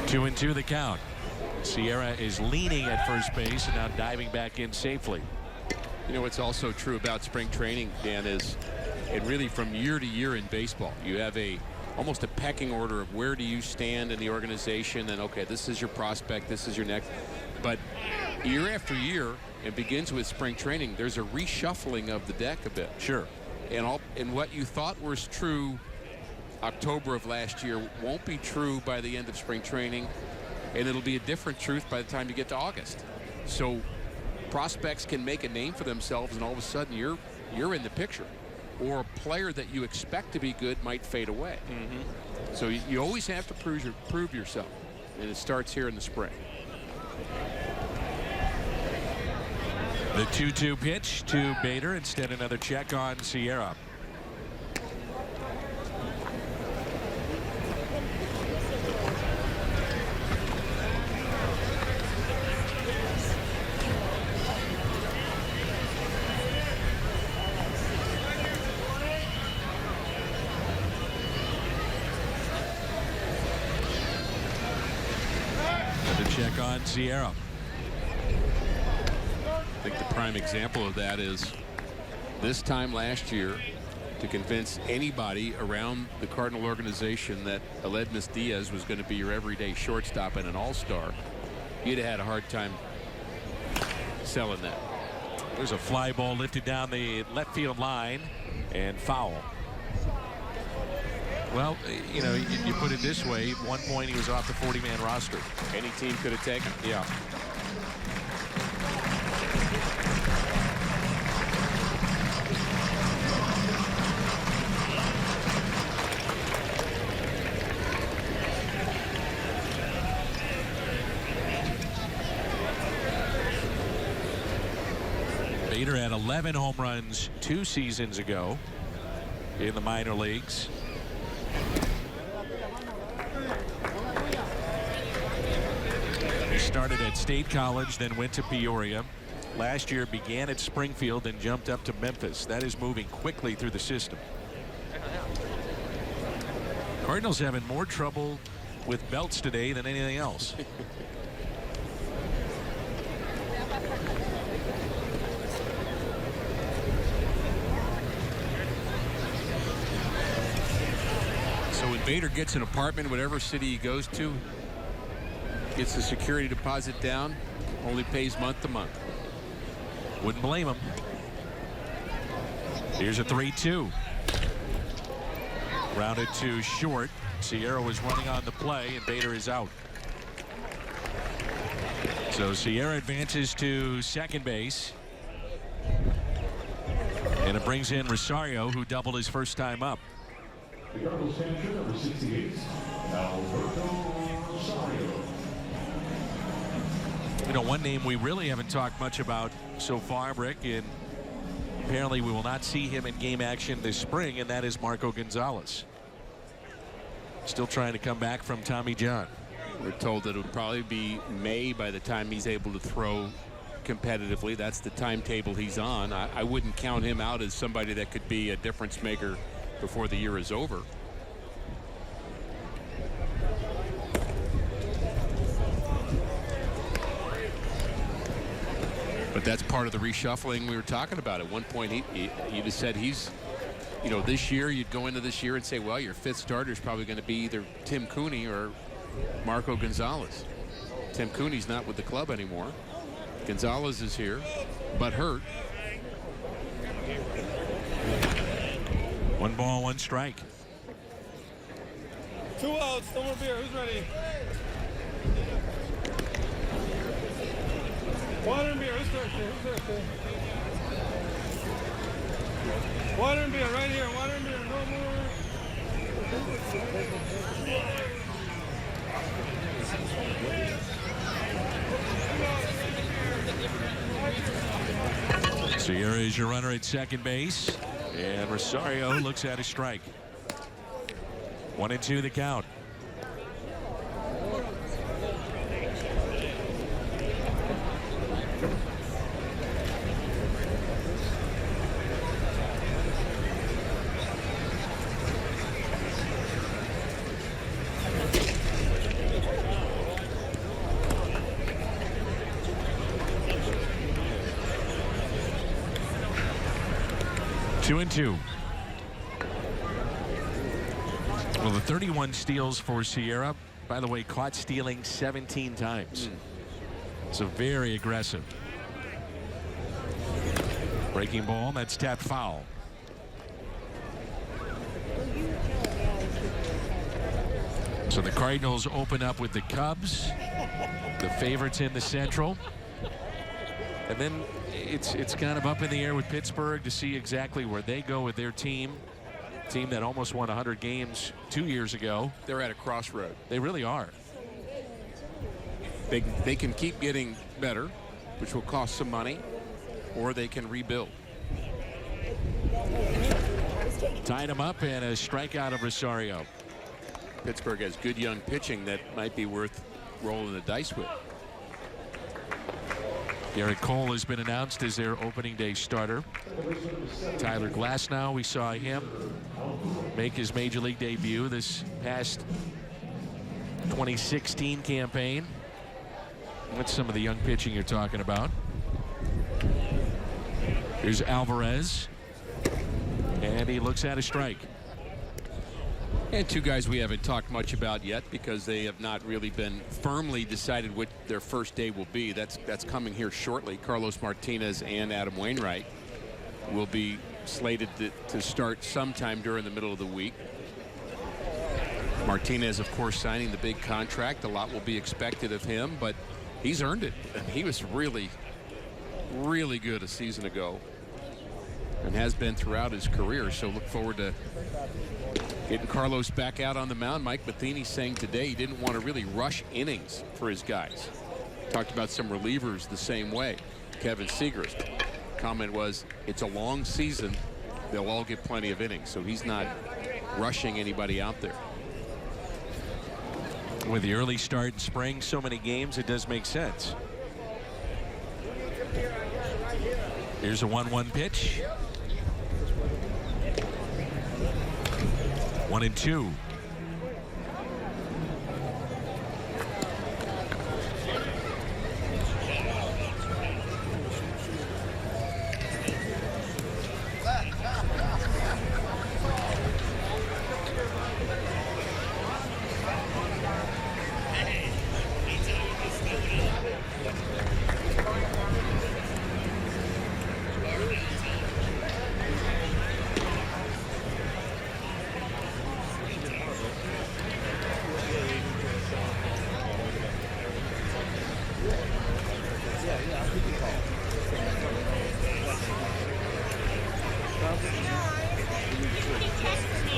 2-2 the count. Sierra is leaning at first base and now diving back in safely. You know what's also true about spring training, Dan, is and really from year to year in baseball, you have almost a pecking order of where do you stand in the organization, and okay, this is your prospect, this is your next. But year after year, it begins with spring training, there's a reshuffling of the deck a bit. Sure. And what you thought was true October of last year won't be true by the end of spring training, and it'll be a different truth by the time you get to August. So prospects can make a name for themselves, and all of a sudden you're in the picture, or a player that you expect to be good might fade away. So you always have to prove yourself, and it starts here in the spring. The 2-2 pitch to Bader. Instead, another check on Sierra. Check on Sierra. I think the prime example of that is this time last year, to convince anybody around the Cardinal organization that Aledmus Diaz was going to be your everyday shortstop and an all-star, you'd have had a hard time selling that. There's a fly ball lifted down the left field line and foul. Well, you know, you put it this way. At one point, he was off the 40-man roster. Any team could have taken. Yeah. Bader had 11 home runs 2 seasons ago in the minor leagues. He started at State College, then went to Peoria. Last year began at Springfield and jumped up to Memphis. That is moving quickly through the system. Cardinals having more trouble with belts today than anything else. So when Bader gets an apartment, whatever city he goes to, gets the security deposit down, only pays month to month. Wouldn't blame him. Here's a 3-2. Rounded to short. Sierra was running on the play, and Bader is out. So Sierra advances to second base. And it brings in Rosario, who doubled his first time up. The Cardinals manager, number 68, Alberto Rosario. You know, one name we really haven't talked much about so far, Rick, and apparently we will not see him in game action this spring, and that is Marco Gonzalez. Still trying to come back from Tommy John. We're told that it would probably be May by the time he's able to throw competitively. That's the timetable he's on. I wouldn't count him out as somebody that could be a difference maker before the year is over. But that's part of the reshuffling we were talking about. At one point, he just said he's, you know, this year you'd go into this year and say, well, your fifth starter is probably going to be either Tim Cooney or Marco Gonzalez. Tim Cooney's not with the club anymore. Gonzalez is here, but hurt. 1 ball, 1 strike. 2 outs, no more beer. Who's ready? Water and beer. Who's thirsty? Who's thirsty? Water and beer right here. Water and beer. No more. Sierra is your runner at second base. And Rosario looks at a strike. 1-2 the count. Two and two. Well, the 31 steals for Sierra, by the way, caught stealing 17 times. So very aggressive. Breaking ball, that's tapped foul. So the Cardinals open up with the Cubs, the favorites in the Central. And then it's kind of up in the air with Pittsburgh to see exactly where they go with their team. Team that almost won 100 games 2 years ago. They're at a crossroad. They really are. They can keep getting better, which will cost some money, or they can rebuild. Tied him up and a strikeout of Rosario. Pittsburgh has good young pitching that might be worth rolling the dice with. Garrett Cole has been announced as their opening day starter. Tyler Glasnow, we saw him make his major league debut this past 2016 campaign. What's some of the young pitching you're talking about? Here's Alvarez, and he looks at a strike. And two guys we haven't talked much about yet because they have not really been firmly decided what their first day will be. That's coming here shortly. Carlos Martinez and Adam Wainwright will be slated to start sometime during the middle of the week. Martinez, of course, signing the big contract. A lot will be expected of him, but he's earned it. And he was really, really good a season ago and has been throughout his career. So look forward to getting Carlos back out on the mound. Mike Matheny saying today he didn't want to really rush innings for his guys. Talked about some relievers the same way. Kevin Seager's comment was, it's a long season. They'll all get plenty of innings. So he's not rushing anybody out there. With the early start in spring, so many games, it does make sense. Here's a 1-1 pitch. 1-2.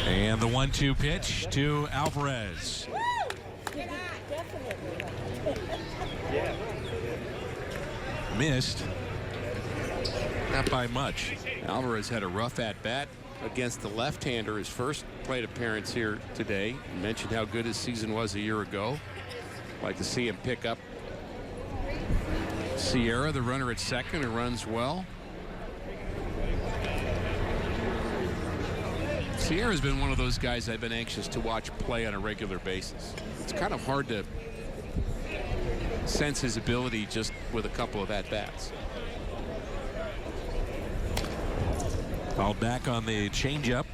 And the 1-2 pitch to Alvarez. Missed. Not by much. Alvarez had a rough at-bat against the left-hander, his first plate appearance here today. You mentioned how good his season was a year ago. Like to see him pick up Sierra, the runner at second, who runs well. Sierra's been one of those guys I've been anxious to watch play on a regular basis. It's kind of hard to sense his ability just with a couple of at-bats. Called back on the changeup.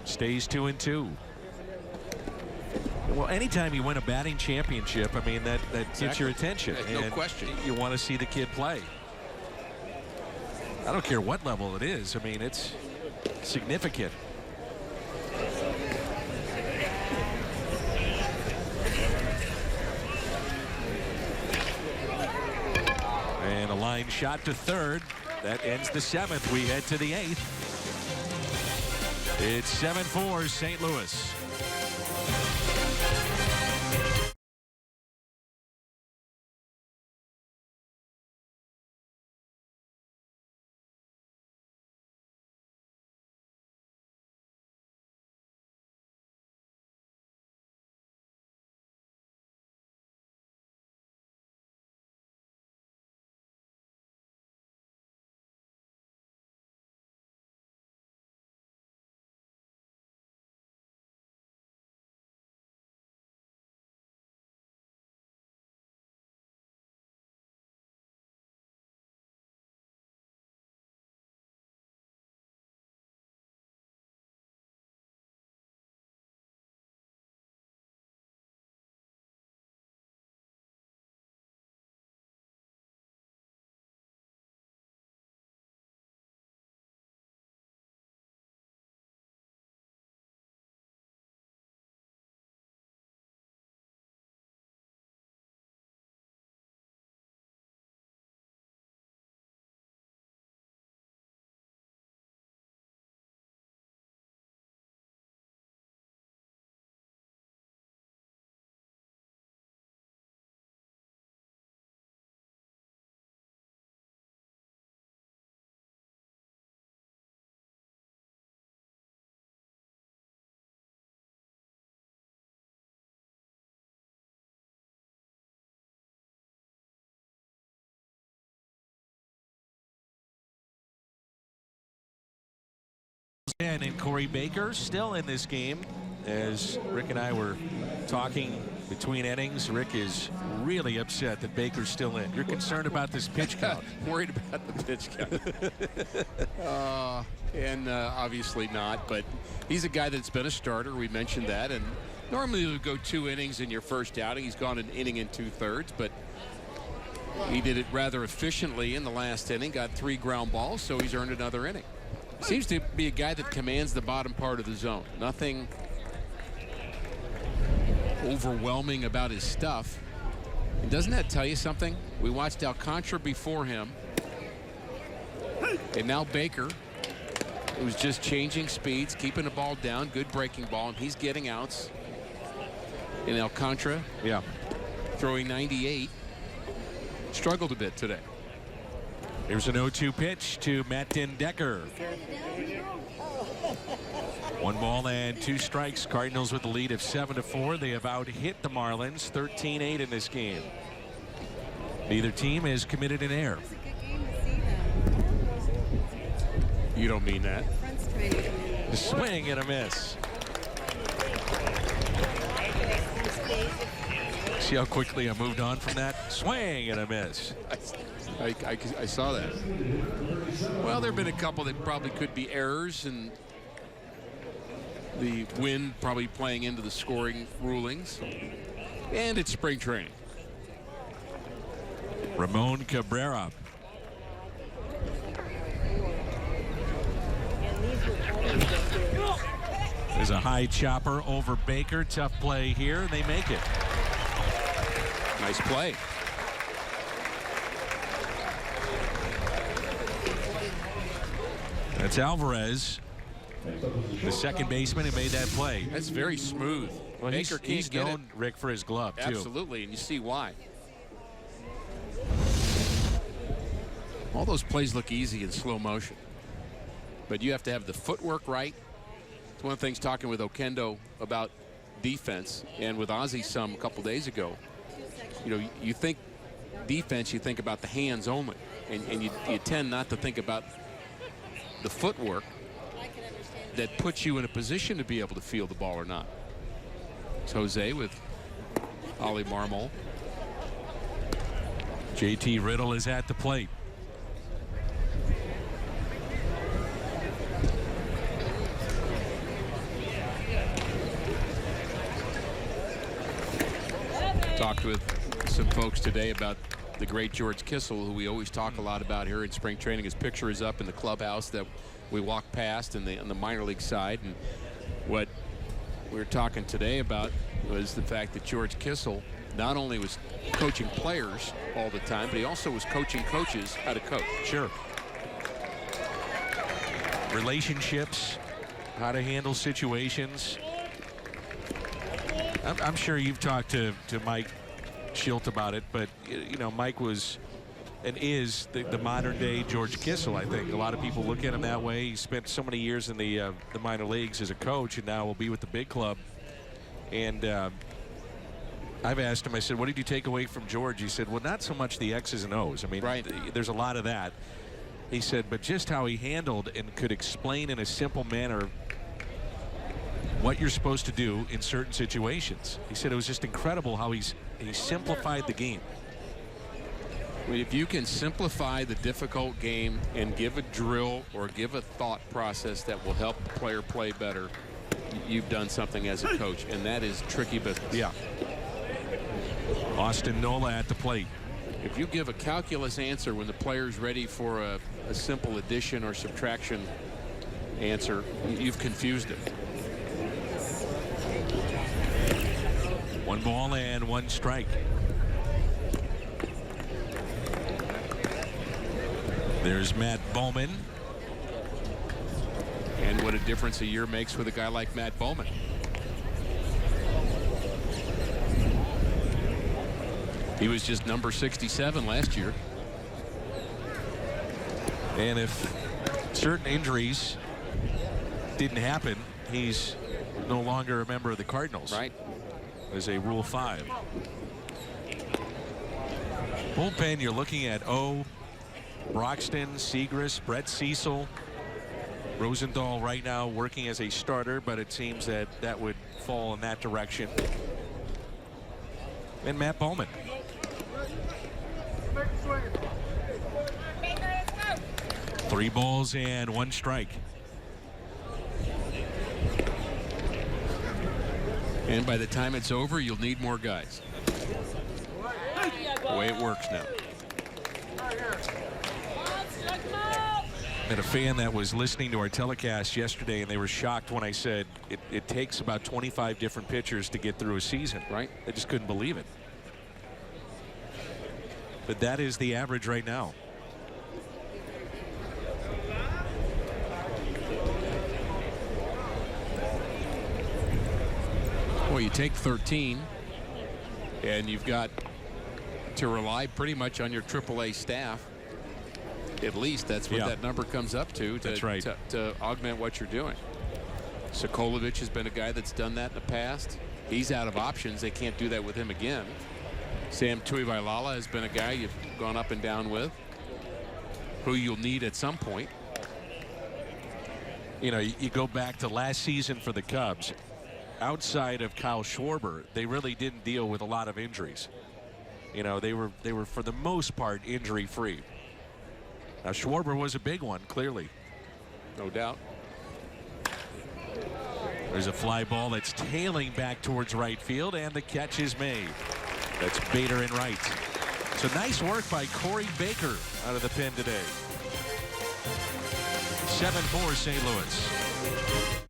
Stays 2-2. Well, anytime you win a batting championship, I mean, that gets your attention. No question. You want to see the kid play. I don't care what level it is. I mean, it's significant. And a line shot to third. That ends the 7th. We head to the 8th. It's 7-4 St. Louis. And Corey Baker still in this game, as Rick and I were talking Between innings, Rick is really upset that Baker's still in. You're concerned about this pitch count. Worried about the pitch count. And obviously not, but he's a guy that's been a starter. We mentioned that, and normally you would go 2 innings in your first outing. He's gone an inning and 2/3, but he did it rather efficiently in the last inning. Got 3 ground balls, so he's earned another inning. Seems to be a guy that commands the bottom part of the zone. Nothing overwhelming about his stuff. And doesn't that tell you something? We watched Alcantara before him, and now Baker, who's just changing speeds, keeping the ball down, good breaking ball, and he's getting outs. And Alcantara, throwing 98, struggled a bit today. Here's an 0-2 pitch to Matt Decker. 1 ball and 2 strikes. Cardinals with the lead of 7-4. They have out-hit the Marlins 13-8 in this game. Neither team has committed an error. You don't mean that. A swing and a miss. See how quickly I moved on from that? Swing and a miss. I saw that. Well, there have been a couple that probably could be errors, and the wind probably playing into the scoring rulings. And it's spring training. Ramon Cabrera. There's a high chopper over Baker. Tough play here, and they make it. Nice play. That's Alvarez, the second baseman who made that play. That's very smooth. Well, Baker he's can't get known, it. Rick, for his glove, too. Absolutely, and you see why. All those plays look easy in slow motion, but you have to have the footwork right. It's one of the things talking with Oquendo about defense, and with Ozzie some a couple days ago. You know, you think defense, you think about the hands only, and you tend not to think about the footwork that puts you in a position to be able to field the ball or not. It's Jose with Ollie Marmol. JT Riddle is at the plate. Talked with some folks today about the great George Kissel, who we always talk a lot about here in spring training. His picture is up in the clubhouse that we walk past on the minor league side. And what we were talking today about was the fact that George Kissel not only was coaching players all the time, but he also was coaching coaches how to coach. Sure. Relationships, how to handle situations. I'm sure you've talked to Mike Schilt about it, but you know, Mike was and is the modern day George Kissel. I think a lot of people look at him that way. He spent so many years in the minor leagues as a coach, and now will be with the big club. And I've asked him, I said, what did you take away from George? He said, well, not so much the X's and O's. I mean, there's a lot of that. He said, but just how he handled and could explain in a simple manner what you're supposed to do in certain situations. He said it was just incredible how he simplified the game. If you can simplify the difficult game and give a drill or give a thought process that will help the player play better, you've done something as a coach, and that is tricky business. Yeah. Austin Nola at the plate. If you give a calculus answer when the player's ready for a simple addition or subtraction answer, you've confused it. 1 ball and 1 strike. There's Matt Bowman. And what a difference a year makes with a guy like Matt Bowman. He was just number 67 last year. And if certain injuries didn't happen, he's no longer a member of the Cardinals. Right. As a Rule 5. Bullpen, you're looking at Broxton, Segrist, Brett Cecil, Rosenthal right now working as a starter, but it seems that would fall in that direction. and Matt Bowman. Three balls and one strike. And by the time it's over, you'll need more guys. The way it works now. I had a fan that was listening to our telecast yesterday, and they were shocked when I said it takes about 25 different pitchers to get through a season. Right. They just couldn't believe it. But that is the average right now. Well, you take 13, and you've got to rely pretty much on your AAA staff. At least that's what that number comes up to. That's right. To augment what you're doing. Sokolovich has been a guy that's done that in the past. He's out of options. They can't do that with him again. Sam Tuivailala has been a guy you've gone up and down with, who you'll need at some point. You know, you go back to last season for the Cubs. Outside of Kyle Schwarber, they really didn't deal with a lot of injuries. You know, they were for the most part injury free. Now Schwarber was a big one, clearly. No doubt. There's a fly ball that's tailing back towards right field, and the catch is made. That's Bader in right. So nice work by Corey Baker out of the pen today. 7-4 St. Louis.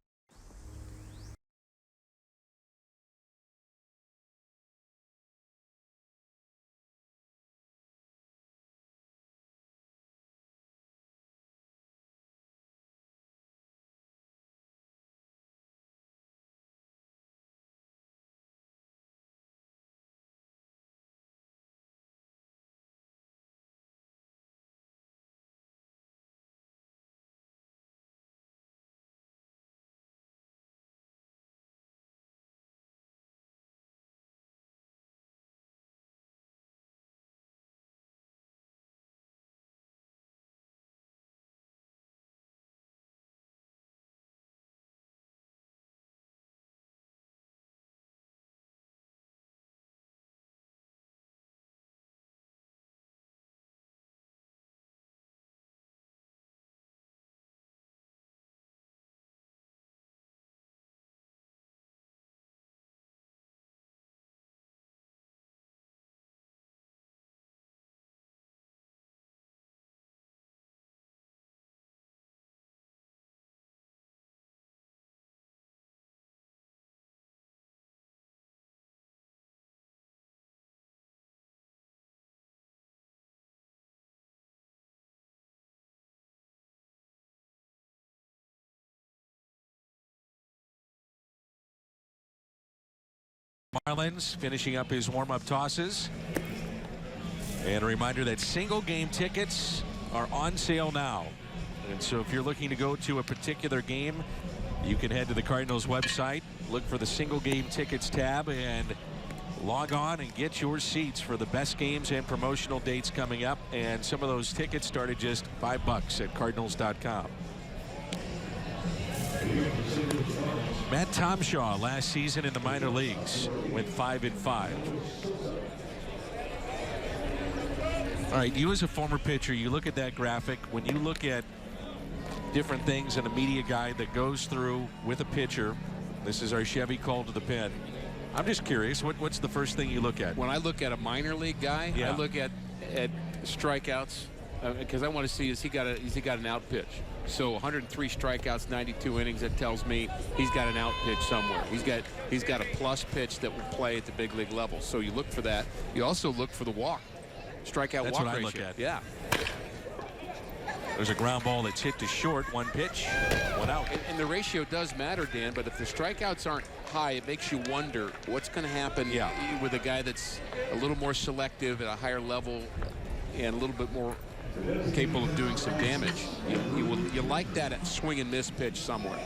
Marlins finishing up his warm-up tosses. And a reminder that single game tickets are on sale now. And so if you're looking to go to a particular game, you can head to the Cardinals website, look for the single game tickets tab, and log on and get your seats for the best games and promotional dates coming up. And some of those tickets start at just $5 at Cardinals.com. Matt Tomshaw last season in the minor leagues went 5-5. All right, you as a former pitcher, you look at that graphic. When you look at different things in a media guide that goes through with a pitcher, this is our Chevy call to the pen. I'm just curious, what's the first thing you look at? When I look at a minor league guy, I look at strikeouts because I want to see has he got an out pitch. So 103 strikeouts, 92 innings. That tells me he's got an out pitch somewhere. He's got a plus pitch that will play at the big league level. So you look for that. You also look for the walk, strikeout That's walk what ratio. I look at. Yeah. There's a ground ball that's hit to short, one pitch, one out. And the ratio does matter, Dan. But if the strikeouts aren't high, it makes you wonder what's going to happen with a guy that's a little more selective at a higher level and a little bit more capable of doing some damage. You like that at swing and miss pitch somewhere.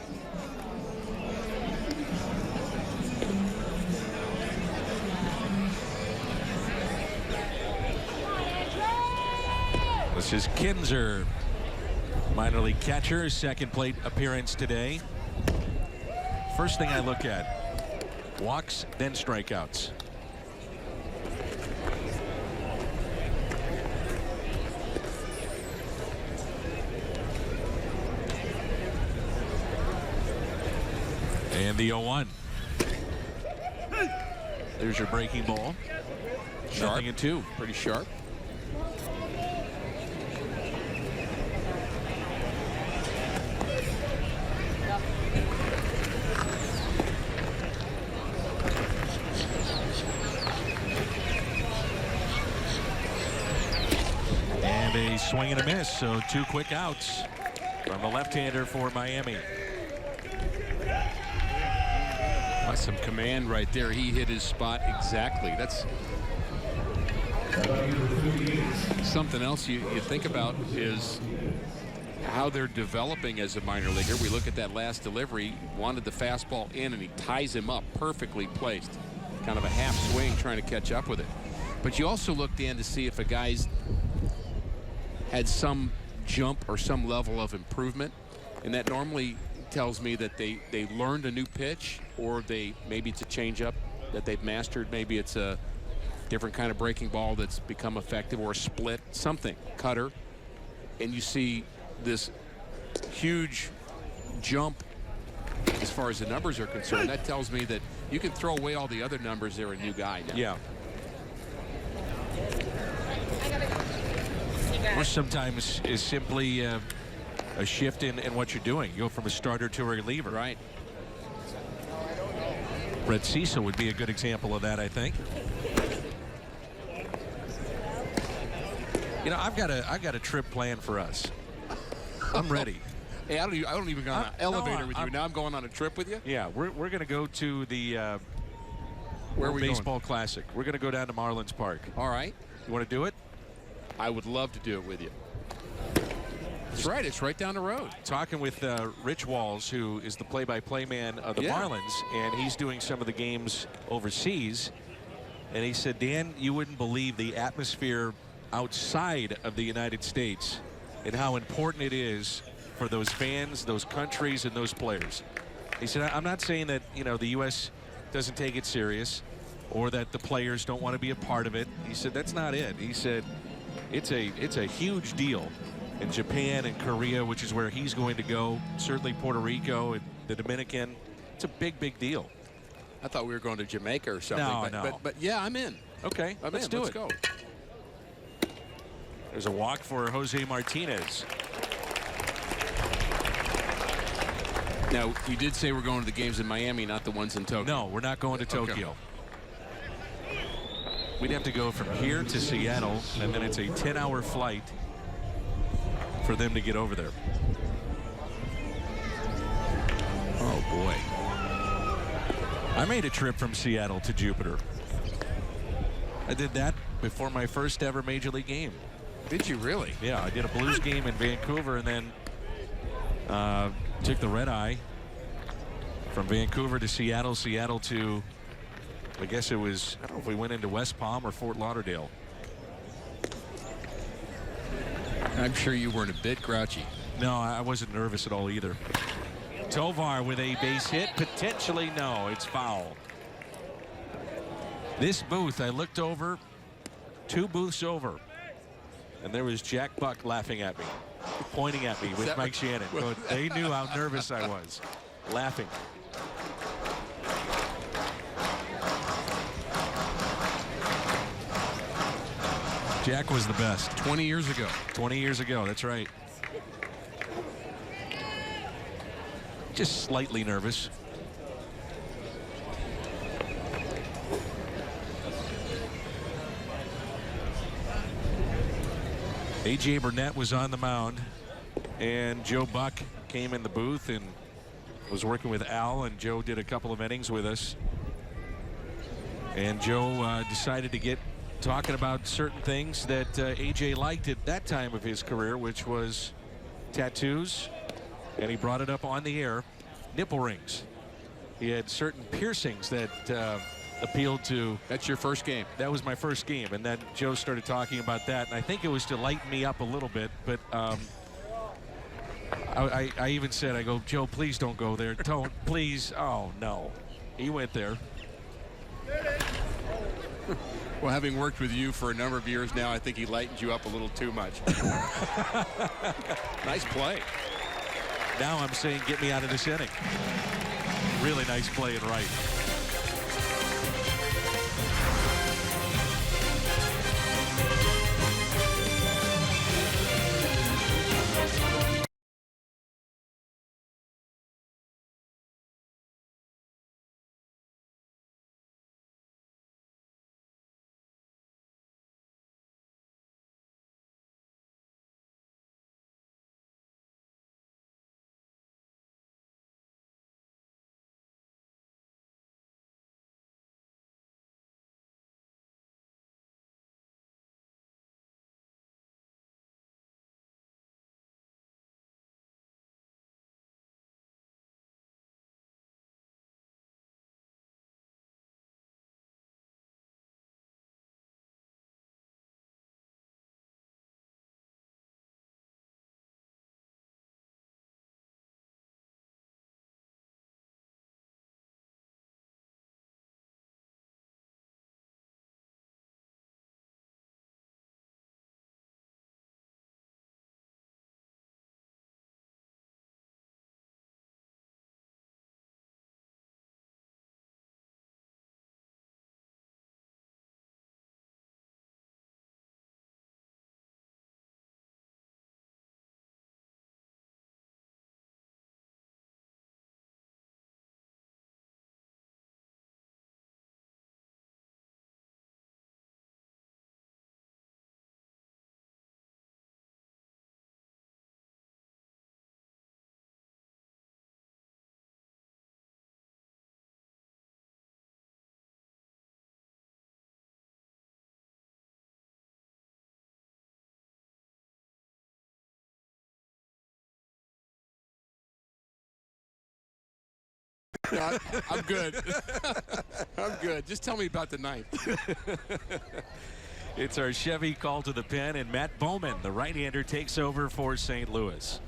This is Kinzer, minor league catcher, second plate appearance today. First thing I look at, walks, then strikeouts. And the 0-1. There's your breaking ball. Sharp. 0-2. Pretty sharp. And a swing and a miss, so 2 quick outs from the left-hander for Miami. Some command right there. He hit his spot exactly. That's something else you think about is how they're developing as a minor leaguer. We look at that last delivery, wanted the fastball in, and he ties him up, perfectly placed. Kind of a half swing trying to catch up with it. But you also look, Dan, to see if a guy's had some jump or some level of improvement, and that normally tells me that they learned a new pitch, or maybe it's a changeup that they've mastered. Maybe it's a different kind of breaking ball that's become effective, or a split, something, cutter. And you see this huge jump as far as the numbers are concerned. That tells me that you can throw away all the other numbers. They're a new guy now. Yeah. Or sometimes is simply a shift in what you're doing. You go from a starter to a reliever. Right. Brett Cecil would be a good example of that, I think. You know, I've got a trip planned for us. I'm ready. Hey, I don't even go on an elevator with you. Now I'm going on a trip with you? Yeah, we're going to go to the Where are we Baseball going? Classic. We're going to go down to Marlins Park. All right. You want to do it? I would love to do it with you. That's right. It's right down the road. Talking with Rich Walls, who is the play-by-play man of the Marlins, and he's doing some of the games overseas. And he said, Dan, you wouldn't believe the atmosphere outside of the United States and how important it is for those fans, those countries, and those players. He said, I'm not saying that, you know, the U.S. doesn't take it serious or that the players don't want to be a part of it. He said, that's not it. He said, it's a huge deal in Japan and Korea, which is where he's going to go. Certainly Puerto Rico and the Dominican. It's a big, big deal. I thought we were going to Jamaica or something. No. But yeah, I'm in. Okay, let's do it. Let's go. There's a walk for Jose Martinez. Now, you did say we're going to the games in Miami, not the ones in Tokyo. No, we're not going to Tokyo. We'd have to go from here to Seattle, and then it's a 10-hour flight for them to get over there. Oh, boy. I made a trip from Seattle to Jupiter. I did that before my first ever Major League game. Did you really? Yeah, I did a Blues game in Vancouver, and then took the red eye from Vancouver to Seattle, Seattle to, I guess it was, I don't know if we went into West Palm or Fort Lauderdale. I'm sure you weren't a bit grouchy. No, I wasn't nervous at all either. Tovar with a base hit. Potentially, no, it's foul. This booth, I looked over, 2 booths over, and there was Jack Buck laughing at me, pointing at me with Mike Shannon. But they knew how nervous I was, laughing. Jack was the best. 20 years ago. 20 years ago, that's right. Just slightly nervous. A.J. Burnett was on the mound, and Joe Buck came in the booth and was working with Al, and Joe did a couple of innings with us. And Joe decided to get talking about certain things that A.J. liked at that time of his career, which was tattoos, and he brought it up on the air, nipple rings. He had certain piercings that appealed to. That's your first game. That was my first game, and then Joe started talking about that, and I think it was to lighten me up a little bit, but I even said, I go, Joe, please don't go there. Don't, please. Oh, no. He went there. Well, having worked with you for a number of years now, I think he lightened you up a little too much. Nice play. Now I'm saying, get me out of this inning. Really nice play in right. No, I'm good. I'm good. Just tell me about the ninth. It's our Chevy call to the pen, and Matt Bowman, the right-hander, takes over for St. Louis.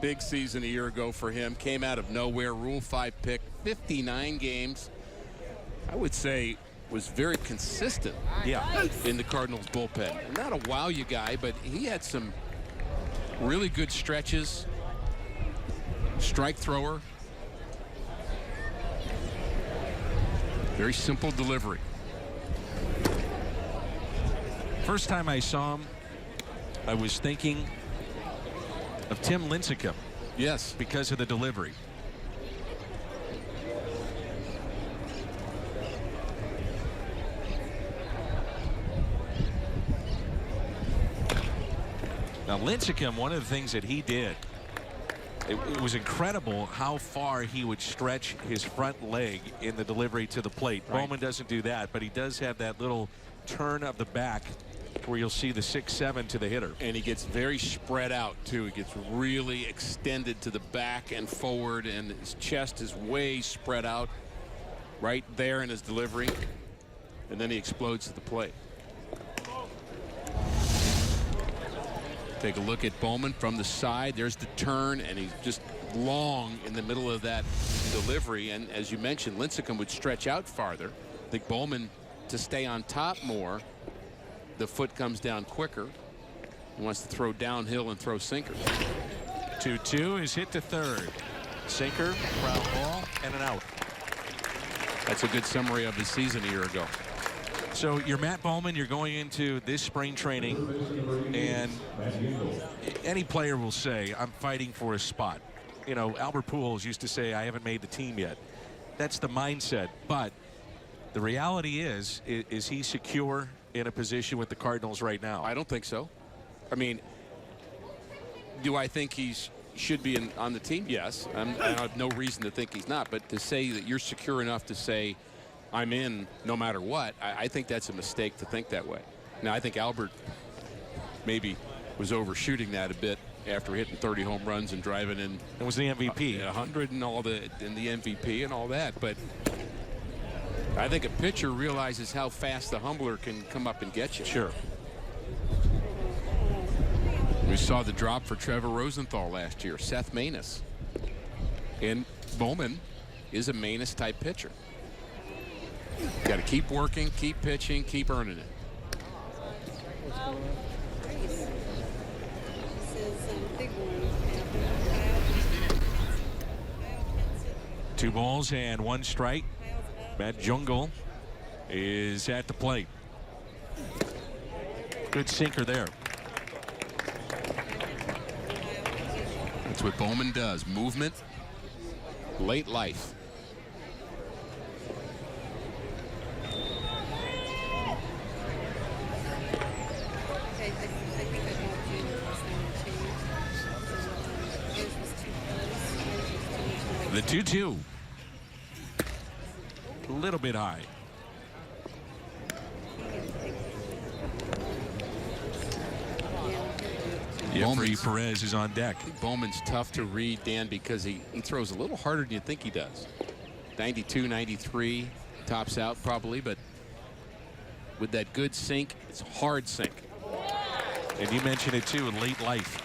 Big season a year ago for him. Came out of nowhere. Rule 5 pick. 59 games. I would say was very consistent in the Cardinals bullpen. Not a wow you guy, but he had some really good stretches. Strike thrower. Very simple delivery. First time I saw him, I was thinking of Tim Lincecum. Yes. Because of the delivery. Now, Lincecum, one of the things that he did, it was incredible how far he would stretch his front leg in the delivery to the plate. Right. Bowman doesn't do that, but he does have that little turn of the back where you'll see the 6-7 to the hitter. And he gets very spread out, too. He gets really extended to the back and forward, and his chest is way spread out right there in his delivery. And then he explodes to the plate. Take a look at Bowman from the side. There's the turn, and he's just long in the middle of that delivery. And as you mentioned, Lincecum would stretch out farther. I think Bowman, to stay on top more, the foot comes down quicker. He wants to throw downhill and throw sinkers. 2-2 is hit to third. Sinker, ground ball, and an out. That's a good summary of his season a year ago. So you're Matt Bowman, you're going into this spring training, and any player will say, I'm fighting for a spot. You know, Albert Pujols used to say, I haven't made the team yet. That's the mindset. But the reality is he secure in a position with the Cardinals right now? I don't think so. I mean, do I think he should be on the team? Yes. I have no reason to think he's not. But to say that you're secure enough to say, I'm in no matter what, I think that's a mistake to think that way. Now, I think Albert maybe was overshooting that a bit after hitting 30 home runs and driving in. It was the MVP. 100 and all the MVP and all that. But I think a pitcher realizes how fast the humbler can come up and get you. Sure. We saw the drop for Trevor Rosenthal last year, Seth Maness. And Bowman is a Maness-type pitcher. Got to keep working, keep pitching, keep earning it. 2 balls and 1 strike. Matt Jungle is at the plate. Good sinker there. That's what Bowman does. Movement, late life. The 2-2. A little bit high. Jeffrey Perez is on deck. Bowman's tough to read, Dan, because he throws a little harder than you think he does. 92, 93, tops out probably, but with that good sink, it's hard sink. And you mentioned it too, late life.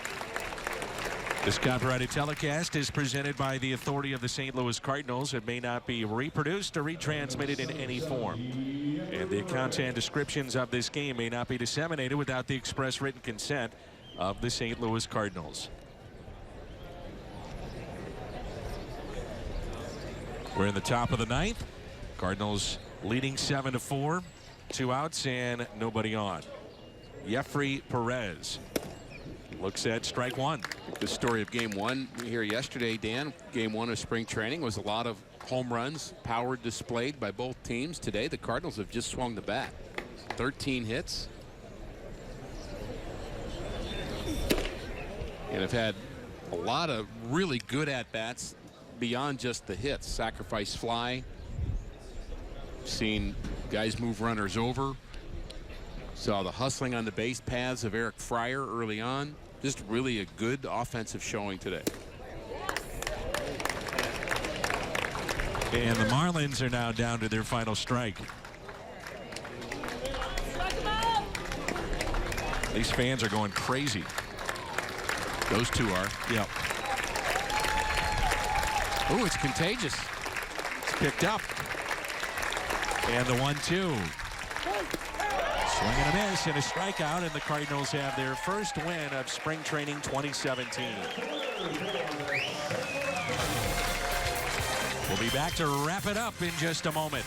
This copyrighted telecast is presented by the authority of the St. Louis Cardinals. It may not be reproduced or retransmitted in any form. And the accounts and descriptions of this game may not be disseminated without the express written consent of the St. Louis Cardinals. We're in the top of the 9th. Cardinals leading 7-4. 2 outs and nobody on. Jeffrey Perez looks at strike 1. The story of game 1 here yesterday, Dan. Game 1 of spring training was a lot of home runs, power displayed by both teams. Today, the Cardinals have just swung the bat. 13 hits. And have had a lot of really good at-bats beyond just the hits. Sacrifice fly. Seen guys move runners over. Saw the hustling on the base paths of Eric Fryer early on. Just really a good offensive showing today. And the Marlins are now down to their final strike. These fans are going crazy. Those two are. Yep. Oh, it's contagious. It's picked up. And the 1-2. Swing and a miss and a strikeout, and the Cardinals have their first win of spring training 2017. We'll be back to wrap it up in just a moment.